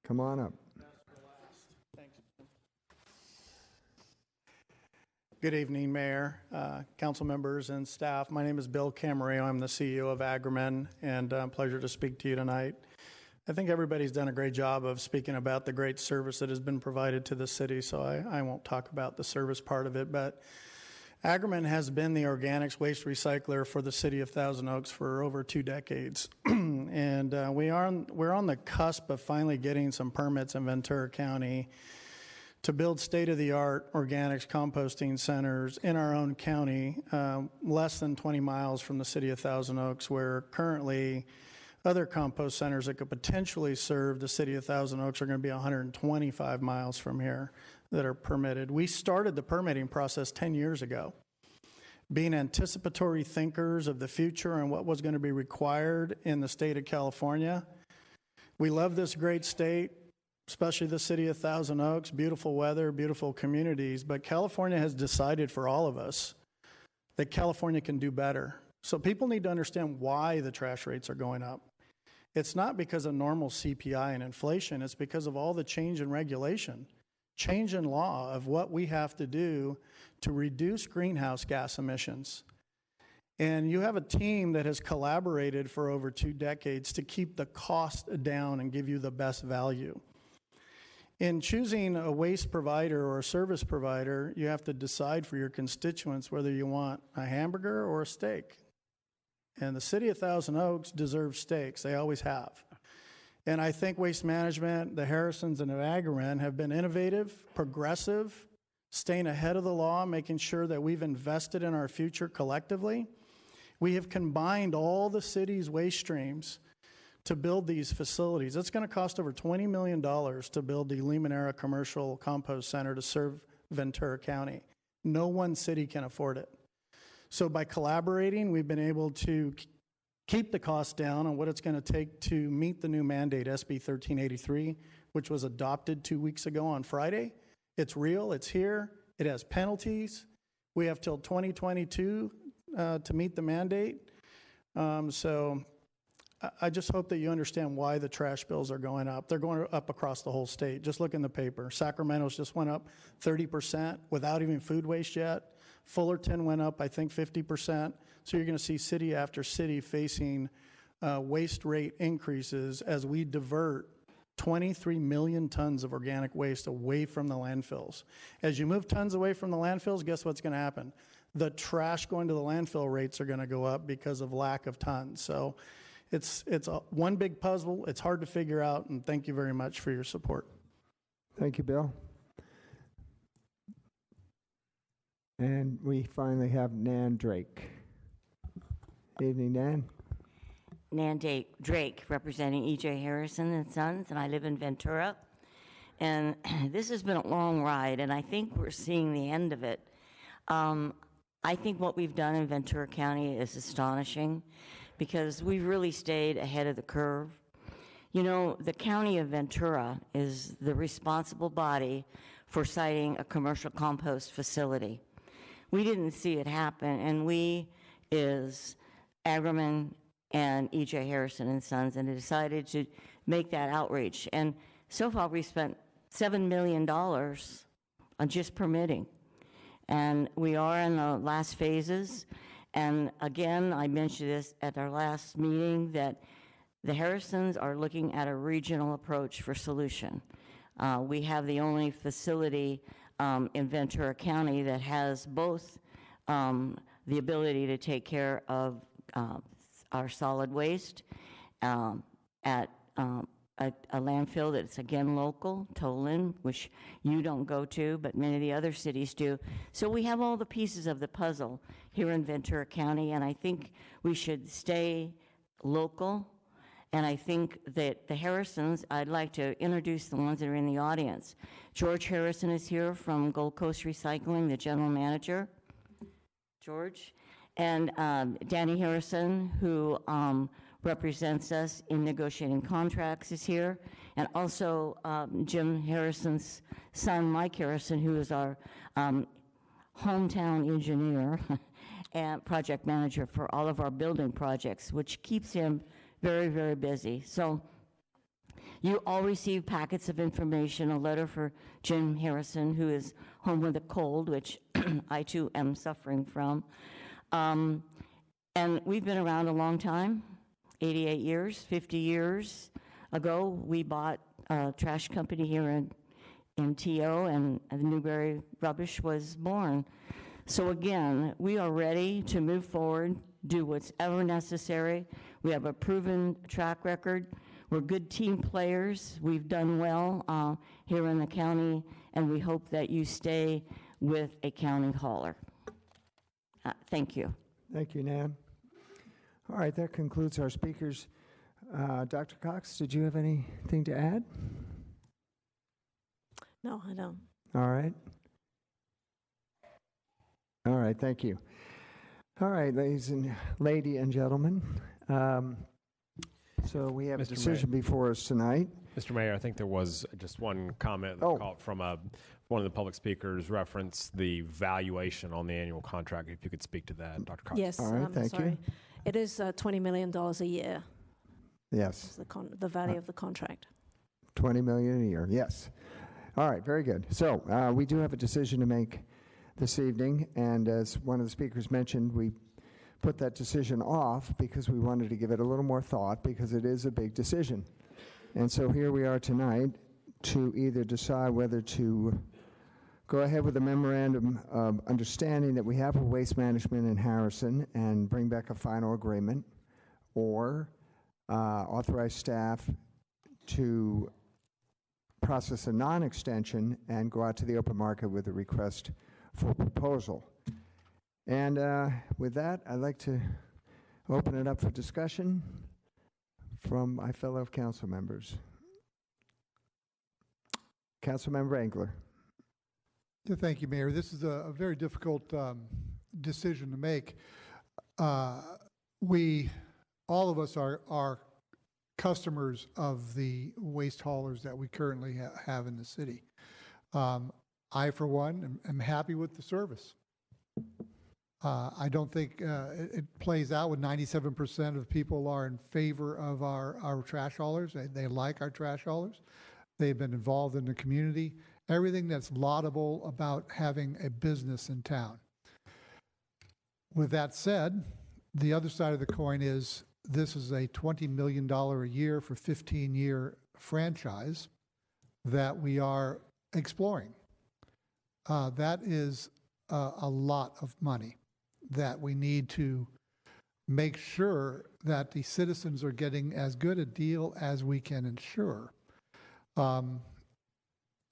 S2: come on up.
S12: Good evening, Mayor, council members, and staff. My name is Bill Camarillo. I'm the CEO of Agrimen, and pleasure to speak to you tonight. I think everybody's done a great job of speaking about the great service that has been provided to the city, so I won't talk about the service part of it, but Agrimen has been the organics waste recycler for the city of Thousand Oaks for over 2 decades. and we're on the cusp of finally getting some permits in Ventura County to build state-of-the-art organics composting centers in our own county, less than 20 miles from the city of Thousand Oaks, where currently other compost centers that could potentially serve the city of Thousand Oaks are going to be 125 miles from here that are permitted. We started the permitting process 10 years ago, being anticipatory thinkers of the future and what was going to be required in the state of California. We love this great state, especially the city of Thousand Oaks, beautiful weather, beautiful communities, but California has decided for all of us that California can do better. So people need to understand why the trash rates are going up. It's not because of normal CPI and inflation, it's because of all the change in regulation, change in law of what we have to do to reduce greenhouse gas emissions. And you have a team that has collaborated for over 2 decades to keep the cost down and give you the best value. In choosing a waste provider or a service provider, you have to decide for your constituents whether you want a hamburger or a steak. And the city of Thousand Oaks deserves steaks. They always have. And I think Waste Management, the Harrisons, and the Agamen have been innovative, progressive, staying ahead of the law, making sure that we've invested in our future collectively. We have combined all the city's waste streams to build these facilities. It's going to cost over $20 million to build the Limonera Commercial Compost Center to serve Ventura County. No one city can afford it. So by collaborating, we've been able to keep the cost down on what it's going to take to meet the new mandate, SB 1383, which was adopted 2 weeks ago on Friday. It's real, it's here, it has penalties. We have till 2022 to meet the mandate. So I just hope that you understand why the trash bills are going up. They're going up across the whole state. Just look in the paper. Sacramento's just went up 30% without even food waste yet. Fullerton went up, I think, 50%. So you're going to see city after city facing waste rate increases as we divert 23 million tons of organic waste away from the landfills. As you move tons away from the landfills, guess what's going to happen? The trash going to the landfill rates are going to go up because of lack of tons. So it's one big puzzle. It's hard to figure out, and thank you very much for your support.
S2: Thank you, Bill. And we finally have Nan Drake. Evening, Nan.
S7: Nan Drake, representing E.J. Harrison and Sons, and I live in Ventura. And this has been a long ride, and I think we're seeing the end of it. I think what we've done in Ventura County is astonishing because we've really stayed ahead of the curve. You know, the County of Ventura is the responsible body for siting a commercial compost facility. We didn't see it happen, and we is Agamen and E.J. Harrison and Sons, and they decided to make that outreach. And so far, we spent $7 million on just permitting. And we are in the last phases. And again, I mentioned this at our last meeting, that the Harrisons are looking at a regional approach for solution. We have the only facility in Ventura County that has both the ability to take care of our solid waste at a landfill that's again local, Tolin, which you don't go to, but many of the other cities do. So we have all the pieces of the puzzle here in Ventura County, and I think we should stay local. And I think that the Harrisons, I'd like to introduce the ones that are in the audience. George Harrison is here from Gold Coast Recycling, the general manager. George. And Danny Harrison, who represents us in negotiating contracts, is here. And also Jim Harrison's son, Mike Harrison, who is our hometown engineer and project manager for all of our building projects, which keeps him very, very busy. So you all receive packets of information, a letter for Jim Harrison, who is home with a cold, which I too am suffering from. And we've been around a long time, 88 years, 50 years ago. We bought a trash company here in TO, and the Newberry rubbish was born. So again, we are ready to move forward, do what's ever necessary. We have a proven track record. We're good team players. We've done well here in the county, and we hope that you stay with a county hauler. Thank you.
S2: Thank you, Nan. All right, that concludes our speakers. Dr. Cox, did you have anything to add?
S20: No, I don't.
S2: All right. All right, thank you. All right, lady and gentlemen. So we have a decision before us tonight.
S13: Mr. Mayor, I think there was just one comment from one of the public speakers referenced the valuation on the annual contract. If you could speak to that, Dr. Cox.
S20: Yes,
S2: all right, thank you.
S20: It is $20 million a year.
S2: Yes.
S20: The value of the contract.
S2: $20 million a year, yes. All right, very good. So we do have a decision to make this evening, and as one of the speakers mentioned, we put that decision off because we wanted to give it a little more thought because it is a big decision. And so here we are tonight to either decide whether to go ahead with a memorandum of understanding that we have with Waste Management in Harrison and bring back a final agreement, or authorize staff to process a non-extension and go out to the open market with a request for proposal. And with that, I'd like to open it up for discussion from my fellow council members. Councilmember Engler.
S10: Yeah, thank you, Mayor. This is a very difficult decision to make. All of us are customers of the waste haulers that we currently have in the city. I, for one, am happy with the service. I don't think it plays out when 97% of people are in favor of our trash haulers. They like our trash haulers. They've been involved in the community. Everything that's laudable about having a business in town. With that said, the other side of the coin is this is a $20 million a year for 15-year franchise that we are exploring. That is a lot of money that we need to make sure that the citizens are getting as good a deal as we can ensure.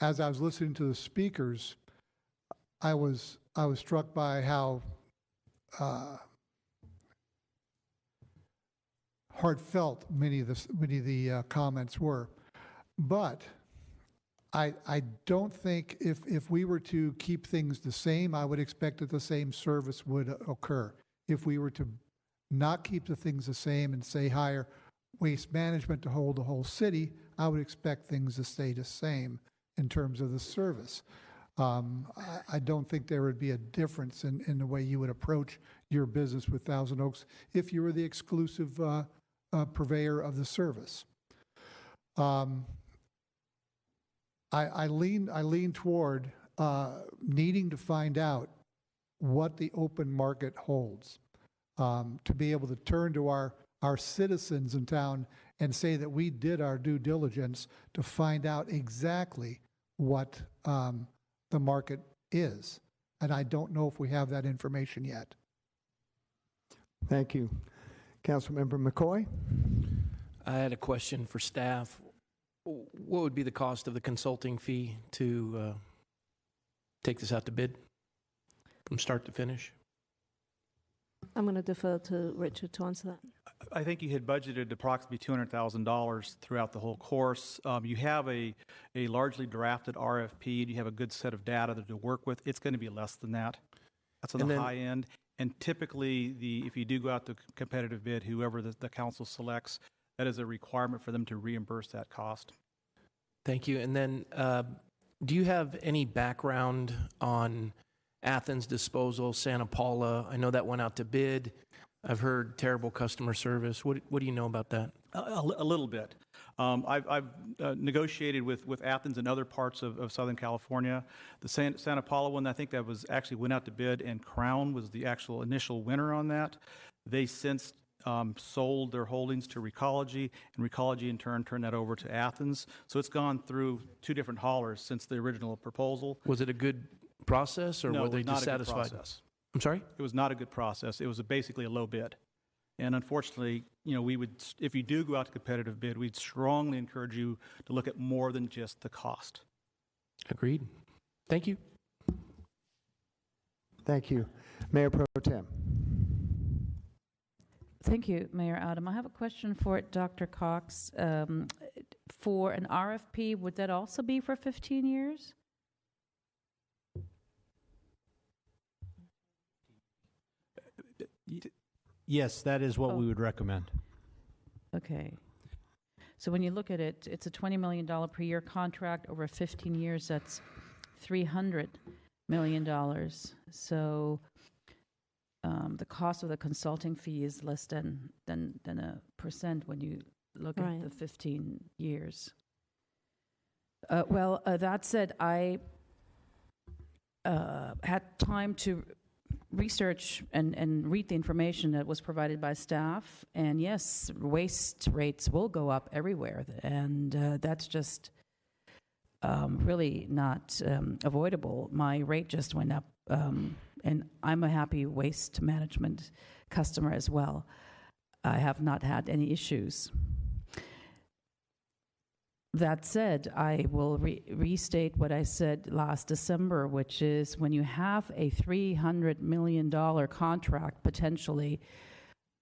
S10: As I was listening to the speakers, I was struck by how heartfelt many of the comments were. But I don't think if we were to keep things the same, I would expect that the same service would occur. If we were to not keep the things the same and say hire Waste Management to hold the whole city, I would expect things to stay the same in terms of the service. I don't think there would be a difference in the way you would approach your business with Thousand Oaks if you were the exclusive purveyor of the service. I lean toward needing to find out what the open market holds, to be able to turn to our citizens in town and say that we did our due diligence to find out exactly what the market is. And I don't know if we have that information yet.
S2: Thank you. Councilmember McCoy?
S9: I had a question for staff. What would be the cost of the consulting fee to take this out to bid from start to finish?
S20: I'm going to defer to Richard to answer that.
S21: I think you had budgeted approximately $200,000 throughout the whole course. You have a largely drafted RFP, and you have a good set of data to work with. It's going to be less than that. That's on the high end. And typically, if you do go out to competitive bid, whoever the council selects, that is a requirement for them to reimburse that cost.
S9: Thank you. And then do you have any background on Athens Disposal, Santa Paula? I know that went out to bid. I've heard terrible customer service. What do you know about that?
S21: A little bit. I've negotiated with Athens and other parts of Southern California. The Santa Paula one, I think that was actually went out to bid, and Crown was the actual initial winner on that. They since sold their holdings to Recology, and Recology in turn turned that over to Athens. So it's gone through two different haulers since the original proposal.
S9: Was it a good process, or
S21: No,
S9: were they
S21: it was not a good
S9: dissatisfied?
S21: process.
S9: I'm sorry?
S21: It was not a good process. It was basically a low bid. And unfortunately, we would, if you do go out to competitive bid, we'd strongly encourage you to look at more than just the cost.
S9: Agreed. Thank you.
S2: Thank you. Mayor Pro Tem.
S8: Thank you, Mayor Adam. I have a question for Dr. Cox. For an RFP, would that also be for 15 years?
S14: Yes, that is what we would recommend.
S8: Okay. So when you look at it, it's a $20 million per year contract over 15 years. That's $300 million. So the cost of the consulting fee is less than 1% when you look at the 15 years. That said, I had time to research and read the information that was provided by staff, and yes, waste rates will go up everywhere, and that's just really not avoidable. My rate just went up, and I'm a happy waste management customer as well. I have not had any issues. That said, I will restate what I said last December, which is when you have a $300 million contract potentially,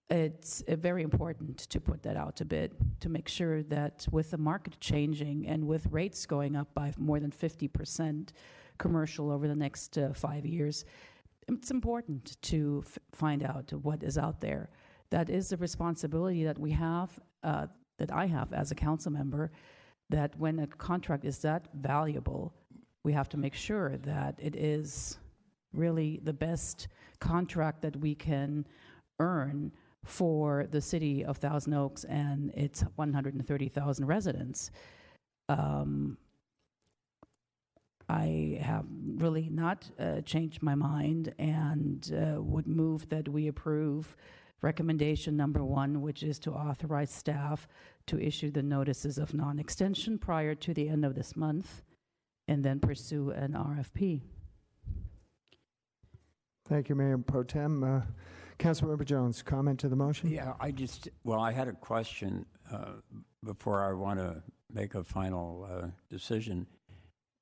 S8: it's very important to put that out to bid to make sure that with the market changing and with rates going up by more than 50% commercial over the next 5 years, it's important to find out what is out there. That is a responsibility that we have, that I have as a council member, that when a contract is that valuable, we have to make sure that it is really the best contract that we can earn for the city of Thousand Oaks and its 130,000 residents. I have really not changed my mind and would move that we approve recommendation number 1, which is to authorize staff to issue the notices of non-extension prior to the end of this month and then pursue an RFP.
S2: Thank you, Mayor Pro Tem. Councilmember Jones, comment to the motion?
S11: Yeah, I had a question before I want to make a final decision.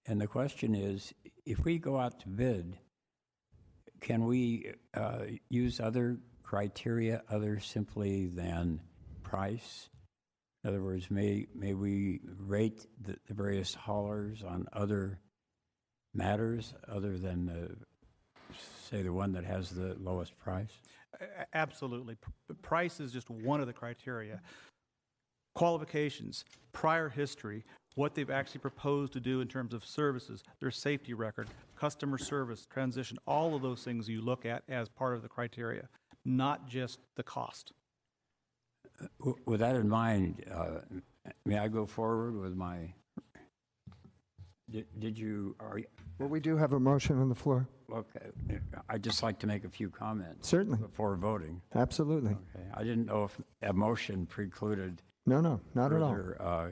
S11: And the question is, if we go out to bid, can we use other criteria other simply than price? In other words, may we rate the various haulers on other matters other than, say, the one that has the lowest price?
S21: Absolutely. Price is just one of the criteria. Qualifications, prior history, what they've actually proposed to do in terms of services, their safety record, customer service, transition, all of those things you look at as part of the criteria, not just the cost.
S11: With that in mind, may I go forward with my...
S2: Well, we do have a motion on the floor.
S11: Okay. I'd just like to make a few comments.
S2: Certainly.
S11: Before voting.
S2: Absolutely.
S11: Okay. I didn't know if a motion precluded...
S2: No, not at all.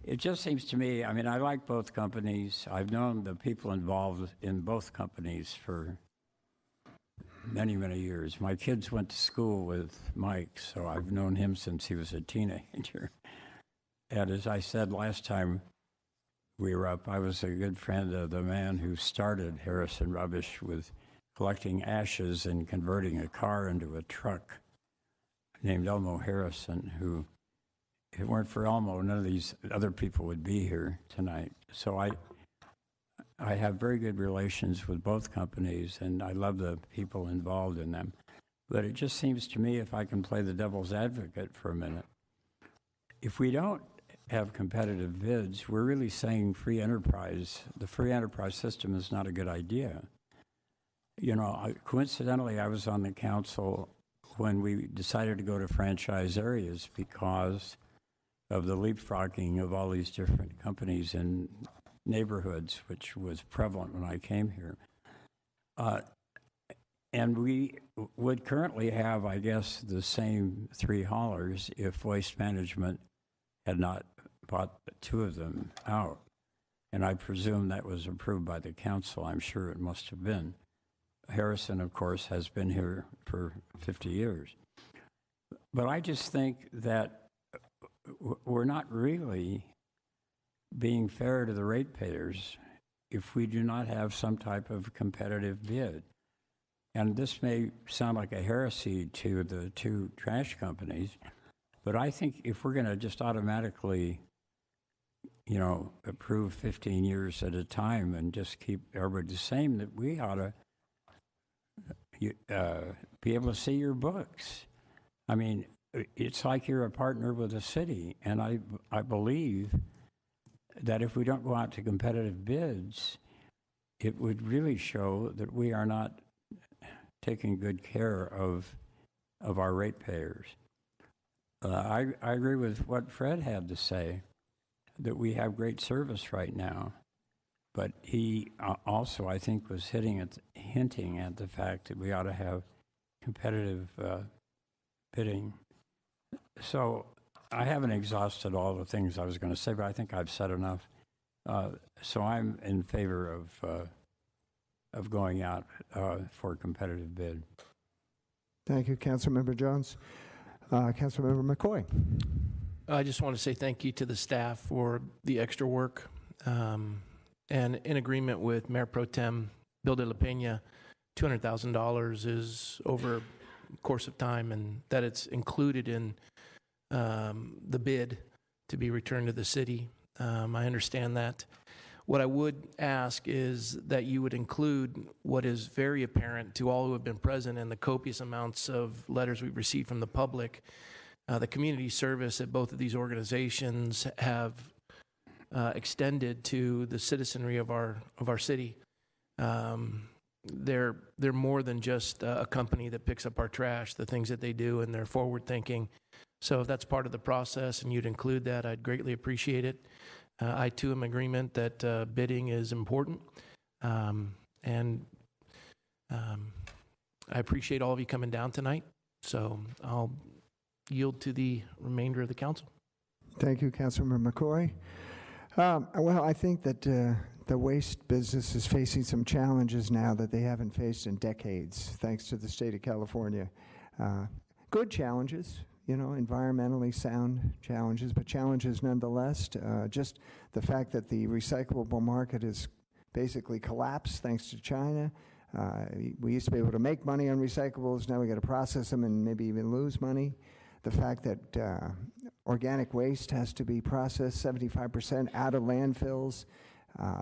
S11: It just seems to me, I mean, I like both companies. I've known the people involved in both companies for many, many years. My kids went to school with Mike, so I've known him since he was a teenager. And as I said last time we were up, I was a good friend of the man who started Harrison Rubbish with collecting ashes and converting a car into a truck, named Elmo Harrison, who, if it weren't for Elmo, none of these other people would be here tonight. So I have very good relations with both companies, and I love the people involved in them. But it just seems to me, if I can play the devil's advocate for a minute, if we don't have competitive bids, we're really saying free enterprise. The free enterprise system is not a good idea. You know, coincidentally, I was on the council when we decided to go to franchise areas because of the leapfrogging of all these different companies in neighborhoods, which was prevalent when I came here. And we would currently have, I guess, the same 3 haulers if Waste Management had not bought 2 of them out. And I presume that was approved by the council. I'm sure it must have been. Harrison, of course, has been here for 50 years. But I just think that we're not really being fair to the ratepayers if we do not have some type of competitive bid. And this may sound like a heresy to the two trash companies, but I think if we're going to just automatically, approve 15 years at a time and just keep everybody the same, that we ought to be able to see your books. I mean, it's like you're a partner with the city, and I believe that if we don't go out to competitive bids, it would really show that we are not taking good care of our ratepayers. I agree with what Fred had to say, that we have great service right now, but he also, I think, was hinting at the fact that we ought to have competitive bidding. So I haven't exhausted all the things I was going to say, but I think I've said enough. So I'm in favor of going out for a competitive bid.
S2: Thank you, Councilmember Jones. Councilmember McCoy.
S9: I just want to say thank you to the staff for the extra work. And in agreement with Mayor Pro Tem Bill de la Peña, $200,000 is over the course of time, and that it's included in the bid to be returned to the city. I understand that. What I would ask is that you would include what is very apparent to all who have been present and the copious amounts of letters we've received from the public. The community service that both of these organizations have extended to the citizenry of our city. They're more than just a company that picks up our trash, the things that they do, and they're forward thinking. So if that's part of the process and you'd include that, I'd greatly appreciate it. I too am in agreement that bidding is important. And I appreciate all of you coming down tonight. So I'll yield to the remainder of the council.
S2: Thank you, Councilmember McCoy. Well, I think that the waste business is facing some challenges now that they haven't faced in decades, thanks to the state of California. Good challenges, environmentally sound challenges, but challenges nonetheless. Just the fact that the recyclable market has basically collapsed thanks to China. We used to be able to make money on recyclables. Now we got to process them and maybe even lose money. The fact that organic waste has to be processed 75% out of landfills.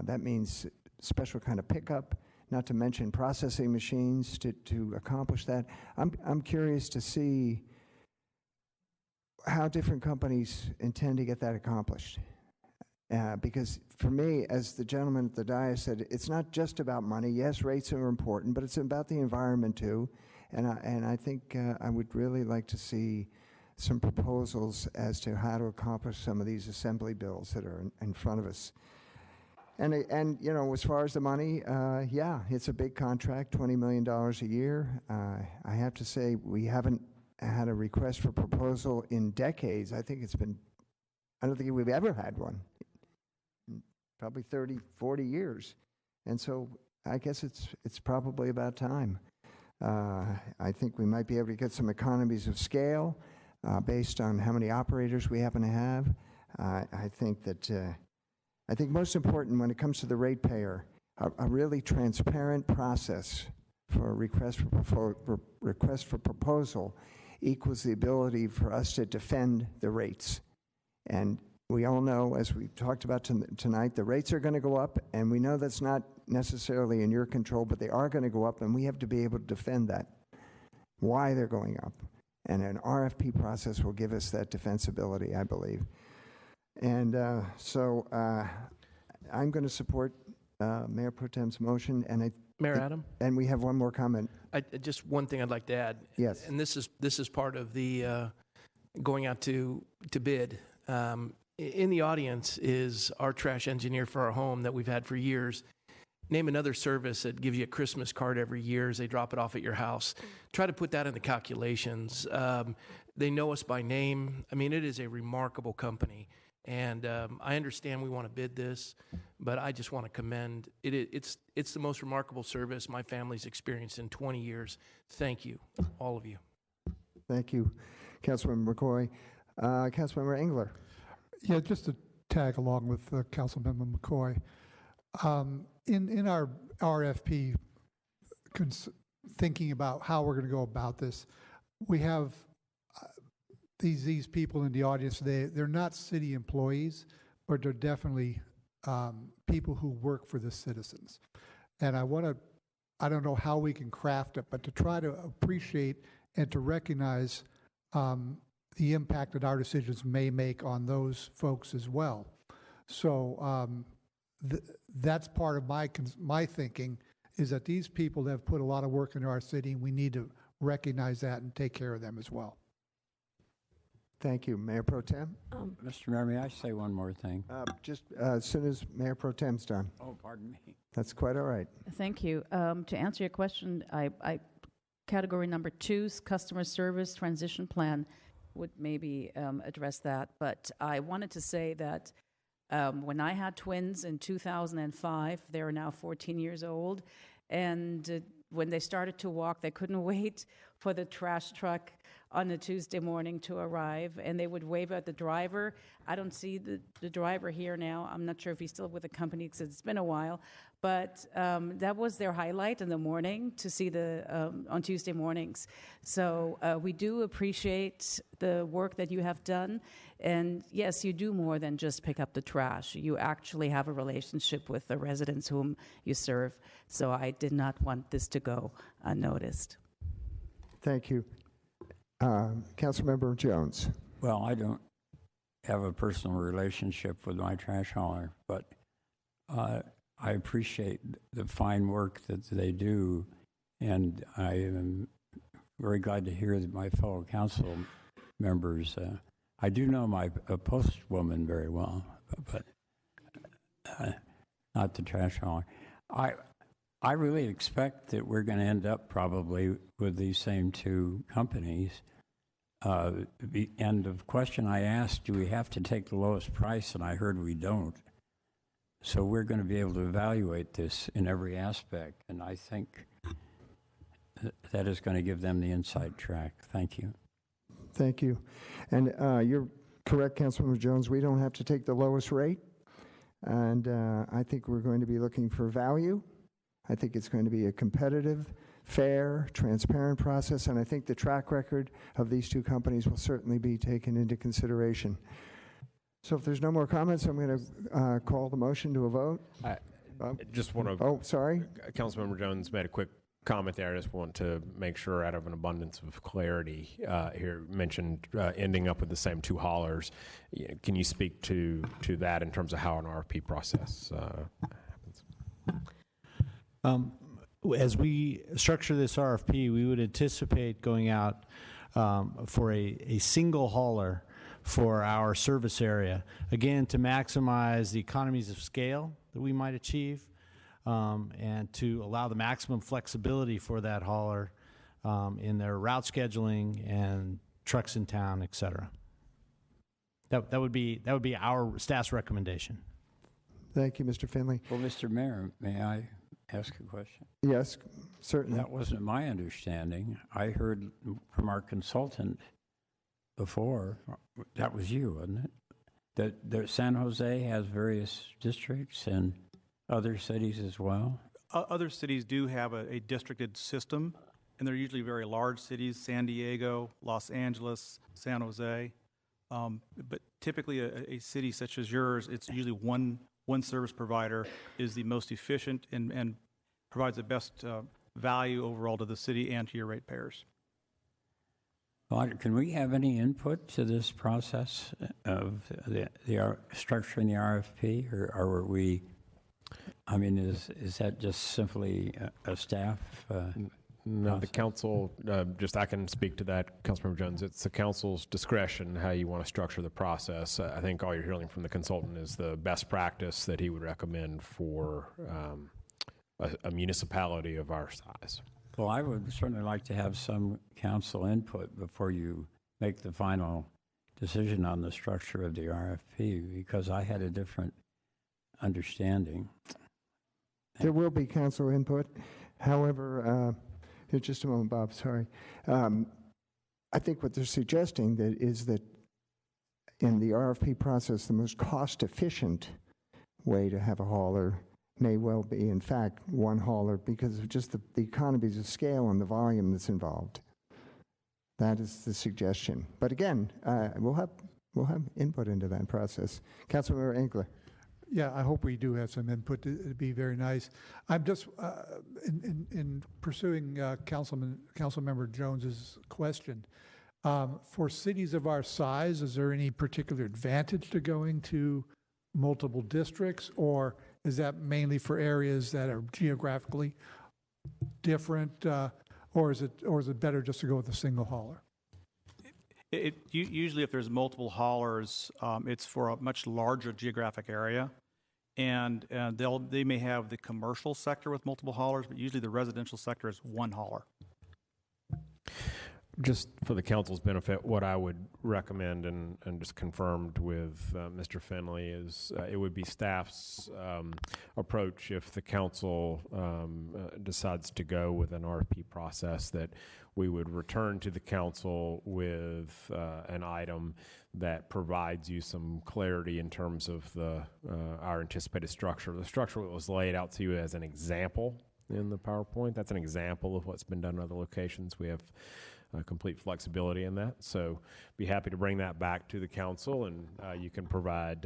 S2: That means special kind of pickup, not to mention processing machines to accomplish that. I'm curious to see how different companies intend to get that accomplished. Because for me, as the gentleman at the dais said, it's not just about money. Yes, rates are important, but it's about the environment too. And I think I would really like to see some proposals as to how to accomplish some of these assembly bills that are in front of us. And as far as the money, yeah, it's a big contract, $20 million a year. I have to say we haven't had a request for proposal in decades. I don't think we've ever had one. Probably 30, 40 years. And so I guess it's probably about time. I think we might be able to get some economies of scale based on how many operators we happen to have. I think most important when it comes to the ratepayer, a really transparent process for a request for proposal equals the ability for us to defend the rates. And we all know, as we talked about tonight, the rates are going to go up, and we know that's not necessarily in your control, but they are going to go up, and we have to be able to defend that, why they're going up. And an RFP process will give us that defensibility, I believe. And so I'm going to support Mayor Pro Tem's motion. And
S9: Mayor Adam?
S2: And we have one more comment.
S9: Just one thing I'd like to add.
S2: Yes.
S9: And this is part of the going out to bid. In the audience is our trash engineer for our home that we've had for years. Name another service that gives you a Christmas card every year as they drop it off at your house. Try to put that in the calculations. They know us by name. I mean, it is a remarkable company. And I understand we want to bid this, but I just want to commend it. It's the most remarkable service my family's experienced in 20 years. Thank you, all of you.
S2: Thank you. Councilmember McCoy. Councilmember Engler.
S10: Yeah, just to tag along with Councilmember McCoy. In our RFP, thinking about how we're going to go about this, we have these people in the audience today. They're not city employees, but they're definitely people who work for the citizens. And I don't know how we can craft it, but to try to appreciate and to recognize the impact that our decisions may make on those folks as well. So that's part of my thinking, is that these people have put a lot of work into our city, and we need to recognize that and take care of them as well.
S2: Thank you. Mayor Pro Tem?
S11: Mr. Mayor, may I say one more thing?
S2: Just as soon as Mayor Pro Tem's done.
S11: Oh, pardon me.
S2: That's quite all right.
S8: Thank you. To answer your question, category number 2's customer service transition plan would maybe address that. But I wanted to say that when I had twins in 2005, they are now 14 years old, and when they started to walk, they couldn't wait for the trash truck on a Tuesday morning to arrive, and they would wave at the driver. I don't see the driver here now. I'm not sure if he's still with the company because it's been a while, but that was their highlight in the morning, to see on Tuesday mornings. So we do appreciate the work that you have done, and yes, you do more than just pick up the trash. You actually have a relationship with the residents whom you serve, so I did not want this to go unnoticed.
S2: Thank you. Councilmember Jones.
S11: Well, I don't have a personal relationship with my trash hauler, but I appreciate the fine work that they do, and I am very glad to hear that my fellow council members. I do know my postwoman very well, but not the trash hauler. I really expect that we're going to end up probably with these same two companies. And the question I asked, do we have to take the lowest price? And I heard we don't. So we're going to be able to evaluate this in every aspect, and I think that is going to give them the inside track. Thank you.
S2: Thank you. And you're correct, Councilmember Jones. We don't have to take the lowest rate, and I think we're going to be looking for value. I think it's going to be a competitive, fair, transparent process, and I think the track record of these two companies will certainly be taken into consideration. So if there's no more comments, I'm going to call the motion to a vote.
S13: I just want to...
S2: Oh, sorry.
S13: Councilmember Jones made a quick comment there. I just want to make sure, out of an abundance of clarity here, mentioned ending up with the same two haulers. Can you speak to that in terms of how an RFP process happens?
S14: As we structure this RFP, we would anticipate going out for a single hauler for our service area, again, to maximize the economies of scale that we might achieve, and to allow the maximum flexibility for that hauler in their route scheduling and trucks in town, et cetera. That would be our staff's recommendation.
S2: Thank you, Mr. Finley.
S11: Well, Mr. Mayor, may I ask a question?
S2: Yes, certainly.
S11: That wasn't my understanding. I heard from our consultant before, that was you, wasn't it? That San Jose has various districts and other cities as well?
S21: Other cities do have a districted system, and they're usually very large cities: San Diego, Los Angeles, San Jose. But typically a city such as yours, it's usually one service provider is the most efficient and provides the best value overall to the city and to your ratepayers.
S11: Well, can we have any input to this process of the structuring the RFP, or are we? I mean, is that just simply a staff?
S13: No, the council, I can speak to that, Councilmember Jones. It's the council's discretion how you want to structure the process. I think all you're hearing from the consultant is the best practice that he would recommend for a municipality of our size.
S11: Well, I would certainly like to have some council input before you make the final decision on the structure of the RFP, because I had a different understanding.
S2: There will be council input. However, just a moment, Bob, sorry. I think what they're suggesting is that in the RFP process, the most cost-efficient way to have a hauler may well be, in fact, one hauler because of just the economies of scale and the volume that's involved. That is the suggestion. But again, we'll have input into that process. Councilmember Inkler.
S10: Yeah, I hope we do have some input. It'd be very nice. I'm just in pursuing Councilmember Jones's question. For cities of our size, is there any particular advantage to going to multiple districts, or is that mainly for areas that are geographically different, or is it better just to go with a single hauler?
S21: Usually, if there's multiple haulers, it's for a much larger geographic area, and they may have the commercial sector with multiple haulers, but usually the residential sector is one hauler.
S13: Just for the council's benefit, what I would recommend and just confirmed with Mr. Finley is it would be staff's approach if the council decides to go with an RFP process that we would return to the council with an item that provides you some clarity in terms of our anticipated structure. The structure that was laid out to you as an example in the PowerPoint, that's an example of what's been done in other locations. We have complete flexibility in that. So be happy to bring that back to the council, and you can provide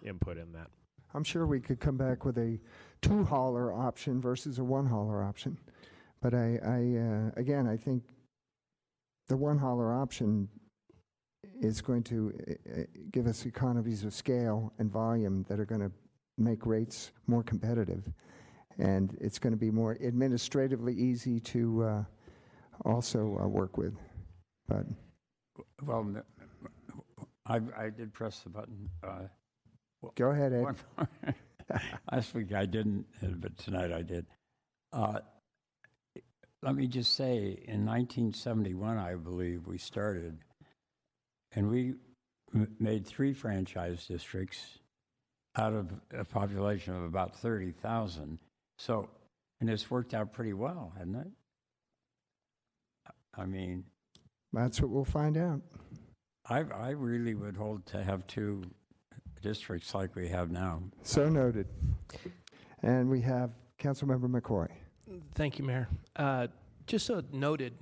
S13: input in that.
S2: I'm sure we could come back with a two-hauler option versus a one-hauler option. But again, I think the one-hauler option is going to give us economies of scale and volume that are going to make rates more competitive. And it's going to be more administratively easy to also work with. But
S11: well, I did press the button.
S2: Go ahead, Ed.
S11: Last week I didn't, but tonight I did. Let me just say, in 1971, I believe we started, and we made 3 franchise districts out of a population of about 30,000. So, and it's worked out pretty well, hasn't it? I mean,
S2: that's what we'll find out.
S11: I really would hold to have 2 districts like we have now.
S2: So noted. And we have Councilmember McCoy.
S9: Thank you, Mayor. Just so noted,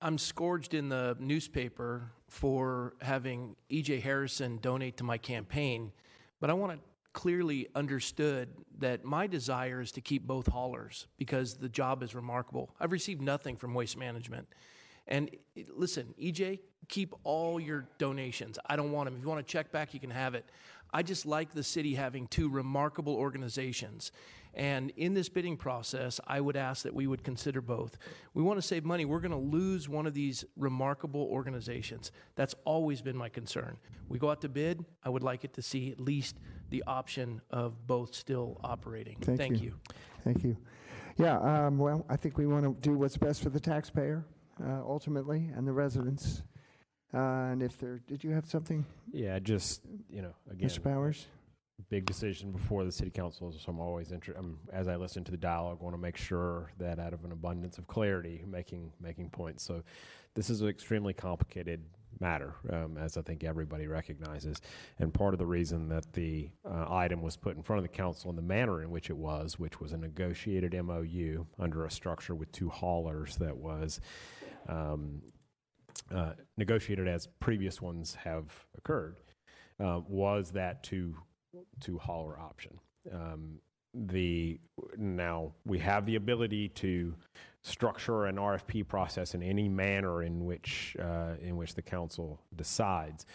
S9: I'm scourged in the newspaper for having E.J. Harrison donate to my campaign, but I want to clearly understood that my desire is to keep both haulers because the job is remarkable. I've received nothing from Waste Management. And listen, EJ, keep all your donations. I don't want them. If you want to check back, you can have it. I just like the city having 2 remarkable organizations. And in this bidding process, I would ask that we would consider both. We want to save money. We're going to lose one of these remarkable organizations. That's always been my concern. We go out to bid, I would like it to see at least the option of both still operating. Thank you.
S2: Thank you. Yeah, well, I think we want to do what's best for the taxpayer, ultimately, and the residents. And if there, did you have something?
S13: Yeah, just, again,
S2: Mr. Powers?
S13: Big decision before the city council, so I'm always as I listen to the dialogue, I want to make sure that out of an abundance of clarity, making points. So this is an extremely complicated matter, as I think everybody recognizes. And part of the reason that the item was put in front of the council in the manner in which it was, which was a negotiated MOU under a structure with 2 haulers that was negotiated as previous ones have occurred, was that two-hauler option. Now we have the ability to structure an RFP process in any manner in which the council decides.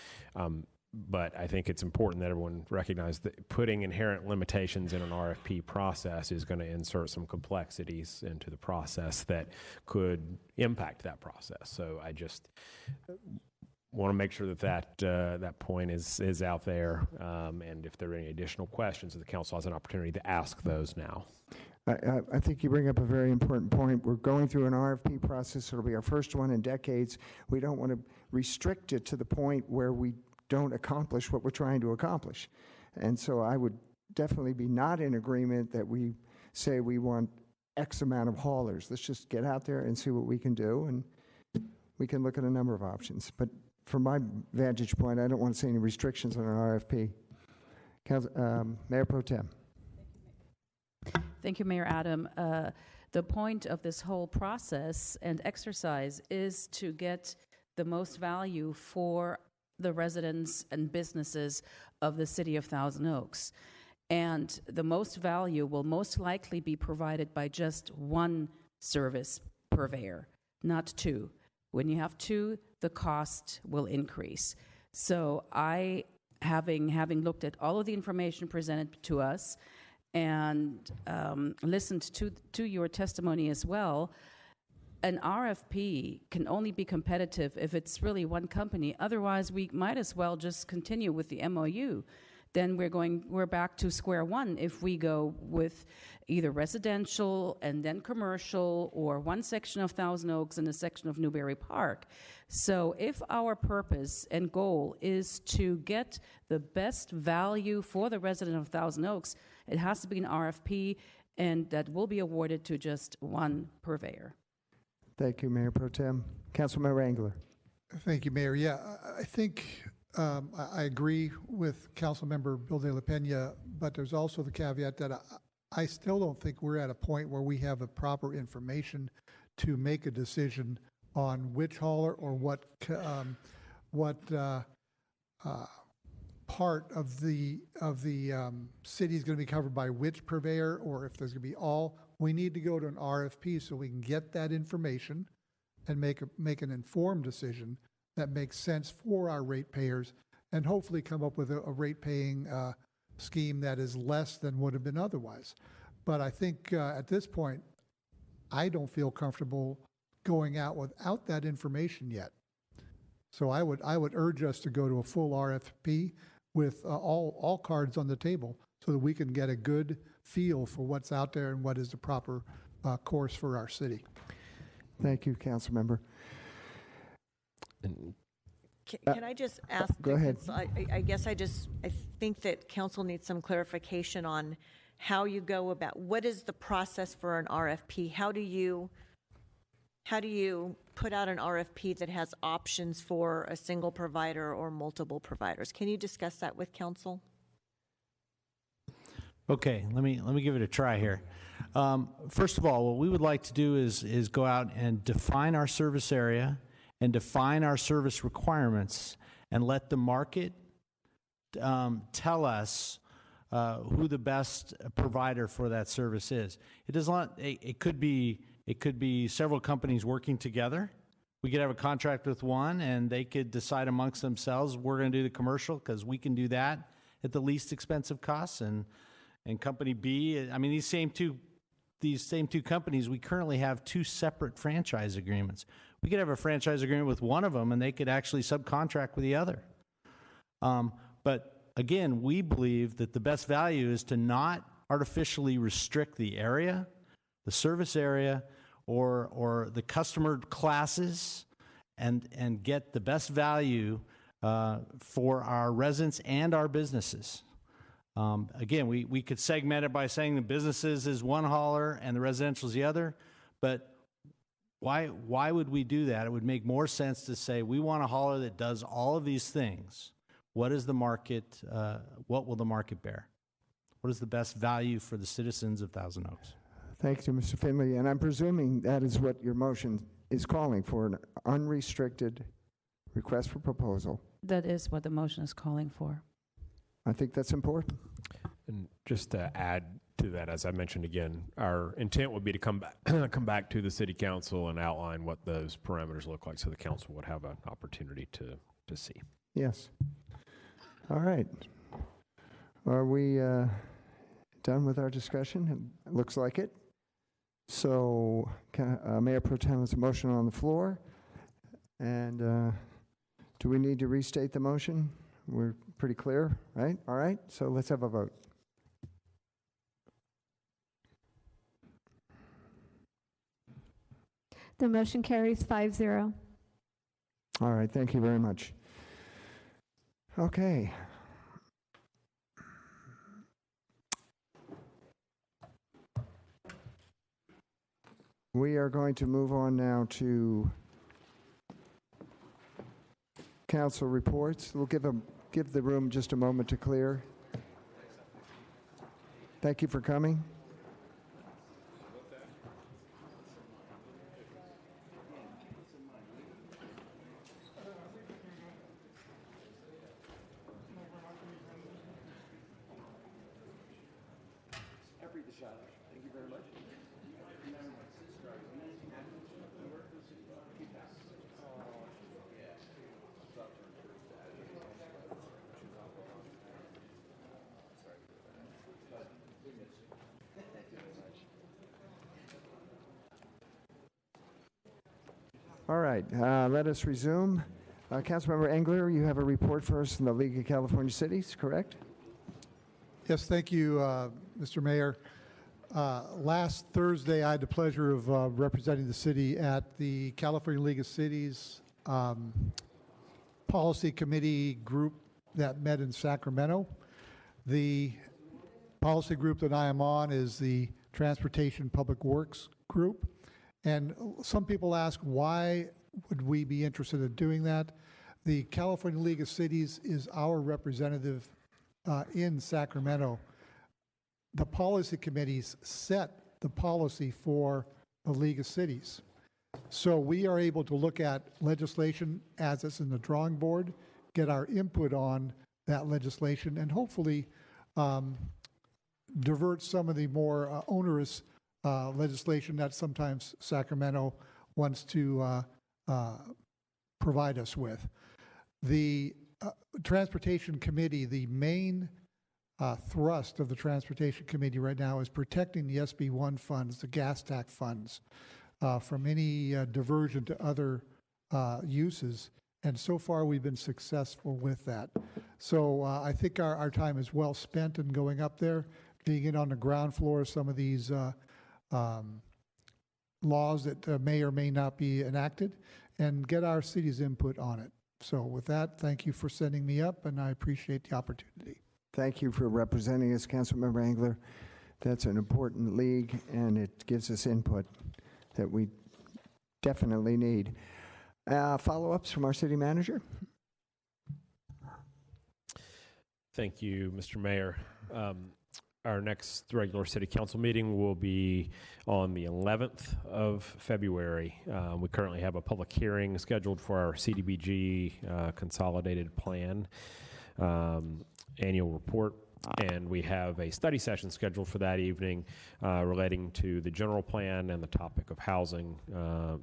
S13: But I think it's important that everyone recognize that putting inherent limitations in an RFP process is going to insert some complexities into the process that could impact that process. So I just want to make sure that point is out there, and if there are any additional questions, the council has an opportunity to ask those now.
S2: I think you bring up a very important point. We're going through an RFP process. It'll be our first one in decades. We don't want to restrict it to the point where we don't accomplish what we're trying to accomplish. And so I would definitely be not in agreement that we say we want X amount of haulers. Let's just get out there and see what we can do. And we can look at a number of options. But from my vantage point, I don't want to see any restrictions on an RFP. Mayor Pro Tem.
S8: Thank you, Mayor Adam. The point of this whole process and exercise is to get the most value for the residents and businesses of the city of Thousand Oaks. And the most value will most likely be provided by just one service purveyor, not two. When you have two, the cost will increase. So having looked at all of the information presented to us and listened to your testimony as well, an RFP can only be competitive if it's really one company. Otherwise, we might as well just continue with the MOU. Then we're back to square one if we go with either residential and then commercial, or one section of Thousand Oaks and a section of Newberry Park. So if our purpose and goal is to get the best value for the resident of Thousand Oaks, it has to be an RFP, and that will be awarded to just one purveyor.
S2: Thank you, Mayor Pro Tem. Councilmember Engler.
S10: Thank you, Mayor. Yeah, I think I agree with Councilmember Bill De La Pena, but there's also the caveat that I still don't think we're at a point where we have the proper information to make a decision on which hauler or what part of the city is going to be covered by which purveyor, or if there's going to be all. We need to go to an RFP so we can get that information and make an informed decision that makes sense for our ratepayers, and hopefully come up with a rate-paying scheme that is less than would have been otherwise. But I think at this point, I don't feel comfortable going out without that information yet. So I would urge us to go to a full RFP with all cards on the table so that we can get a good feel for what's out there and what is the proper course for our city.
S2: Thank you, Councilmember.
S17: Can I just ask?
S2: Go ahead.
S17: I guess I think that council needs some clarification on how you go about, what is the process for an RFP? How do you put out an RFP that has options for a single provider or multiple providers? Can you discuss that with council?
S14: Okay, let me give it a try here. First of all, what we would like to do is go out and define our service area and define our service requirements, and let the market tell us who the best provider for that service is. It does not. It could be several companies working together. We could have a contract with one, and they could decide amongst themselves, we're going to do the commercial because we can do that at the least expensive costs, and company B. I mean, these same two companies, we currently have two separate franchise agreements. We could have a franchise agreement with one of them, and they could actually subcontract with the other. But again, we believe that the best value is to not artificially restrict the area, the service area, or the customer classes, and get the best value for our residents and our businesses. Again, we could segment it by saying the businesses is one hauler and the residential is the other, but why would we do that? It would make more sense to say we want a hauler that does all of these things. What is the market? What will the market bear? What is the best value for the citizens of Thousand Oaks?
S2: Thank you, Mr. Finley. And I'm presuming that is what your motion is calling for, an unrestricted request for proposal.
S8: That is what the motion is calling for.
S2: I think that's important.
S13: And just to add to that, as I mentioned again, our intent would be to come back to the city council and outline what those parameters look like, so the council would have an opportunity to see.
S2: Yes. All right. Are we done with our discussion? It looks like it. So Mayor Pro Tem has a motion on the floor. And do we need to restate the motion? We're pretty clear, right? All right. So let's have a vote.
S4: The motion carries 5-0.
S2: All right. Thank you very much. Okay. We are going to move on now to council reports. We'll give the room just a moment to clear. Thank you for coming. All right, let us resume. Councilmember Engler, you have a report for us from the League of California Cities, correct?
S10: Yes, thank you, Mr. Mayor. Last Thursday, I had the pleasure of representing the city at the California League of Cities Policy Committee group that met in Sacramento. The policy group that I am on is the Transportation Public Works group. And some people ask, why would we be interested in doing that? The California League of Cities is our representative in Sacramento. The policy committees set the policy for the League of Cities. So we are able to look at legislation as it's in the drawing board, get our input on that legislation, and hopefully divert some of the more onerous legislation that sometimes Sacramento wants to provide us with. The Transportation Committee, the main thrust of the Transportation Committee right now is protecting the SB1 funds, the gas tax funds, from any diversion to other uses. And so far, we've been successful with that. So I think our time is well spent in going up there, being in on the ground floor of some of these laws that may or may not be enacted, and get our city's input on it. So with that, thank you for sending me up, and I appreciate the opportunity.
S2: Thank you for representing us, Councilmember Engler. That's an important league, and it gives us input that we definitely need. Follow-ups from our city manager?
S13: Thank you, Mr. Mayor. Our next regular city council meeting will be on the 11th of February. We currently have a public hearing scheduled for our CDBG consolidated plan annual report, and we have a study session scheduled for that evening relating to the general plan and the topic of housing.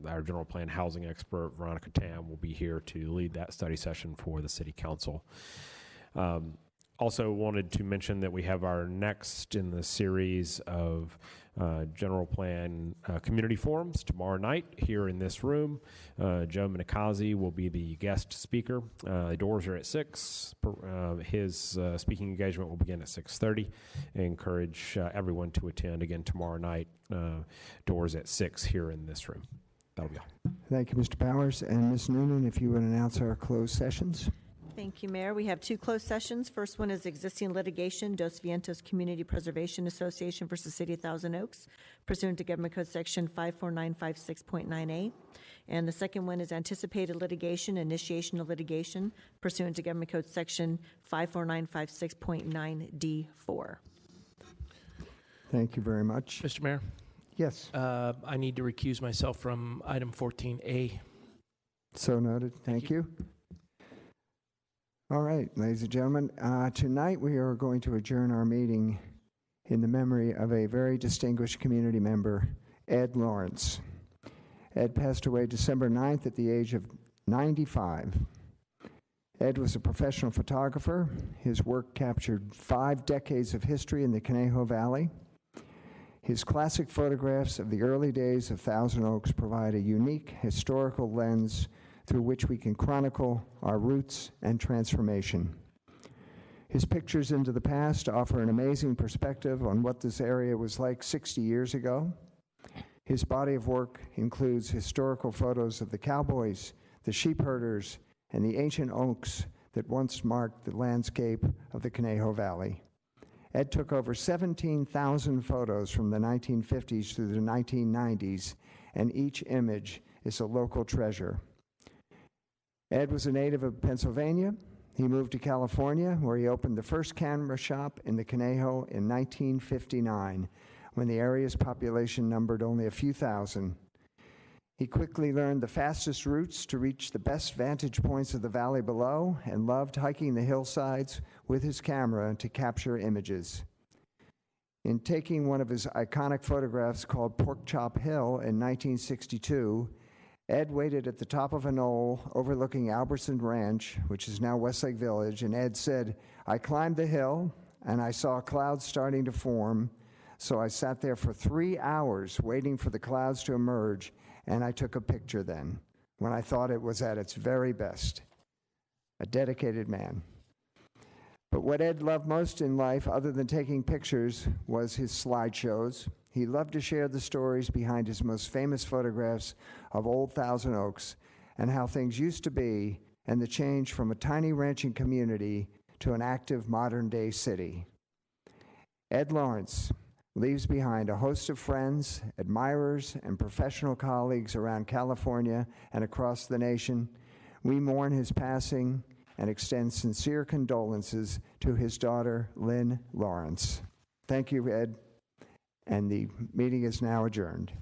S13: Our general plan housing expert, Veronica Tam, will be here to lead that study session for the city council. Also wanted to mention that we have our next in the series of general plan community forums tomorrow night here in this room. Joe Minikazi will be the guest speaker. The doors are at 6. His speaking engagement will begin at 6:30. I encourage everyone to attend again tomorrow night. Doors at 6 here in this room. That'll be all.
S2: Thank you, Mr. Powers. And Ms. Noonan, if you would announce our closed sessions.
S17: Thank you, Mayor. We have 2 closed sessions. First one is existing litigation, Dos Vientos Community Preservation Association versus City of Thousand Oaks, pursuant to Government Code Section 54956.9A. And the second one is anticipated litigation, initiation of litigation, pursuant to Government Code Section 54956.9D4.
S2: Thank you very much.
S9: Mr. Mayor?
S2: Yes.
S9: I need to recuse myself from item 14A.
S2: So noted. Thank you. All right, ladies and gentlemen, tonight we are going to adjourn our meeting in the memory of a very distinguished community member, Ed Lawrence. Ed passed away December 9th at the age of 95. Ed was a professional photographer. His work captured 5 decades of history in the Conejo Valley. His classic photographs of the early days of Thousand Oaks provide a unique historical lens through which we can chronicle our roots and transformation. His pictures into the past offer an amazing perspective on what this area was like 60 years ago. His body of work includes historical photos of the cowboys, the sheep herders, and the ancient oaks that once marked the landscape of the Conejo Valley. Ed took over 17,000 photos from the 1950s through the 1990s, and each image is a local treasure. Ed was a native of Pennsylvania. He moved to California, where he opened the first camera shop in the Conejo in 1959, when the area's population numbered only a few thousand. He quickly learned the fastest routes to reach the best vantage points of the valley below and loved hiking the hillsides with his camera to capture images. In taking one of his iconic photographs called Pork Chop Hill in 1962, Ed waited at the top of a knoll overlooking Albertson Ranch, which is now Westlake Village, and Ed said, "I climbed the hill and I saw clouds starting to form, so I sat there for 3 hours waiting for the clouds to emerge, and I took a picture then, when I thought it was at its very best." A dedicated man. But what Ed loved most in life, other than taking pictures, was his slideshows. He loved to share the stories behind his most famous photographs of Old Thousand Oaks and how things used to be, and the change from a tiny ranching community to an active modern-day city. Ed Lawrence leaves behind a host of friends, admirers, and professional colleagues around California and across the nation. We mourn his passing and extend sincere condolences to his daughter, Lynn Lawrence. Thank you, Ed, and the meeting is now adjourned.